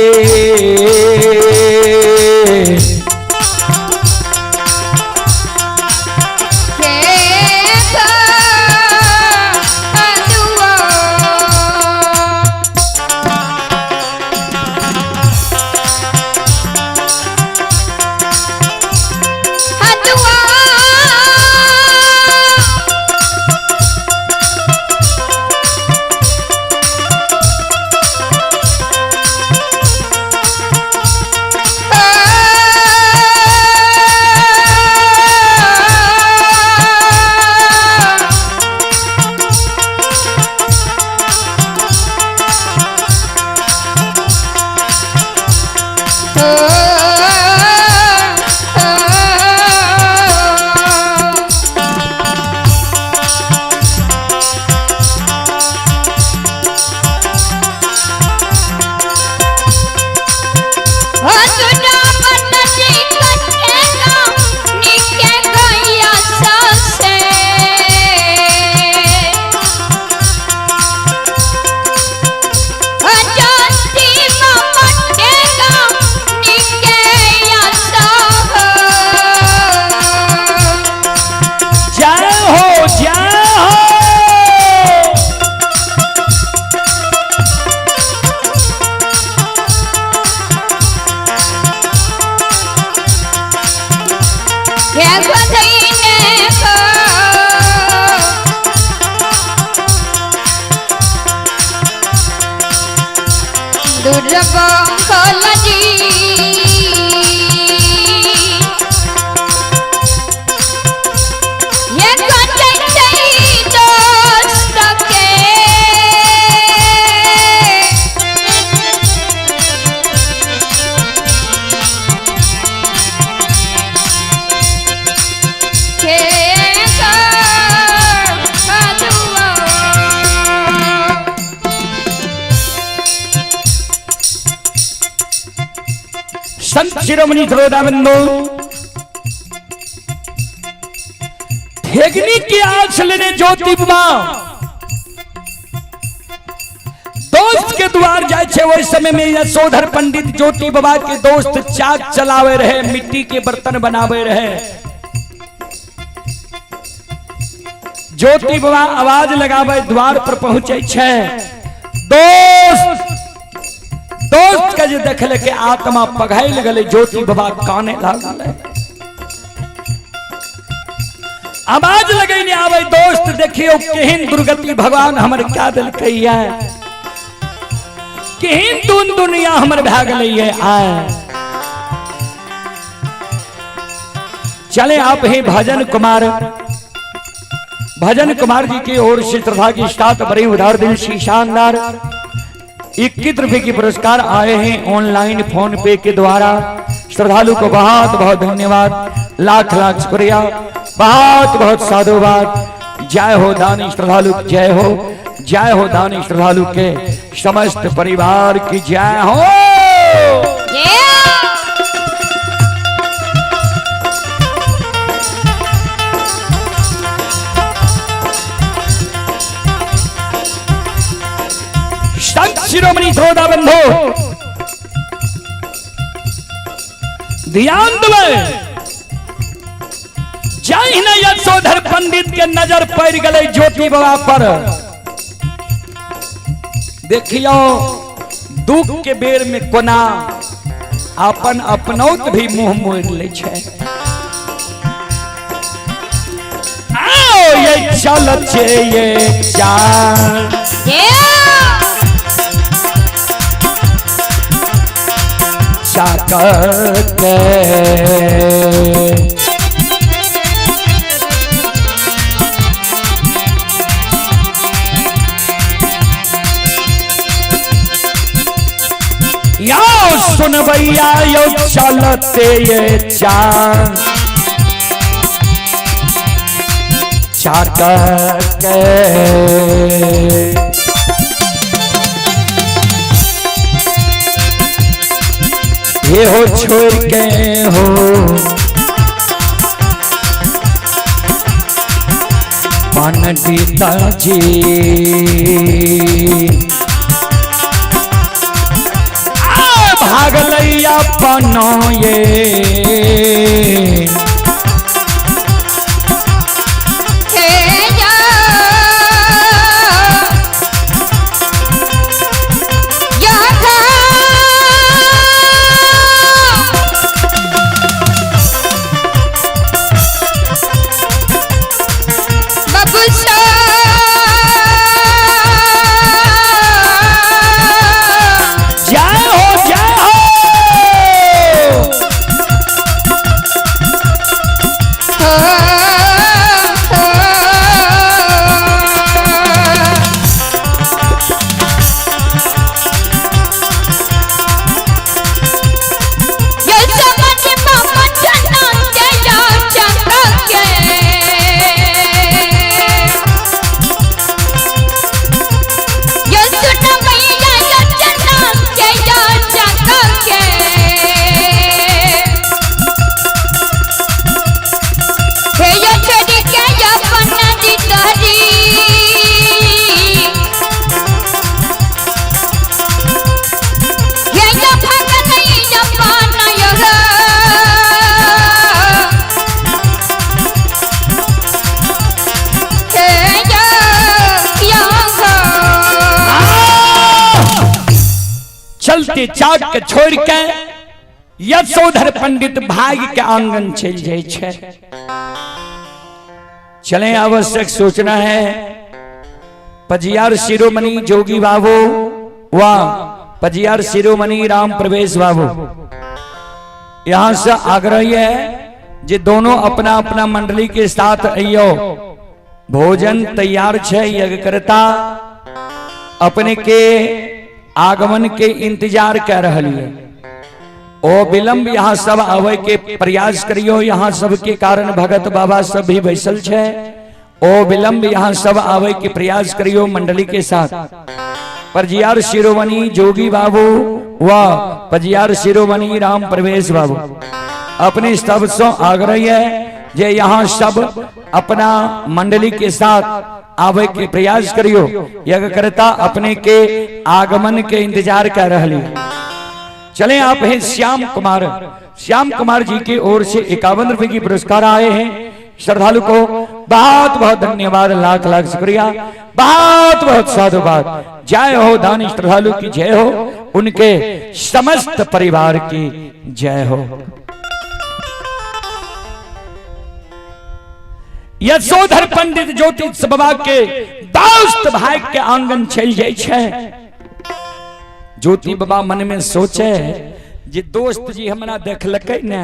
संत शिरोमणि श्रोताबंधु ठेगनी की आँच लेने ज्योति बाबा दोस्त के द्वार जाए छे वही समय में यशोधर पंडित ज्योति बाबा के दोस्त चाक चलावे रहे, मिट्टी के बर्तन बनावे रहे। ज्योति बाबा आवाज लगावे द्वार पर पहुंचे छे। दोस्त के जो देखले के आत्मा पघाइल गले, ज्योति बाबा काने लागल। आवाज लगे नहीं आवे, दोस्त देखियो केहन दुर्गति भगवान हमर क्या दिल कहिया, केहन दुनिया हमर भाग गई आए। चले आप ही भजन कुमार जी की ओर से श्रद्धा की स्टार्ट बड़ी उदार दिल से शानदार 21 रुपए की पुरस्कार आए हैं ऑनलाइन फोन पे के द्वारा। श्रद्धालु को बहुत बहुत धन्यवाद, लाख लाख शुक्रिया, बहुत बहुत साधुवाद। जय हो दानी श्रद्धालु, जय हो दानी श्रद्धालु के समस्त परिवार की जय हो। शिरोमणि श्रोताबंधु ध्यान देवे, जाहि न यशोधर पंडित के नजर पड़ गए ज्योति बाबा पर। देखियो दुख के बेर में कोना अपन अपनौत भी मुंह मोड़ ले छे। आओ ये चल छे ये चाल के यो सुन भैया यो चलते ये चाक चाक के ये हो छोड़ के हो पंडिता जी भागलैया पनो ये चलते चाक के छोड़ के यशोधर पंडित भाग के आंगन चल जाए छे। चले आवश्यक सोचना है पजियार शिरोमणि जोगी बाबू व पजियार शिरोमणि राम प्रवेश बाबू यहां से आग्रही है जे दोनों अपना अपना मंडली के साथ आइयो। भोजन तैयार छे, यज्ञकर्ता अपने के आगमन के इंतजार कर रही है। ओ विलंब यहाँ सब आवे के प्रयास करियो। यहाँ सब के कारण भगत बाबा सब भी बैसल छे। ओ विलंब यहाँ सब आवे के प्रयास करियो मंडली के साथ। पजियार शिरोमणि जोगी बाबू व पजियार शिरोमणि राम प्रवेश बाबू अपने सब से आग्रही है जे यहाँ सब अपना मंडली के साथ आवे के प्रयास करियो। यज्ञकर्ता अपने के आगमन के इंतजार कर रही। चले आप हैं श्याम कुमार जी की ओर से 51 रुपए की पुरस्कार आए हैं। श्रद्धालु को बहुत बहुत धन्यवाद, लाख लाख शुक्रिया, बहुत बहुत साधुवाद। जय हो दानी श्रद्धालु की जय हो, उनके समस्त परिवार की जय हो। यशोधर पंडित ज्योतिष बाबा के दोस्त भाई के आंगन चल जाए छे। ज्योति बाबा मन में सोचे जे दोस्त जी हमरा देखलकै ने,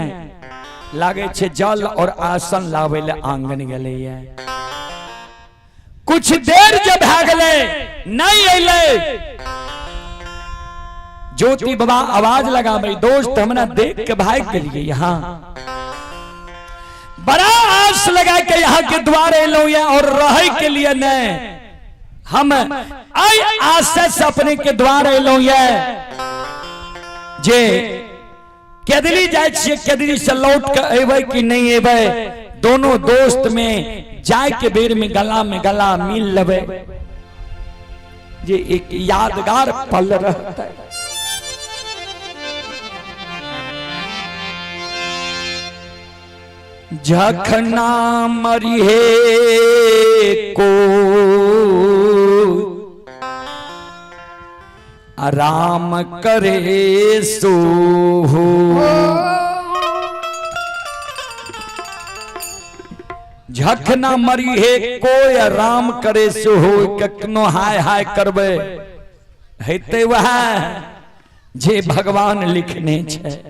लागे छे जल और आसन लावे ले आंगन गेले। कुछ देर जब भागले नहीं अइले, ज्योति बाबा आवाज लगावे दोस्त हमरा देख के भाग गेलिए। यहाँ बड़ा आस लगा के यहाँ के द्वार एलो और रहे के लिए न हम आई आशा से अपने के द्वार एलो जे केदली जाए छे, केदली से लौट के एबे कि नहीं एबे, दोनों दोस्त में जाए के बेर में गला मिल लेबे, जे एक यादगार पल रहता है। जखना मरिहे को आराम करे सो हो, झखना मरिहे कोई आराम करे सो हो। कखनो हाय हाय करबे हेते वह जे भगवान लिखने छे।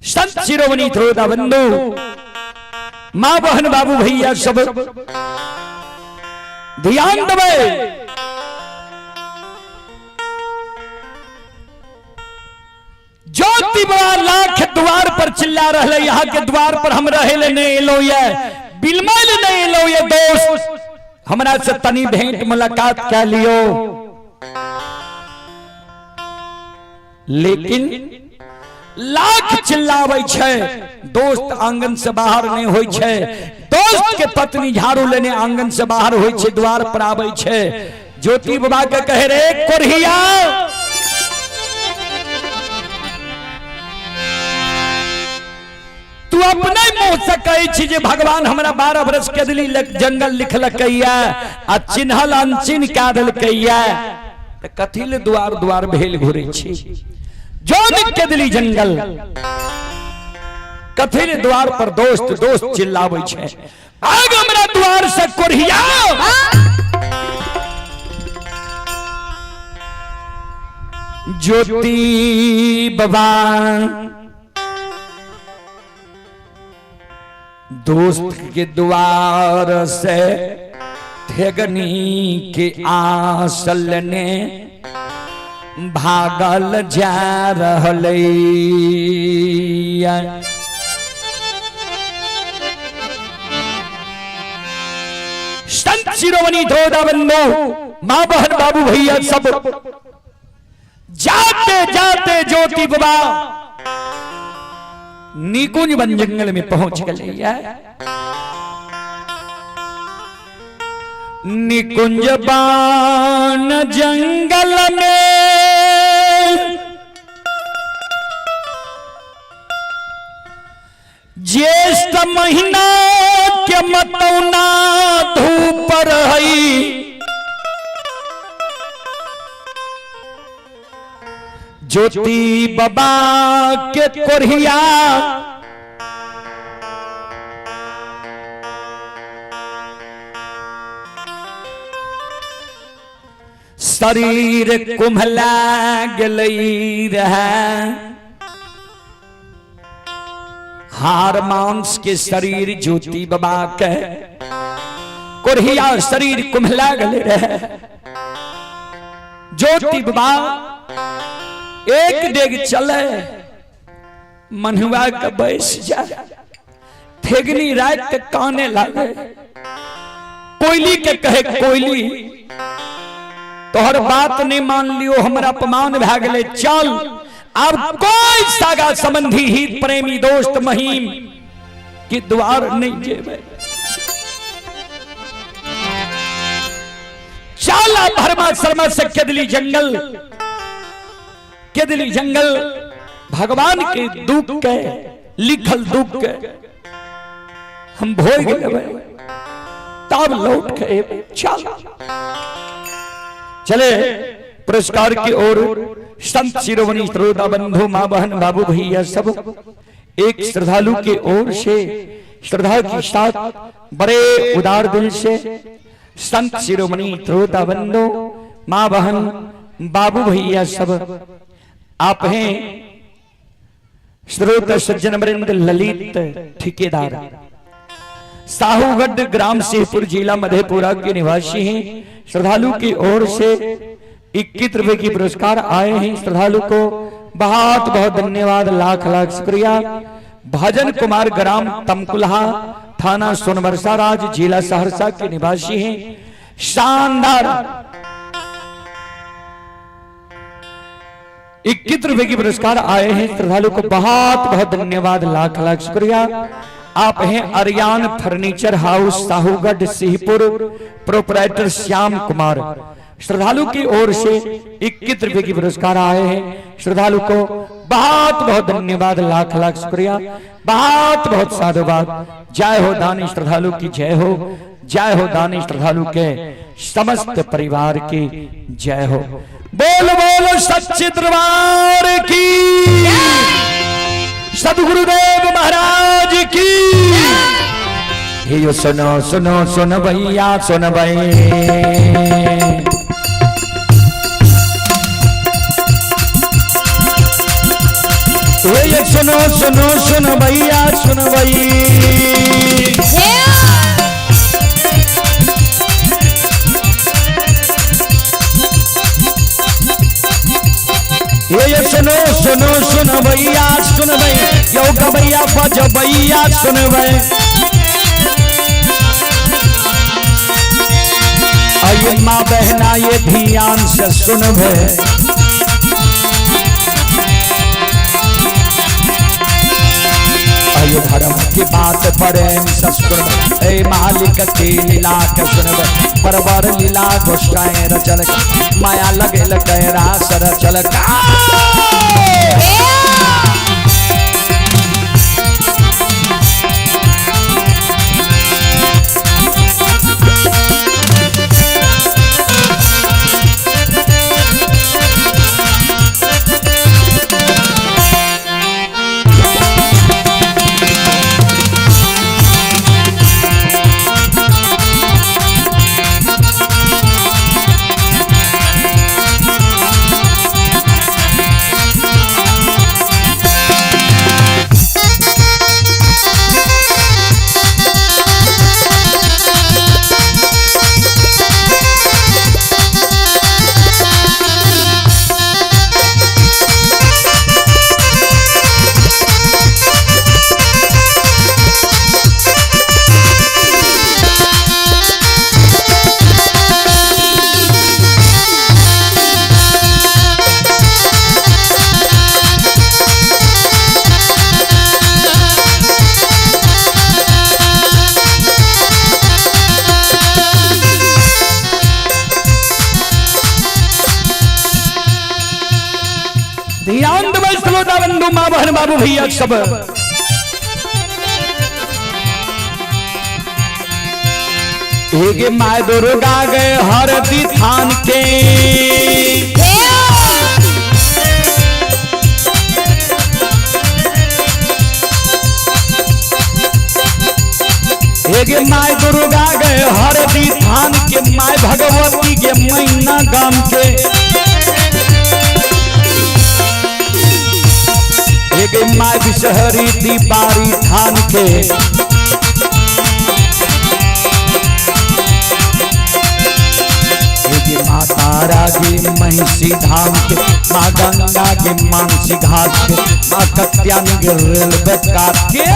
संत शिरोमणि थ्रोदा बंधु मां बहन बाबू भैया सब ध्यान देवे। ज्योति ज्योति बाबा लाख द्वार पर चिल्ला रहे, यहाँ के द्वार पर हम रहे नहीं एलो ये, बिलमल नहीं एलो ये दोस्त, हमरा से तनी भेंट मुलाकात क्या लियो। लेकिन लाख चिल्लावे छे, दोस्त आंगन से बाहर नहीं होय छे। दोस्त के पत्नी झाड़ू लेने आंगन से बाहर होय छे, द्वार पर आवे छे। ज्योति बाबा के कहे रे कोरिया, तू अपने मुंह से कहे छी जे भगवान हमरा 12 बरस के दिली जंगल लिखलकैया आ चिन्हल अनचिन्ह क्या देलकैया, त कथी ले द्वार द्वार भेल घुरे छी। जो के दिली जंगल कथी ले द्वार पर दोस्त दोस्त चिल्लावे छे, आग हमरा द्वार से कोरिया। ज्योति बाबा दोस्त के द्वार से ठेगनी के आसल ने भागल जा रहलै। संत शिरोमणि धोदाबंदो मां बहन बाबू भैया सब जाते जाते ज्योति बाबा निकुंज वन जंगल में पहुंच गए। निकुंज बान जंगल में ज्येष्ठ महीना के मतौना धूप रही। ज्योति बाबा के कोरिया शरीर कुम्हला गलई रहे, हार मांस के शरीर ज्योति बाबा के कोरिया शरीर कुम्हला गले रहे। ज्योति बाबा एक डेग चले मनुआ के बैस जाए, ठेगनी रात के काने लागे। कोयली के कहे कोयली तोहर बात नहीं मान लियो, हमरा अपमान भा गले, चल अब कोई सागा संबंधी हित प्रेमी दोस्त महीम के द्वार नहीं जेबे। चल भरमा शर्मा से केदली जंगल, केदली जंगल भगवान के दुख के लिखल दुख के हम भोग लेबै, तब लौट के चल चले। पुरस्कार की ओर संत शिरोमणि श्रोताबंधु मां बहन बाबू भैया सब एक श्रद्धालु के ओर से श्रद्धा के साथ बड़े उदार दिल से संत शिरोमणि श्रोताबंधु मां बहन बाबू भैया सब आप हैं श्रोत सज्जन वृंद ललित ठेकेदार, साहूगढ़ ग्राम सेहपुर जिला मधेपुरा के निवासी हैं। श्रद्धालु की ओर से 21 रुपए की पुरस्कार आए हैं। श्रद्धालु को बहुत बहुत धन्यवाद, लाख लाख शुक्रिया। भजन कुमार ग्राम तमकुल्हा थाना सोनबरसा राज जिला सहरसा के निवासी हैं। शानदार 21 रुपए की पुरस्कार आए हैं। श्रद्धालु को बहुत बहुत धन्यवाद, लाख लाख शुक्रिया। आप हैं Ariyan furniture house Sahugarh Singhpur, proprietor Shyam Kumar. श्रद्धालु की ओर से 21 रुपए की पुरस्कार आए हैं। श्रद्धालु को बहुत बहुत धन्यवाद, लाख लाख शुक्रिया, बहुत बहुत साधुवाद। जय हो दानी श्रद्धालु की जय हो, जय हो दानी श्रद्धालु के समस्त परिवार की जय हो। बोल बोल सच्चे दरबार की, सदगुरुदेव महाराज की। ये सुनो सुनो सुन भैया सुन भाई, ये सुनो सुनो सुन भैया सुन भाई। ये सुनो सुनो सुनबैया सुनबै यो गबैया बजबैया सुनबै आइए माँ बहना ये ध्यान से सुनबै आइए धर्म की बात प्रेम से सुनबै ए मालिक की लीला के सुनबै परवर लीला गोष्ठाएं रचल माया लगेल कैरा सर चल ध्यान देबै श्रोता बंधु माँ बहन बाबू भैया सब एगे माय दुर्गा गए हरदी थान के एगे माय दुर्गा गए हरदी थान के माय भगवती के मैना गाम के एगे माय बिसहरी दीपारी थान के एगे माँ तारा के महिषी धाम के माँ गंगा के मानसी घाट के माँ कत्यानी के रेलवे काट के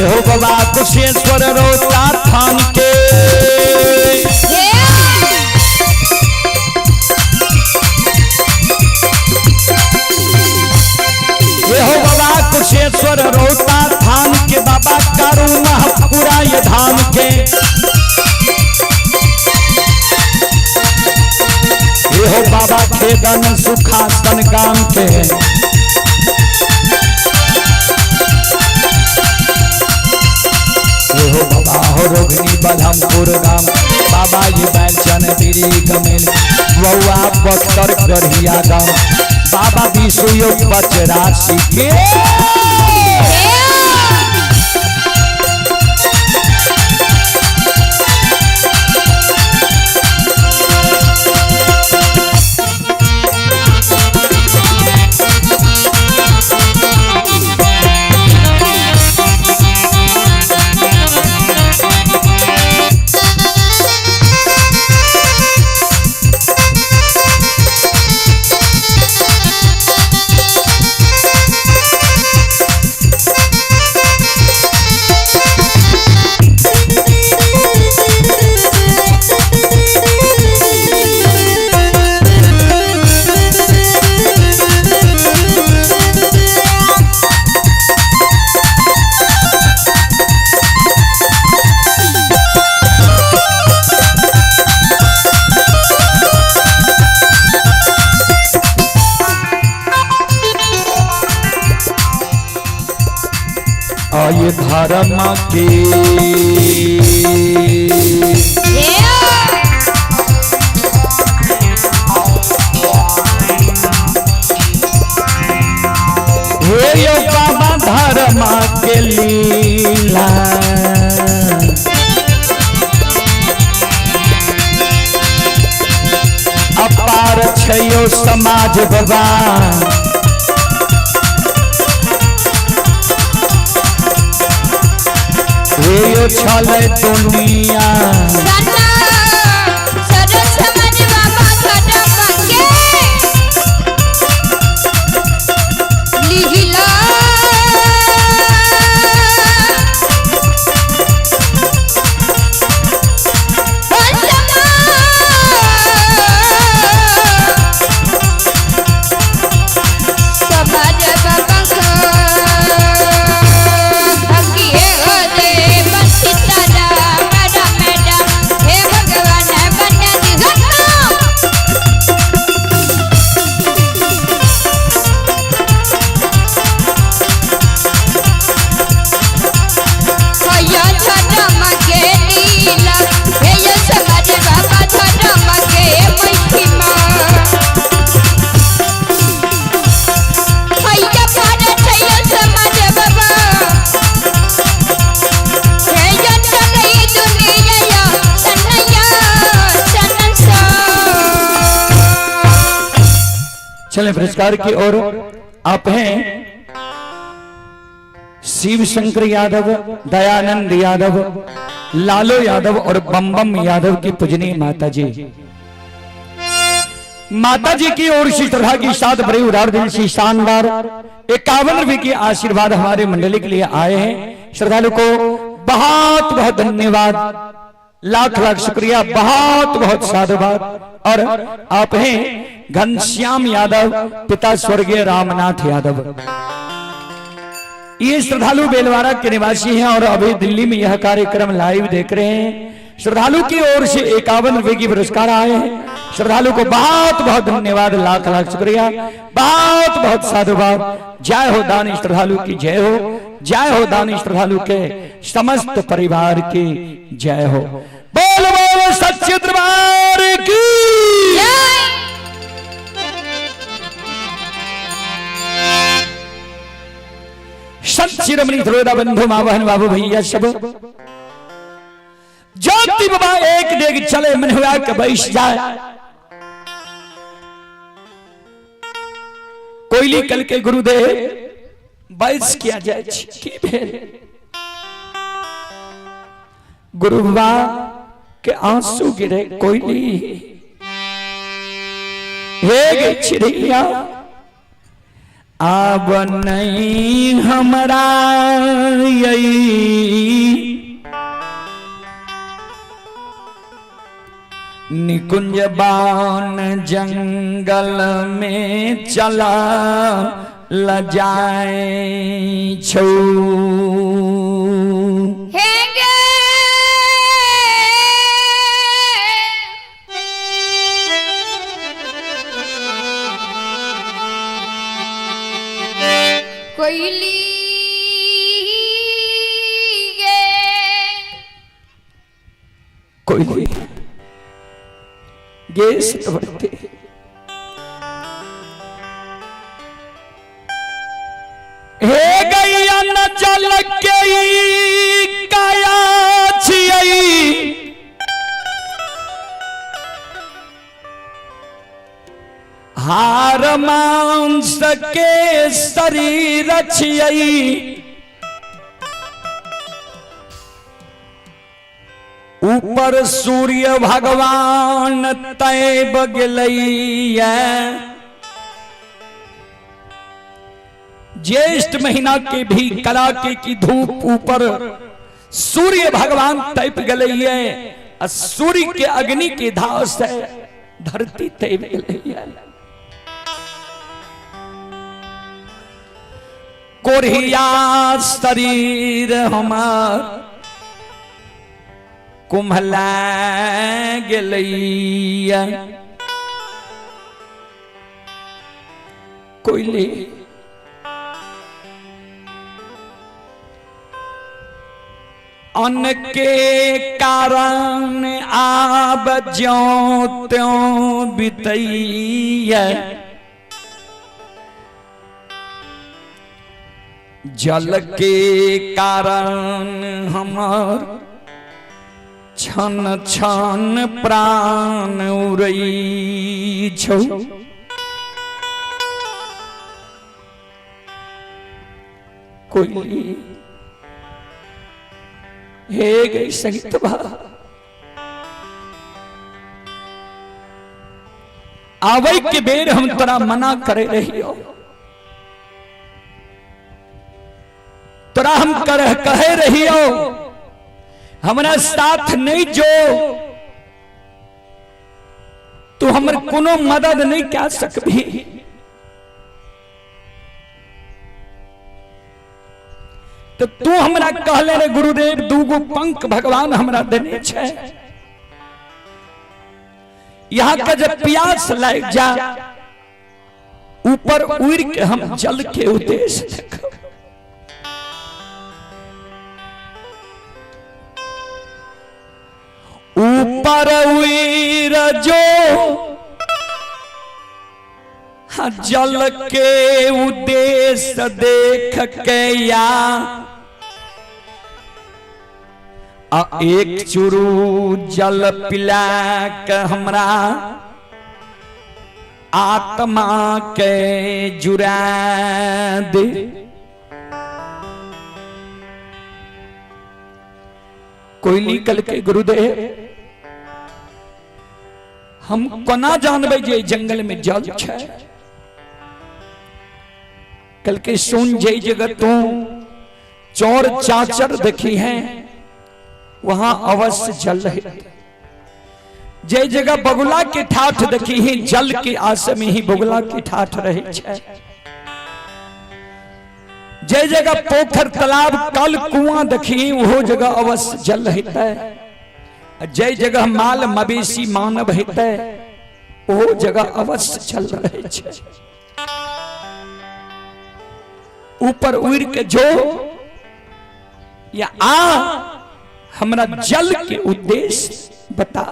हो बाबा कुशेश्वर रोता थान के ये हो बाबा कुशेश्वर रोता थान के बाबा करुणा ये धाम के ये हो बाबा खेदन सुखासन गाम के हो बाबा हो रोगिणी बलमपुर गाम बाबा ये बैलचन बिरी गमेल वहुआ बख्तर गढ़िया गाम बाबा विशु बचरासी के धर्म के हे यो बाबा धर्म के लीला अपार छयो समाज बाबा हे यो छले दुनिया चले पुरस्कार की ओर। आप हैं शिव शंकर यादव, दयानंद यादव, लालो यादव और बम यादव की पूजनीय माता जी। माता जी की ओर से श्रद्धा की साथ बड़े उदार दिल से शानदार 51 रुपए की आशीर्वाद हमारे मंडली के लिए आए हैं। श्रद्धालु को बहुत बहुत धन्यवाद, लाख लाख शुक्रिया, बहुत बहुत साधुवाद। और आप हैं घनश्याम यादव, पिता स्वर्गीय रामनाथ यादव। ये श्रद्धालु बेलवाड़ा के निवासी हैं और अभी दिल्ली में यह कार्यक्रम लाइव देख रहे हैं। श्रद्धालु की ओर से 51 रुपए की पुरस्कार आए हैं। श्रद्धालु को बहुत बहुत धन्यवाद, लाख लाख शुक्रिया, बहुत बहुत साधुवाद। जय हो दानी श्रद्धालु की जय हो, जय हो दानी श्रद्धालु के समस्त परिवार की जय हो। बोल बोल सच्चे दरबार की सच्ची रमणी ध्रुवदा बंधु माँ बहन बाबू भैया सब ज्योति बाबा एक डेग चले मन हुआ के बैठ जाए। कोयली कल के गुरुदेव बैस किया जाए की भेल गुरु बाबा के आंसू गिरे। कोयली हे गई चिड़िया अब नहीं हमरा निकुंज बान जंगल में चला ल जाए छो। कोयली कोयली गैस बढ़ते हे गैया न चल के काया छियई हार मांस के शरीर छियई ऊपर सूर्य भगवान तय बगलैया ज्येष्ठ महीना के भी कड़ाके की धूप ऊपर सूर्य भगवान तैप गलैया सूर्य के अग्नि की धाव से धरती तैप गलैया कोरिया शरीर हमार कुम्हला गलैया कोयली अन्न के कारण आब ज्यों त्यों बितैया, जल के कारण हमार छन छन प्राण उड़ै छौ। कोयली हे गई संगीत बा, आवे के बेर हम तोरा मना करे रहियो, तोरा हम कहे रहियो हमरा साथ नहीं जो, तू हमर कोनो मदद नहीं कर सकबी। तो तू हमरा कहले रे गुरुदेव दूगो पंख भगवान हमरा देने छे, यहाँ का जब प्यास लग जा ऊपर उड़ के हम जल के उद्देश्य देखो। ऊपर उड़ जो जल के उद्देश्य देख के या एक चुरू जल पिला के हमरा आत्मा के जुड़ा दे। कोयली कल के गुरुदेव हम कोना जानबे जे जंगल में जल छै, कल के सुन जे जगह तू चोर चाचर देखी है वहां अवश्य जल है। जे जगह बगुला के ठाठ देखी है जल के आस में ही बगुला के ठाठ रहे छै। जे जगह पोखर तालाब कल कुआं देखी वो जगह अवश्य जल है। जे जगह माल मवेशी मानव है वो जगह अवश्य जल रहे छै। ऊपर उड़ के जो या आ हमरा जल के उद्देश्य बता।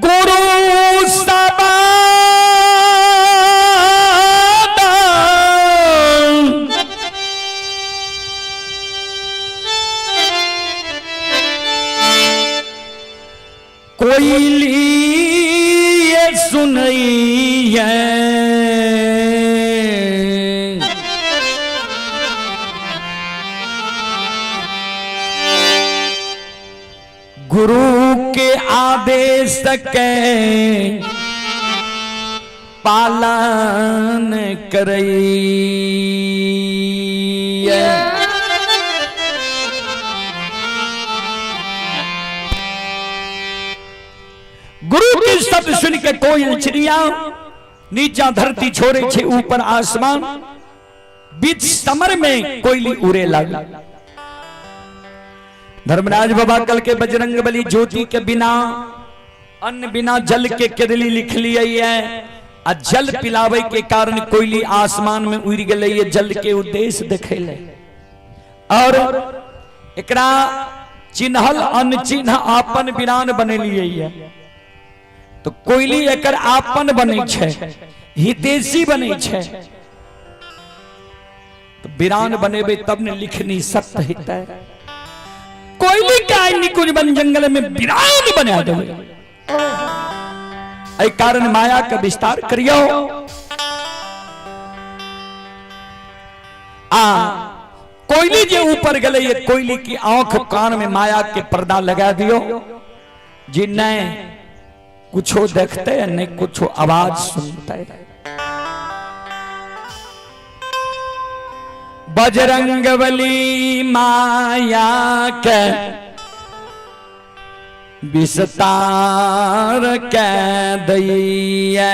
गुरु सदा कोयली सुनई है, गुरु के आदेश के पालन करई। गुरु के शब्द सुन के कोयल चिड़िया नीचा धरती छोड़े छे ऊपर आसमान, बीच समर में कोयली उड़े लगा। धर्मराज बाबा कल के बजरंग बली ज्योति के बिना अन्न बिना जल के केरली लिख लिए है। आ जल पिलावे के कारण कोयली आसमान में उड़ गई, जल के उद्देश्य देखे ले। और एकरा चिन्हल अन्न चिन्ह आपन बिरान बने लिए है। तो कोयली एकर आपन बने छे, हितेशी बने छे। तो बिरान बनेबे तब ने लिखनी सत्य हित। कोयली का निकुंज बन जंगल में बिरान बना दो, ऐ कारण माया का विस्तार करियो। कोयली जे ऊपर गले, ये कोयली की आंख कान में माया के पर्दा लगा दियो, जिन्हें कुछो देखते हैं नहीं कुछो आवाज सुनते। बजरंग बली माया के विस्तार के दैया।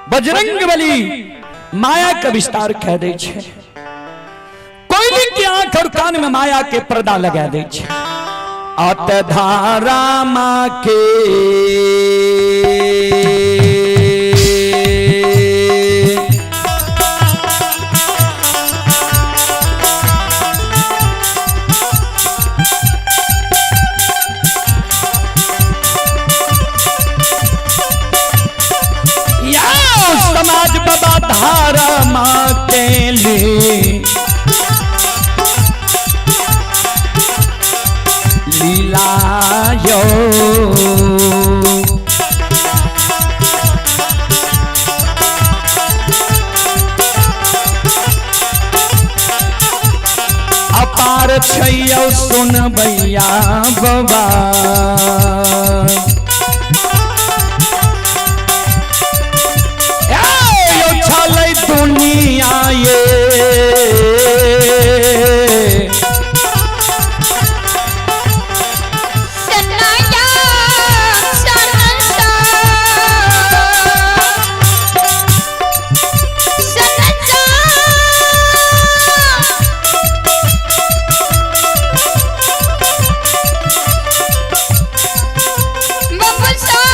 बजरंगबली माया के विस्तार कह दे छे। कोयली की आंख और कान में माया के पर्दा लगा दे छे। अत धारा माँ के समाज बाबा धारा माँ के लिए लीला यो अपार छैयो सुन भैया बाबा दुनिया ये सन्नाया सन्नता सन्नता बबसा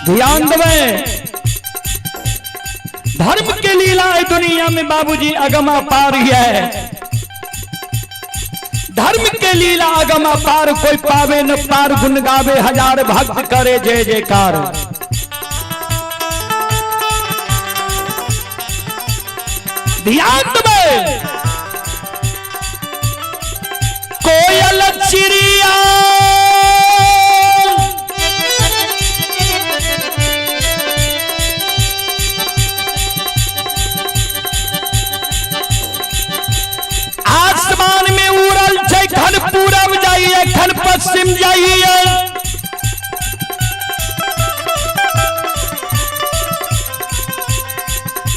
ध्यान दें। धर्म के लीला दुनिया में बाबूजी अगमा पार है। धर्म के लीला अगमा पार, कोई पावे न पार, गुन गावे हजार भक्त करे जय जयकार। ध्यान दें। कोयल चिड़िया आसमान में उड़ल छै, खन पूरब जाइए खन पश्चिम जाइए।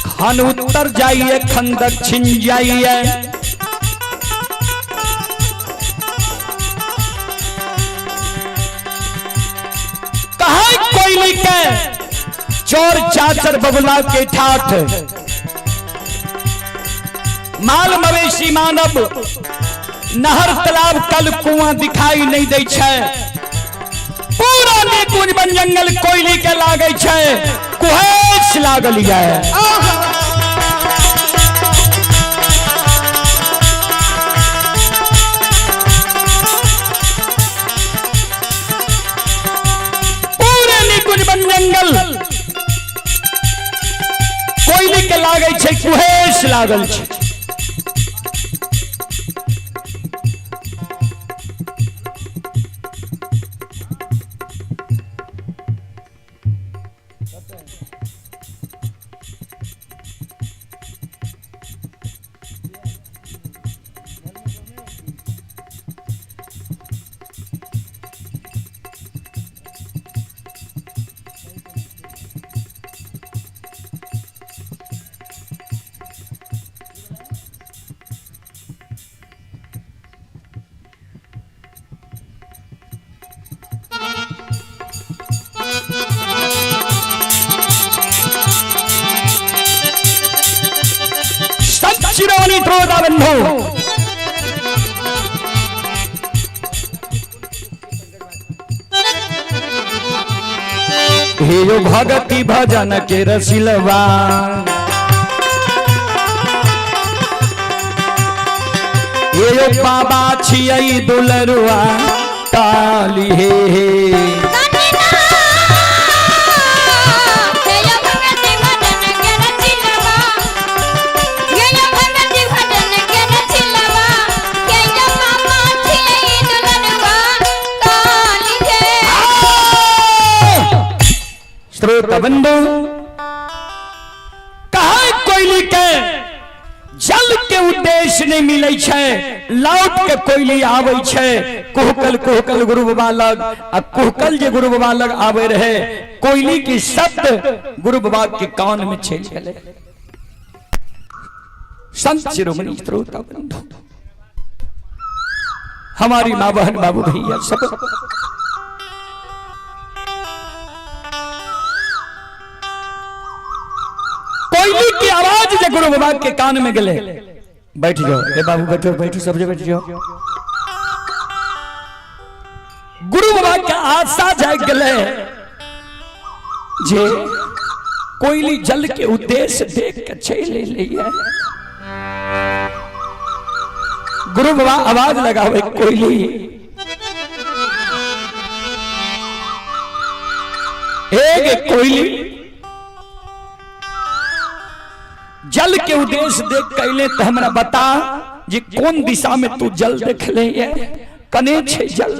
खन उत्तर जाइए खन दक्षिण जाइए। कहा कोयली के चोर चाचर बबुला के ठाठ, माल मवेशी मानव नहर तालाब कल कुआं दिखाई नहीं दे छै। पूरा निकुंज बन जंगल कोयली के लागे छै, कुहेस लागल है। पूरे निकुंज बन जंगल कोयली के लागे छै, कुहेस लागल छै। श्रोता बंधु हे यो भगति भजन के रसिलवा ये यो बाबा छियई दुलरुआ ताली हे श्रोता बंधु कहा कोयली के जल के उद्देश्य नहीं मिले छे लौट के कोयली आवे छे कोहकल कोहकल गुरु बाबा लग आ कोहकल जे गुरु बाबा लग आवे रहे कोयली के शब्द गुरु बाबा के कान में छेल गए संत शिरोमणि श्रोता बंधु हमारी मां बहन बाबू भैया सब कोयली की आवाज जो गुरु बाबा के कान में गले बैठ जाओ ए बाबू बैठो बैठो सब बैठ जाओ गुरु बाबा का आशा जाग गले जे कोयली जल के उद्देश्य देख के छेले लिया गुरु बाबा आवाज लगावे कोयली एक कोयली जल के उद्देश्य देख कैले तो हमरा बता जे कौन दिशा में तू जल देख ले कने छे जल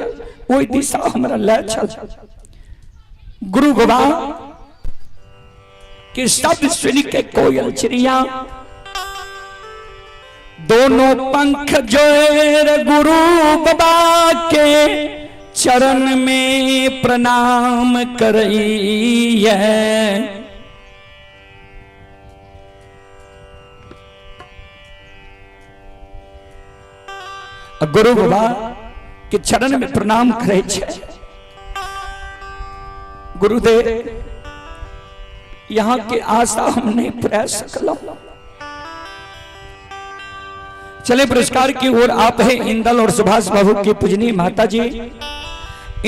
ओई दिशा हमरा ले चल गुरु बाबा के शब्द सुन के कोयल चिड़िया दोनों पंख जोर गुरु बाबा के चरण में प्रणाम करई है गुरु बाबा के चरण में प्रणाम करे छे गुरुदेव यहाँ के आशा हम नहीं पूरा सकलो चले पुरस्कार की ओर आप है इंदल और सुभाष बाबू की पूजनीय माता जी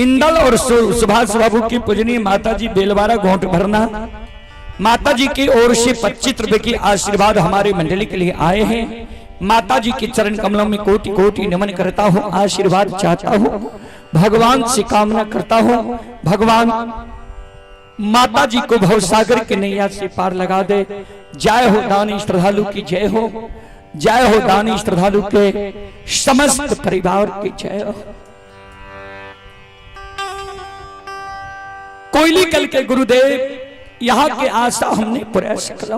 इंदल और सुभाष बाबू की पूजनीय माता जी बेलवारा घोट भरना माता जी की ओर से 25 रुपए की आशीर्वाद हमारे मंडली के लिए आए हैं माता जी के चरण कमलों में कोटि कोटि नमन करता हूँ आशीर्वाद चाहता हूँ भगवान से कामना करता हूँ भगवान माता जी को भवसागर के नैया से पार लगा दे जय हो दानी श्रद्धालु की जय हो जय हो दानी श्रद्धालु के समस्त परिवार की जय हो कोयली कल के गुरुदेव यहाँ के आशा हमने पूरा सकला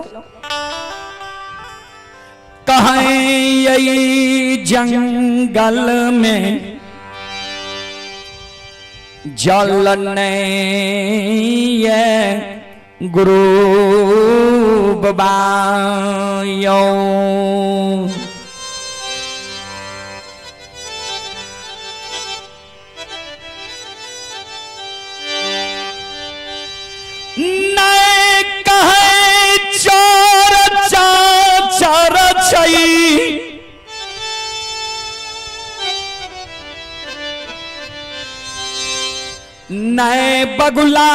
कहें यही जंगल में जलने ये गुरु बाबा यो नए कहे चोर चाचर छई नए बगुला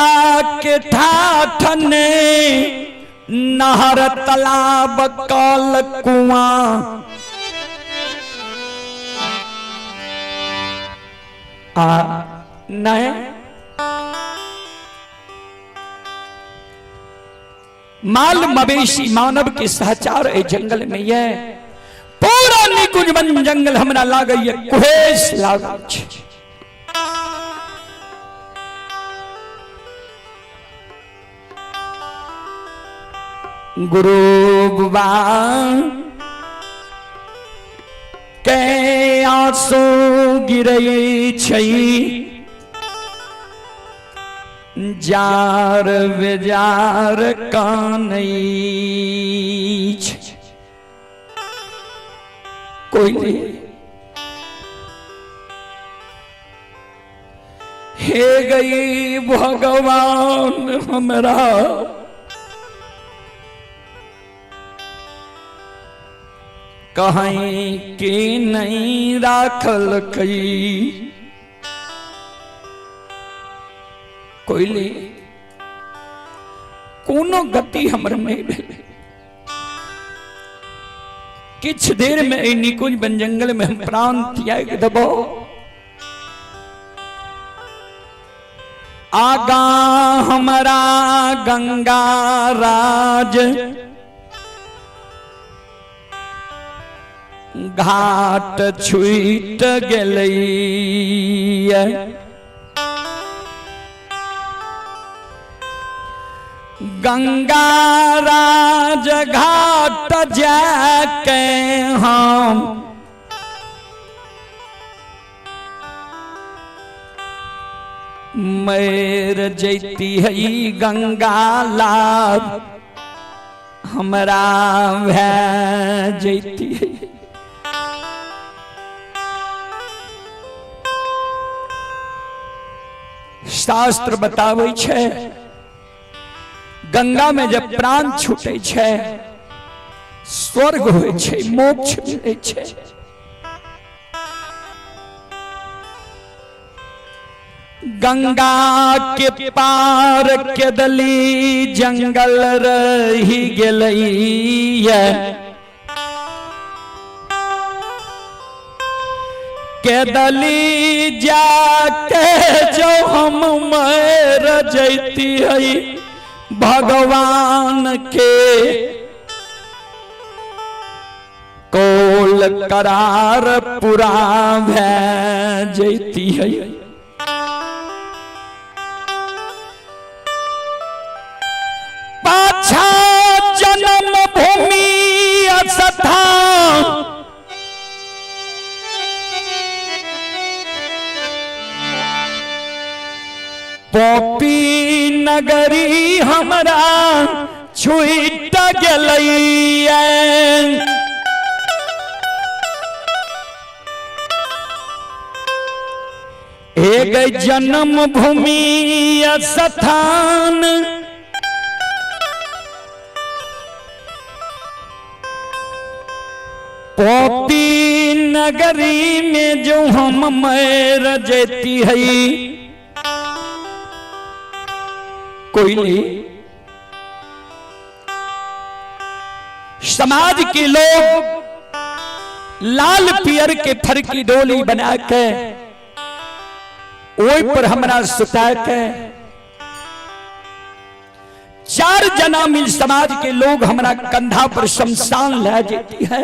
के ठाठने नहर तालाब कल कुआं नए माल मवेशी मानव के सहचार ए जंगल में ये पूरा निकुंज बन जंगल हमरा लागे ये कुहेस लागे छे गुरु बाबा के आंसू गिरई छई जार बेजार कानई कोई नहीं हे गई भगवान हमरा कहीं के नहीं राखल कई कोयले कोनो गति हमर नहीं भेल किछ देर में ए निकुंज बन जंगल में हम प्राण त्याग दबो आगा हमारा गंगा राज घाट छूट गेलैया गंगा राज घाट जाके हम मैर जैती है गंगा लाभ हमरा भै जैती है शास्त्र बताबै छै गंगा में जब प्राण छूटे छै स्वर्ग होय छै मोक्ष मिलै छै गंगा के पार के दली जंगल रही गेलैया के दली जाके जो हम मर जैती है भगवान के कोल करार पूरा भै जैती है पाछा जन्म भूमि स्थान पोपी नगरी हमरा छूट गेलैया एक जन्म भूमि स्थान पोपी नगरी में जो हम मर जैती है कोयली समाज के लोग लाल पियर के फरकी डोली बना के ओई पर हमरा सुता के चार जना मिल समाज के लोग हमरा कंधा पर शमशान ले जाती है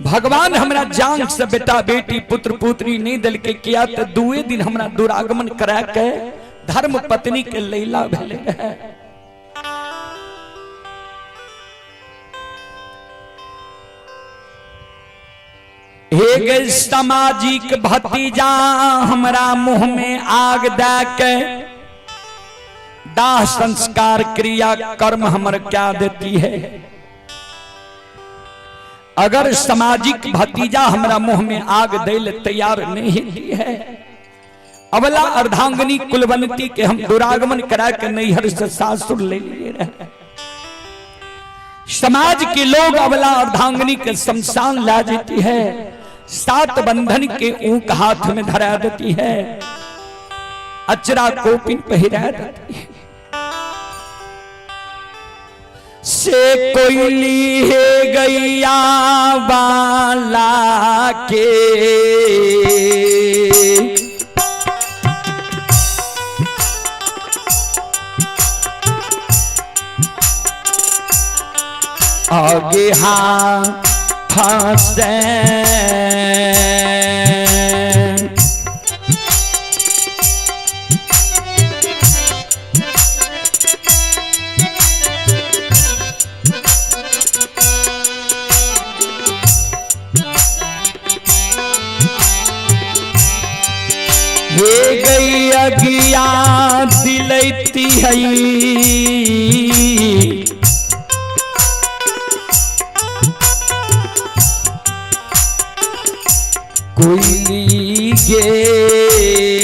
भगवान हमरा जान से बेटा बेटी पुत्र पुत्री नहीं दल के किया तो दुए दिन हमरा दुरागमन करा के धर्म पत्नी के लैला भेले है एक सामाजिक भतीजा हमरा मुंह में आग दे के दाह संस्कार क्रिया कर्म हमर क्या देती है अगर सामाजिक भतीजा हमरा मुंह में आग देल तैयार नहीं है अबला अर्धांगनी कुलवंती के हम दुरागमन करा के नैहर से सासुर ले लिए रहे समाज के लोग अबला अर्धांगनी के शमशान ला देती है सात बंधन के ऊक हाथ में धरा देती है अचरा कोपिन पहिरा देती है से कोयली है गैया वाला के आगे हाँ फंसे गई अगिया दिलैती है कोयली गे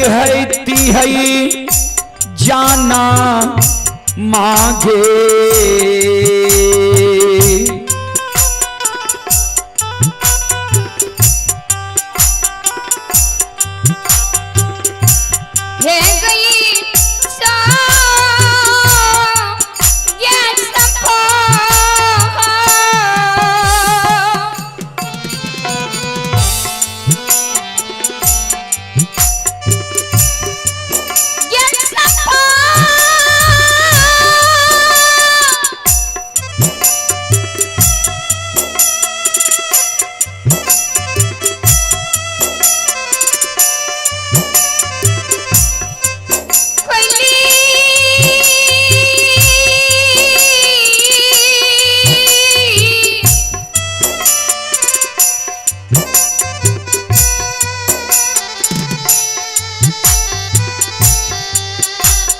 है ती है जाना मांगे। हे गई सा ये सफा ये सफा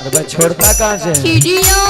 अरे भाई छोड़ता कहाँ से है? चिड़ियों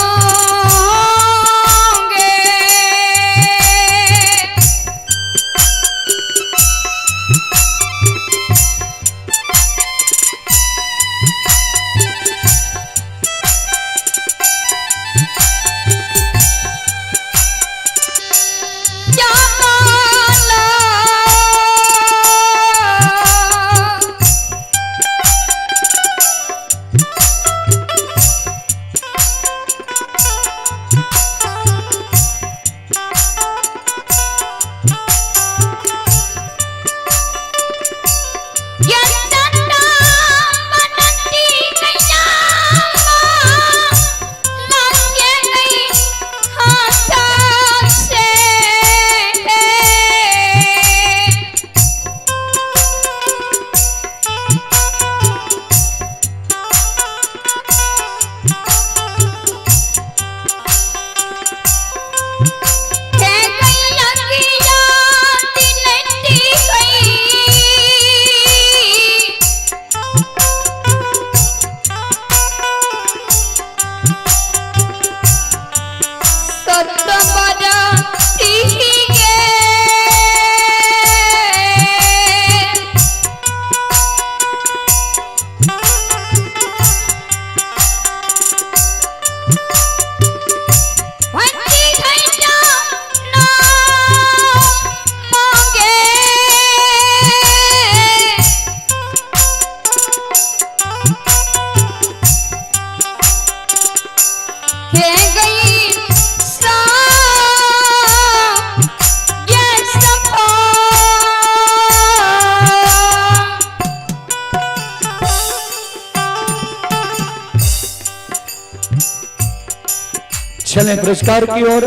चलें पुरस्कार की ओर।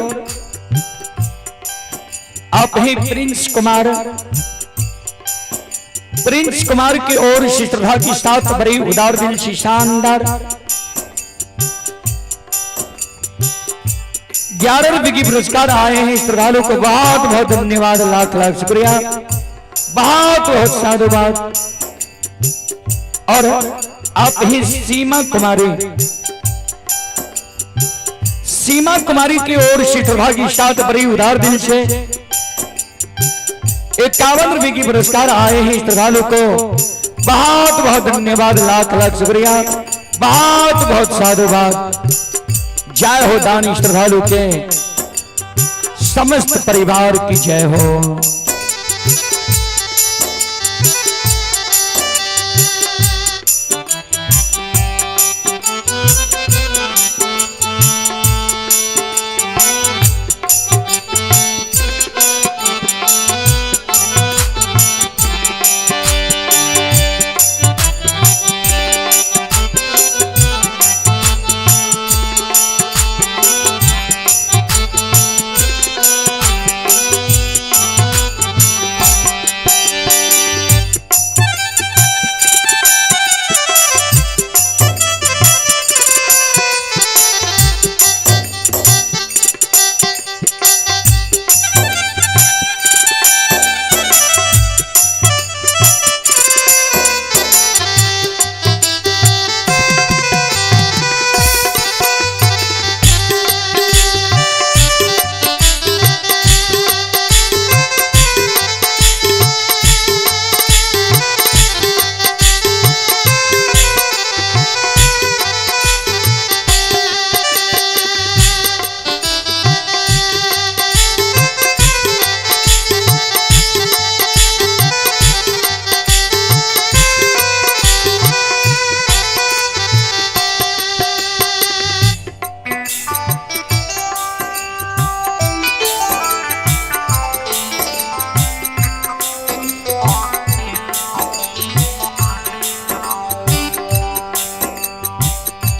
आप ही प्रिंस कुमार की ओर श्रद्धा की साथ बड़ी उदार दिल से शानदार 11 रुपए की पुरस्कार आए हैं। श्रद्धालु को बहुत बहुत धन्यवाद, लाख लाख शुक्रिया, बहुत बहुत साधुवाद। और आप ही सीमा कुमारी की ओर श्रद्धा की साथ बड़ी उदार दिल से 51 रुपए की पुरस्कार आए हैं। श्रद्धालु को बहुत बहुत धन्यवाद, लाख लाख शुक्रिया, बहुत बहुत साधुवाद। जय हो दानी श्रद्धालु के समस्त परिवार की जय हो।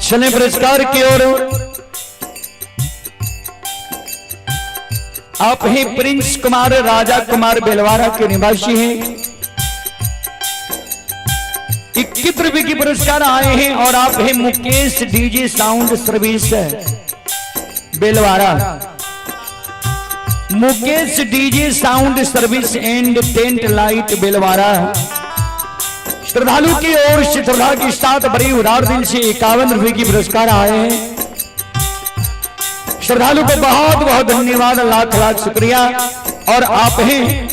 चले पुरस्कार की ओर। आप ही प्रिंस कुमार राजा कुमार बेलवारा के निवासी हैं। 21 रुपए की पुरस्कार आए हैं और आप हैं Mukesh DJ sound service Belwara. Mukesh DJ sound service and tent light Belwara. श्रद्धालु की ओर से श्रद्धा के साथ बड़ी उदार दिल से 51 रुपए की पुरस्कार आए हैं। श्रद्धालु को बहुत बहुत धन्यवाद, लाख लाख शुक्रिया। और आप हैं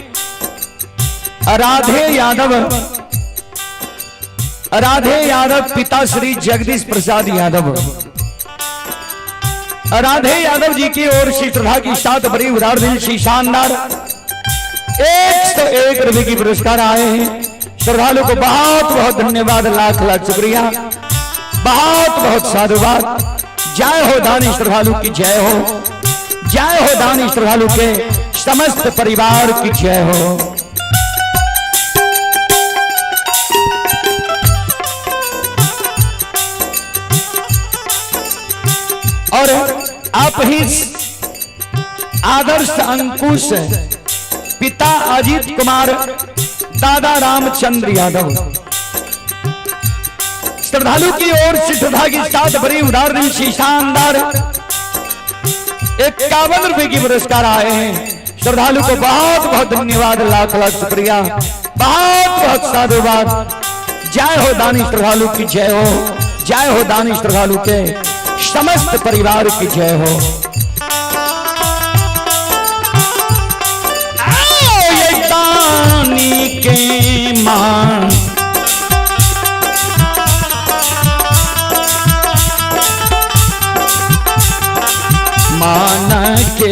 राधे यादव पिता श्री जगदीश प्रसाद यादव। राधे यादव जी की ओर से श्रद्धा के साथ बड़ी उदार दिल से शानदार 101 रुपए की पुरस्कार आए हैं। श्रद्धालु को बहुत बहुत धन्यवाद, लाख लाख शुक्रिया, बहुत बहुत साधुवाद। जय हो दानी श्रद्धालु की जय हो, जय हो दानी श्रद्धालु के समस्त परिवार की जय हो। और आप ही आदर्श अंकुश पिता अजीत कुमार दादा रामचंद्र यादव। श्रद्धालु की ओर से श्रद्धा के साथ बड़ी उदार दिल से शानदार 51 रुपए की पुरस्कार आए हैं। श्रद्धालु को बहुत बहुत धन्यवाद, लाख लाख शुक्रिया, बहुत बहुत साधुवाद। जय हो दानी श्रद्धालु की जय हो, जय हो दानी श्रद्धालु के समस्त परिवार की जय हो। ये दानी के मान मान के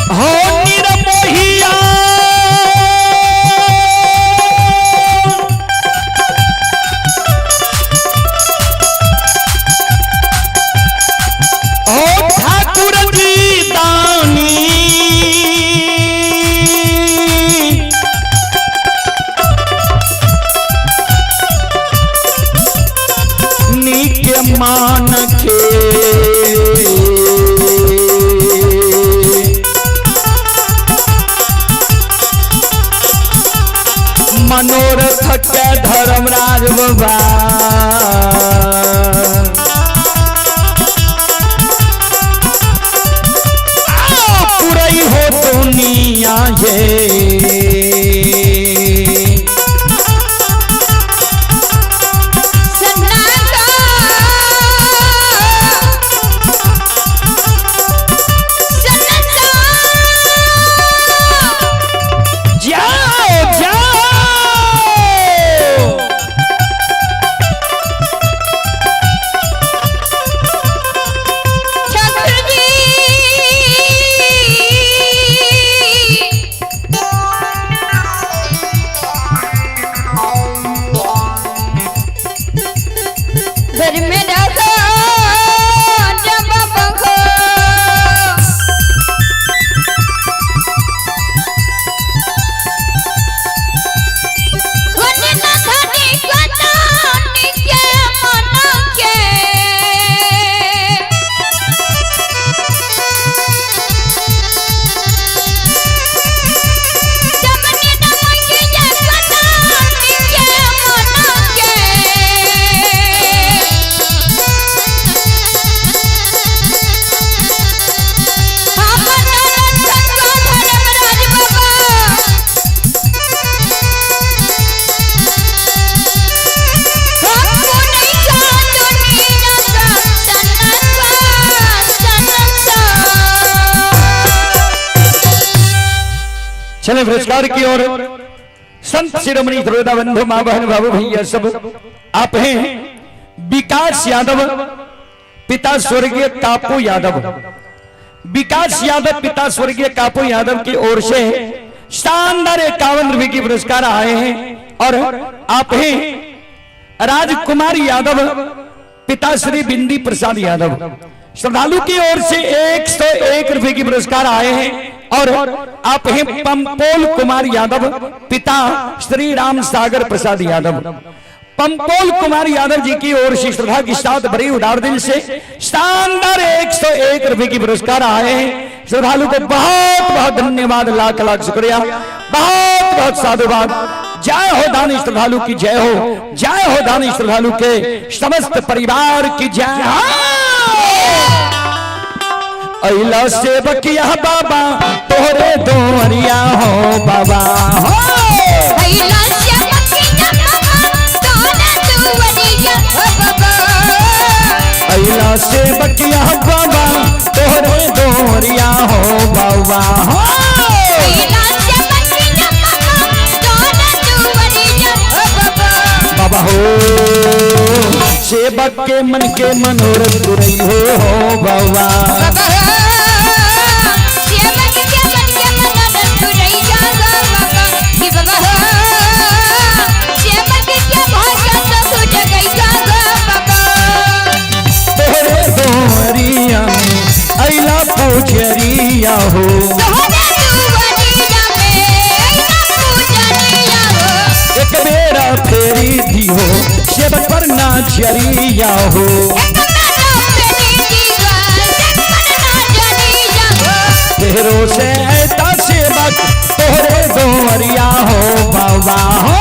हो निरमोहिया ओ ठाकुर जी दानी मान के मनोरथ के धर्मराज बाबा पूरी हो दुनिया ये चले पुरस्कार की ओर। संत शिरोमणि श्रोता बंधु मां बहन बाबू भैया सब आप हैं विकास यादव पिता स्वर्गीय कापू यादव। विकास यादव पिता स्वर्गीय कापू यादव की ओर से शानदार 51 रुपए की पुरस्कार आए हैं। और आप हैं राजकुमार यादव पिता श्री बिंदी प्रसाद यादव। श्रद्धालु की ओर से 101 रुपए की पुरस्कार आए हैं और आप हैं पंपोल कुमार यादव, पिता श्री राम सागर प्रसाद यादव। पंपोल कुमार यादव जी की ओर से श्रद्धा के साथ बड़े उदार दिल से शानदार 101 रुपए की पुरस्कार आए हैं। श्रद्धालु को बहुत बहुत धन्यवाद, लाख लाख शुक्रिया, बहुत बहुत साधुवाद। जय हो दानी श्रद्धालु की जय हो, जय हो दानी श्रद्धालु के समस्त परिवार की जय हो। अइला सेवकिया बाबा तोरे दोरिया हो बाबा हो। अइला सेवकिया बाबा तोरे दोरिया हो बाबा। अइला सेवकिया बाबा तोरे दोरिया हो बाबा हो। अइला सेवकिया बाबा तोरे दोरिया हो बाबा। बाबा हो सेवक के मन के मनोरथ पुरई हो बाबा। अइला पूजरिया हो, एक बेरा फेरी दी हो सेवक पर नाजरिया हो। तेरो से ऐसा सेवक तोरे दोरिया हो बाबा हो।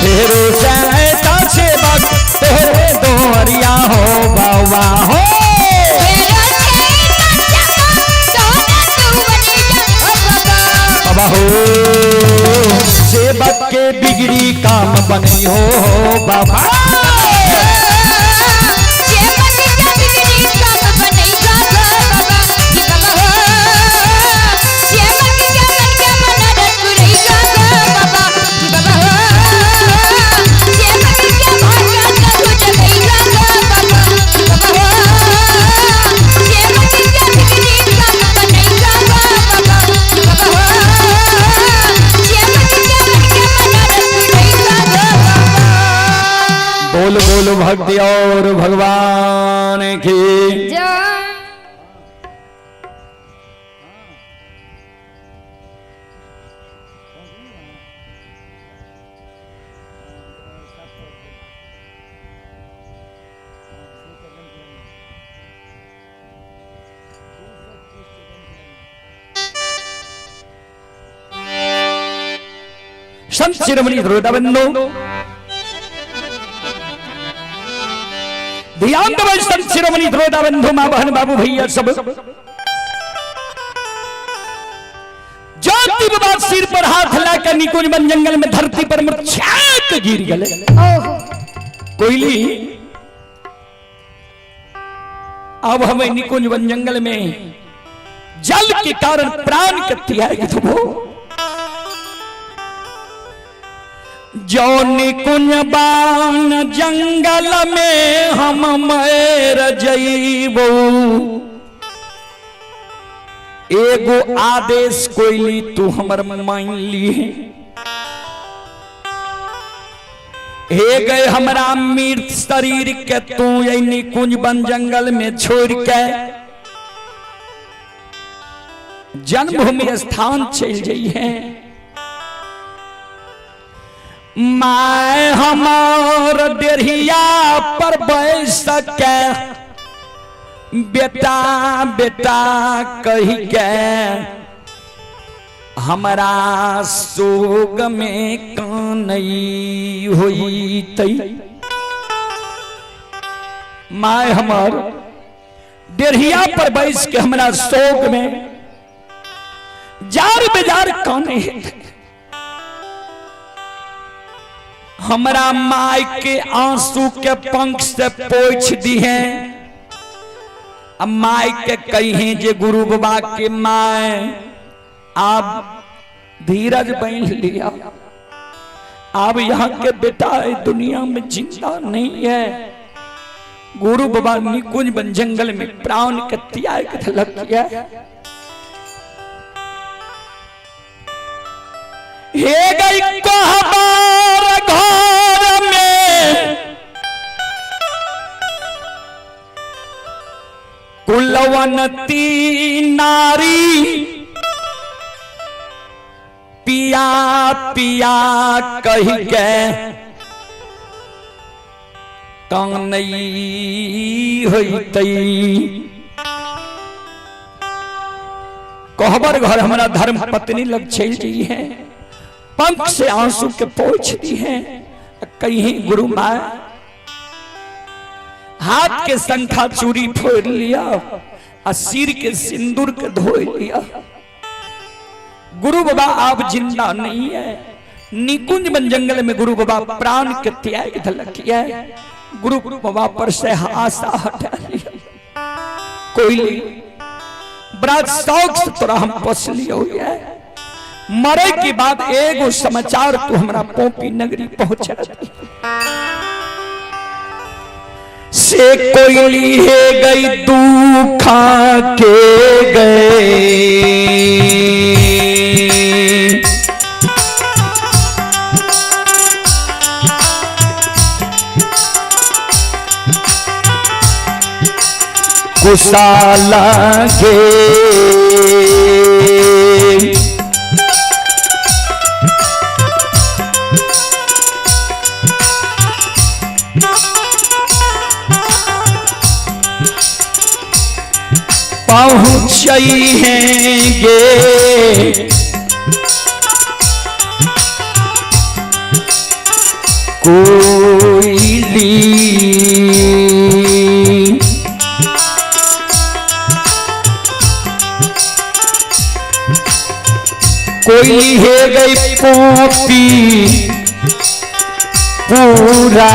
तेरो से ऐसा सेवक तोरे दोरिया हो बाबा हो। बाबा हो सेवक के बिगड़ी काम बनी हो बाबा। बोल बोल भक्ति और भगवान की संत शिरोमणि श्रोताबंधु ध्यान दो। संत शिरोमणि श्रोताबंधु मां बहन बाबू भैया सब ज्योति बाबा सिर पर हाथ लाकर निकुंज वन जंगल में धरती पर मूर्छित गिर गए। कोयली अब हमें निकुंज वन जंगल में जल के कारण प्राण के त्याग दो। जो निकुंज बान जंगल में हम मर जइबो, एगो आदेश कोइली तू हमर मान लिए। हे गए हमरा मृत शरीर के तू ये निकुंज वन जंगल में छोड़ के जन्मभूमि स्थान चल जाई है। मैं हमार डेढ़िया पर बैस के बेटा बेटा कही के हमारा सोग में कानई हुई तई। मैं हमार डेढ़िया पर बैस के हमारा सोग में जार बेजार काने हमरा माई के आंसू के पंख से पोछ दी है। अब माई के कही जे गुरु बाबा के माए आप धीरज बन लिया, अब यहाँ के बेटा दुनिया में जिंदा नहीं है। गुरु बाबा निकुंज वन जंगल में प्राण के त्याग लग गया। हे गई कहबार घर में कुलवनती नारी पिया पिया कही के तंग नहीं होई। कहबर घर हमारा धर्म पत्नी लग छेल जी है, पंख से आंसू के पोंछ दी है। कहीं गुरु माँ हाथ के संखा चूड़ी फोड़ लिया और सिर के सिंदूर के धो लिया। गुरु बाबा आप जिंदा नहीं है। निकुंज बन जंगल में गुरु बाबा प्राण के त्याग धलक किया। गुरु बाबा पर से आशा हटा लिया। कोई बड़ा शौक से तोरा हम पोसली हो गया। मरे के बाद एगो समाचार तू हमरा पोपी नगरी पहुंचा दी से कोयली है गई दुखा के गए। कुशाला गे पहुँचेंगे कोयली कोयली है गई पोपी पूरा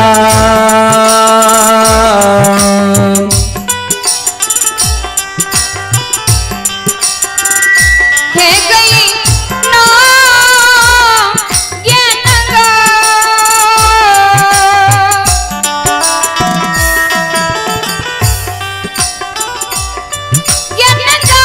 है गई ना ये नगा ये नगा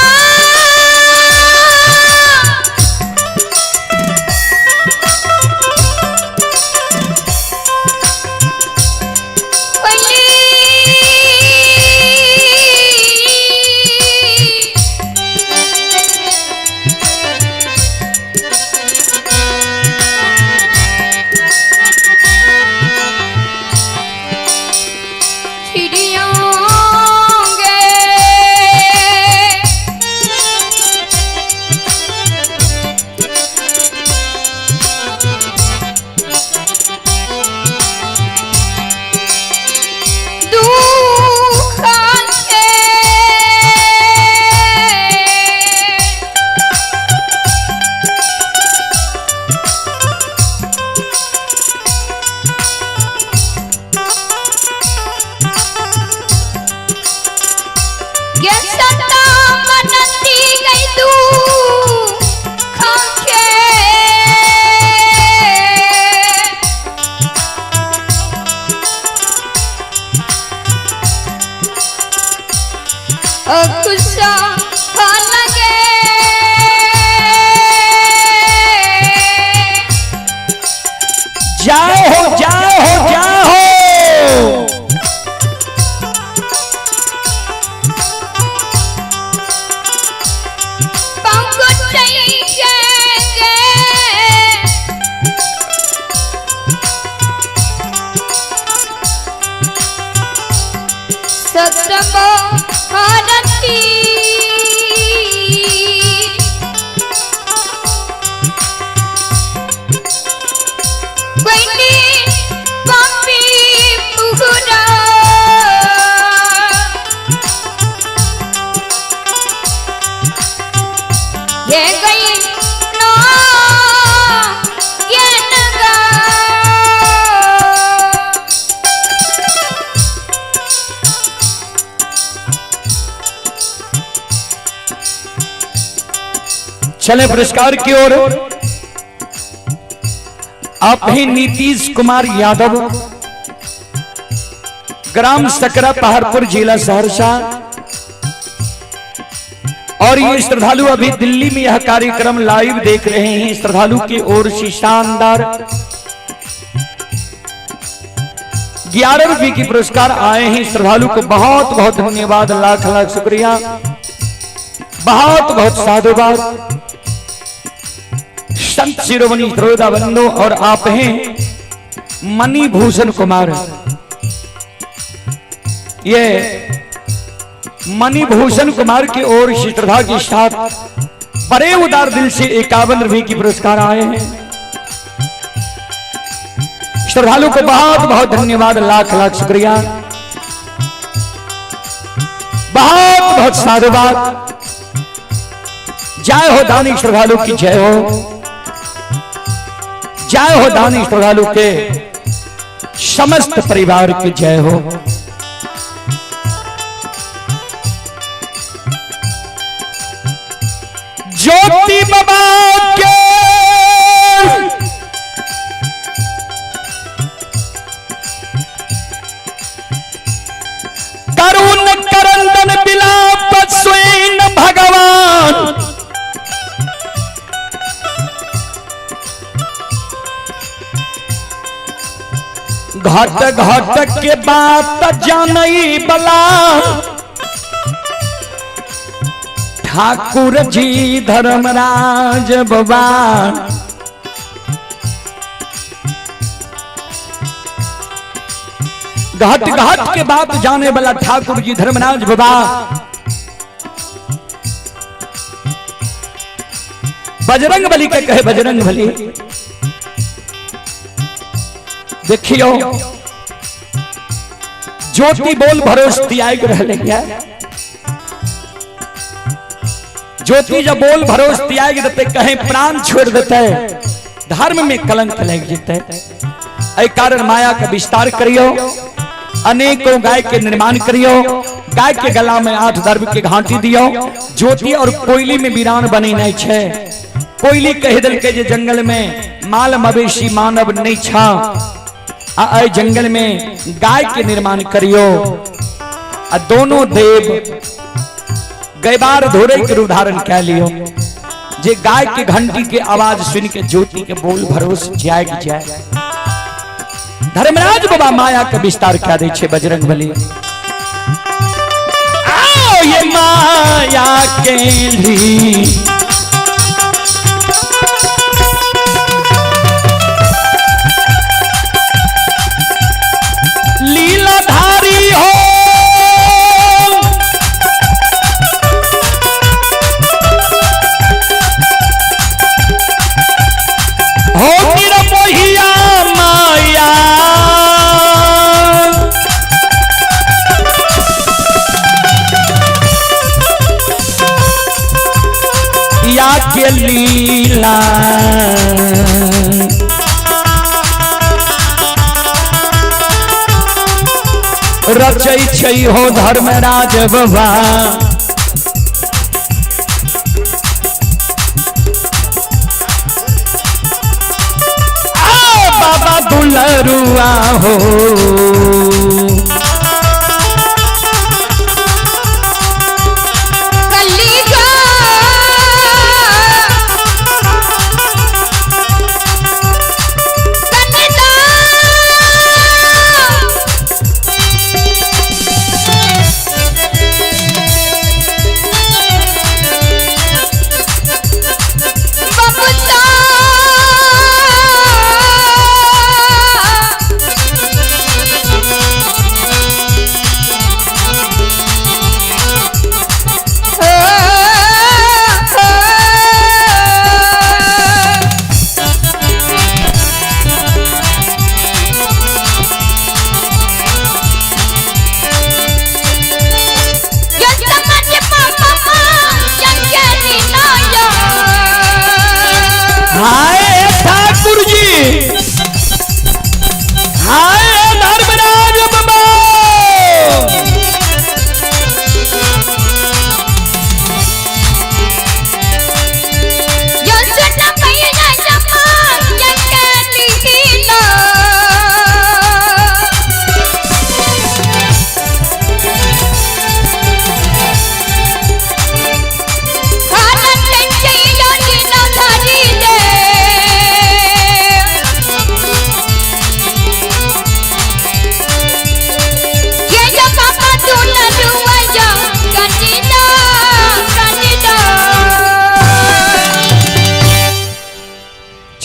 जाओ जाओ जाओ चले पुरस्कार की ओर। आप ही नीतीश कुमार यादव, ग्राम सकरा पहाड़पुर, जिला सहरसा। और ये श्रद्धालु अभी दिल्ली में यह कार्यक्रम लाइव देख रहे हैं। श्रद्धालु की ओर से शानदार 11 रुपए की पुरस्कार आए हैं। श्रद्धालु को बहुत बहुत धन्यवाद, लाख लाख शुक्रिया, बहुत बहुत साधुवाद। संत शिरोमणि श्रोता बंधु, और आप हैं मणिभूषण कुमार। ये मणिभूषण कुमार की ओर से श्रद्धा के साथ बड़े उदार दिल से 51 रुपए की पुरस्कार आए हैं। श्रद्धालु को बहुत बहुत धन्यवाद, लाख लाख शुक्रिया, बहुत बहुत साधुवाद। जय हो दानी श्रद्धालु की जय हो, जय हो दानी श्रद्धालु के समस्त परिवार की जय हो। ज्योति बाबा के करुण करंदन बिलाप स्वयं भगवान, घट घट के बात जानई बला, ठाकुर जी धर्मराज बाबा। घट घट के बात जाने वाला ठाकुर जी धर्मराज बाबा। बजरंग बली के कहे बजरंग बली, देखियो ज्योति बोल भरोस त्याग रहले क्या। ज्योति जब बोल भरोस त्याग देते, कहीं प्राण छोड़ देते, धर्म में कलंक लग जेते। ऐ कारण माया का विस्तार करियो, अनेकों गाय के निर्माण करियो, गाय के गला में 8 दर्भ के घाटी दियो। ज्योति और कोयली में वीरान बनी नहीं छे। कोयली कह दिल के जे जंगल में माल मवेशी मानव नहीं छा, आ जंगल में गाय के निर्माण करियो। आ दोनों देव गैबार धोरे के रूप धारण कह लियो, जे गाय के घंटी के आवाज सुन के ज्योति के बोल भरोस जाग जाए। धर्मराज बाबा माया का विस्तार क्या दे छे बजरंग बली। आओ ये माया के ली लीलाधारी हो, के लीला रचै छै हो धर्मराज बाबा। बाबा दुलरुआ हो,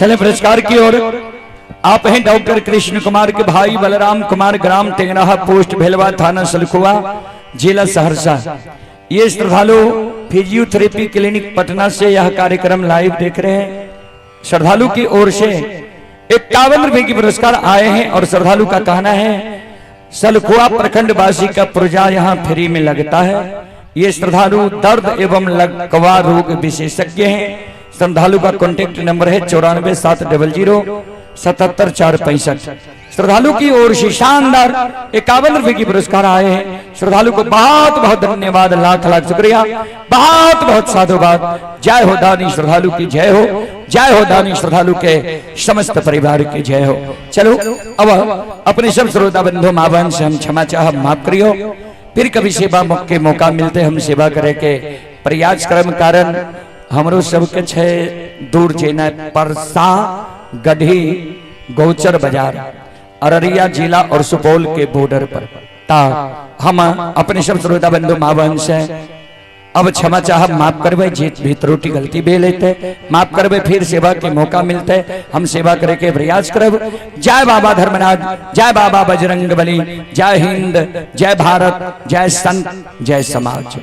चले पुरस्कार की ओर। आप हैं डॉक्टर कृष्ण कुमार के भाई बलराम कुमार, ग्राम टेंगराहा, पोस्ट भेलवा, थाना सलखुआ, जिला सहरसा। ये श्रद्धालु फिजियोथेरेपी क्लिनिक पटना से यह कार्यक्रम लाइव देख रहे हैं। श्रद्धालु की ओर से 51 रुपए की पुरस्कार आए हैं और श्रद्धालु का कहना है सलखुआ प्रखंड वासी का पुर्जा यहाँ फ्री में लगता है। ये श्रद्धालु दर्द एवं लकवा रोग विशेषज्ञ हैं। श्रद्धालु का कॉन्टेक्ट नंबर है 94 700 77 465। श्रद्धालु की ओर से शानदार 51 रुपए की पुरस्कार आए हैं। श्रद्धालु को बहुत बहुत धन्यवाद, लाख लाख शुक्रिया, बहुत बहुत साधुवाद। जय हो दानी श्रद्धालु की जय हो, जय हो दानी श्रद्धालु के समस्त परिवार की जय हो। चलो अब अपने सब श्रोता बंधु माँ बहन से हम क्षमा चाह माफ करियो। फिर कभी सेवा के मौका मिलते हम सेवा करे के प्रयास कर्म कारण हमरो सबके छे दूर जेना परसा गढ़ी गौचर बाजार अररिया जिला और सुपौल के बॉर्डर पर। ता हम अपने सब श्रोता बंधु माँ बहन से अब क्षमा चाह माफ करवे, जीत भी त्रुटि गलती भी लेते माफ करवे। फिर सेवा के मौका मिलते हम सेवा करे के प्रयास करब। जय बाबा धर्मनाथ, जय बाबा बजरंग बली, जय हिंद, जय भारत, जय संत, जय समाज।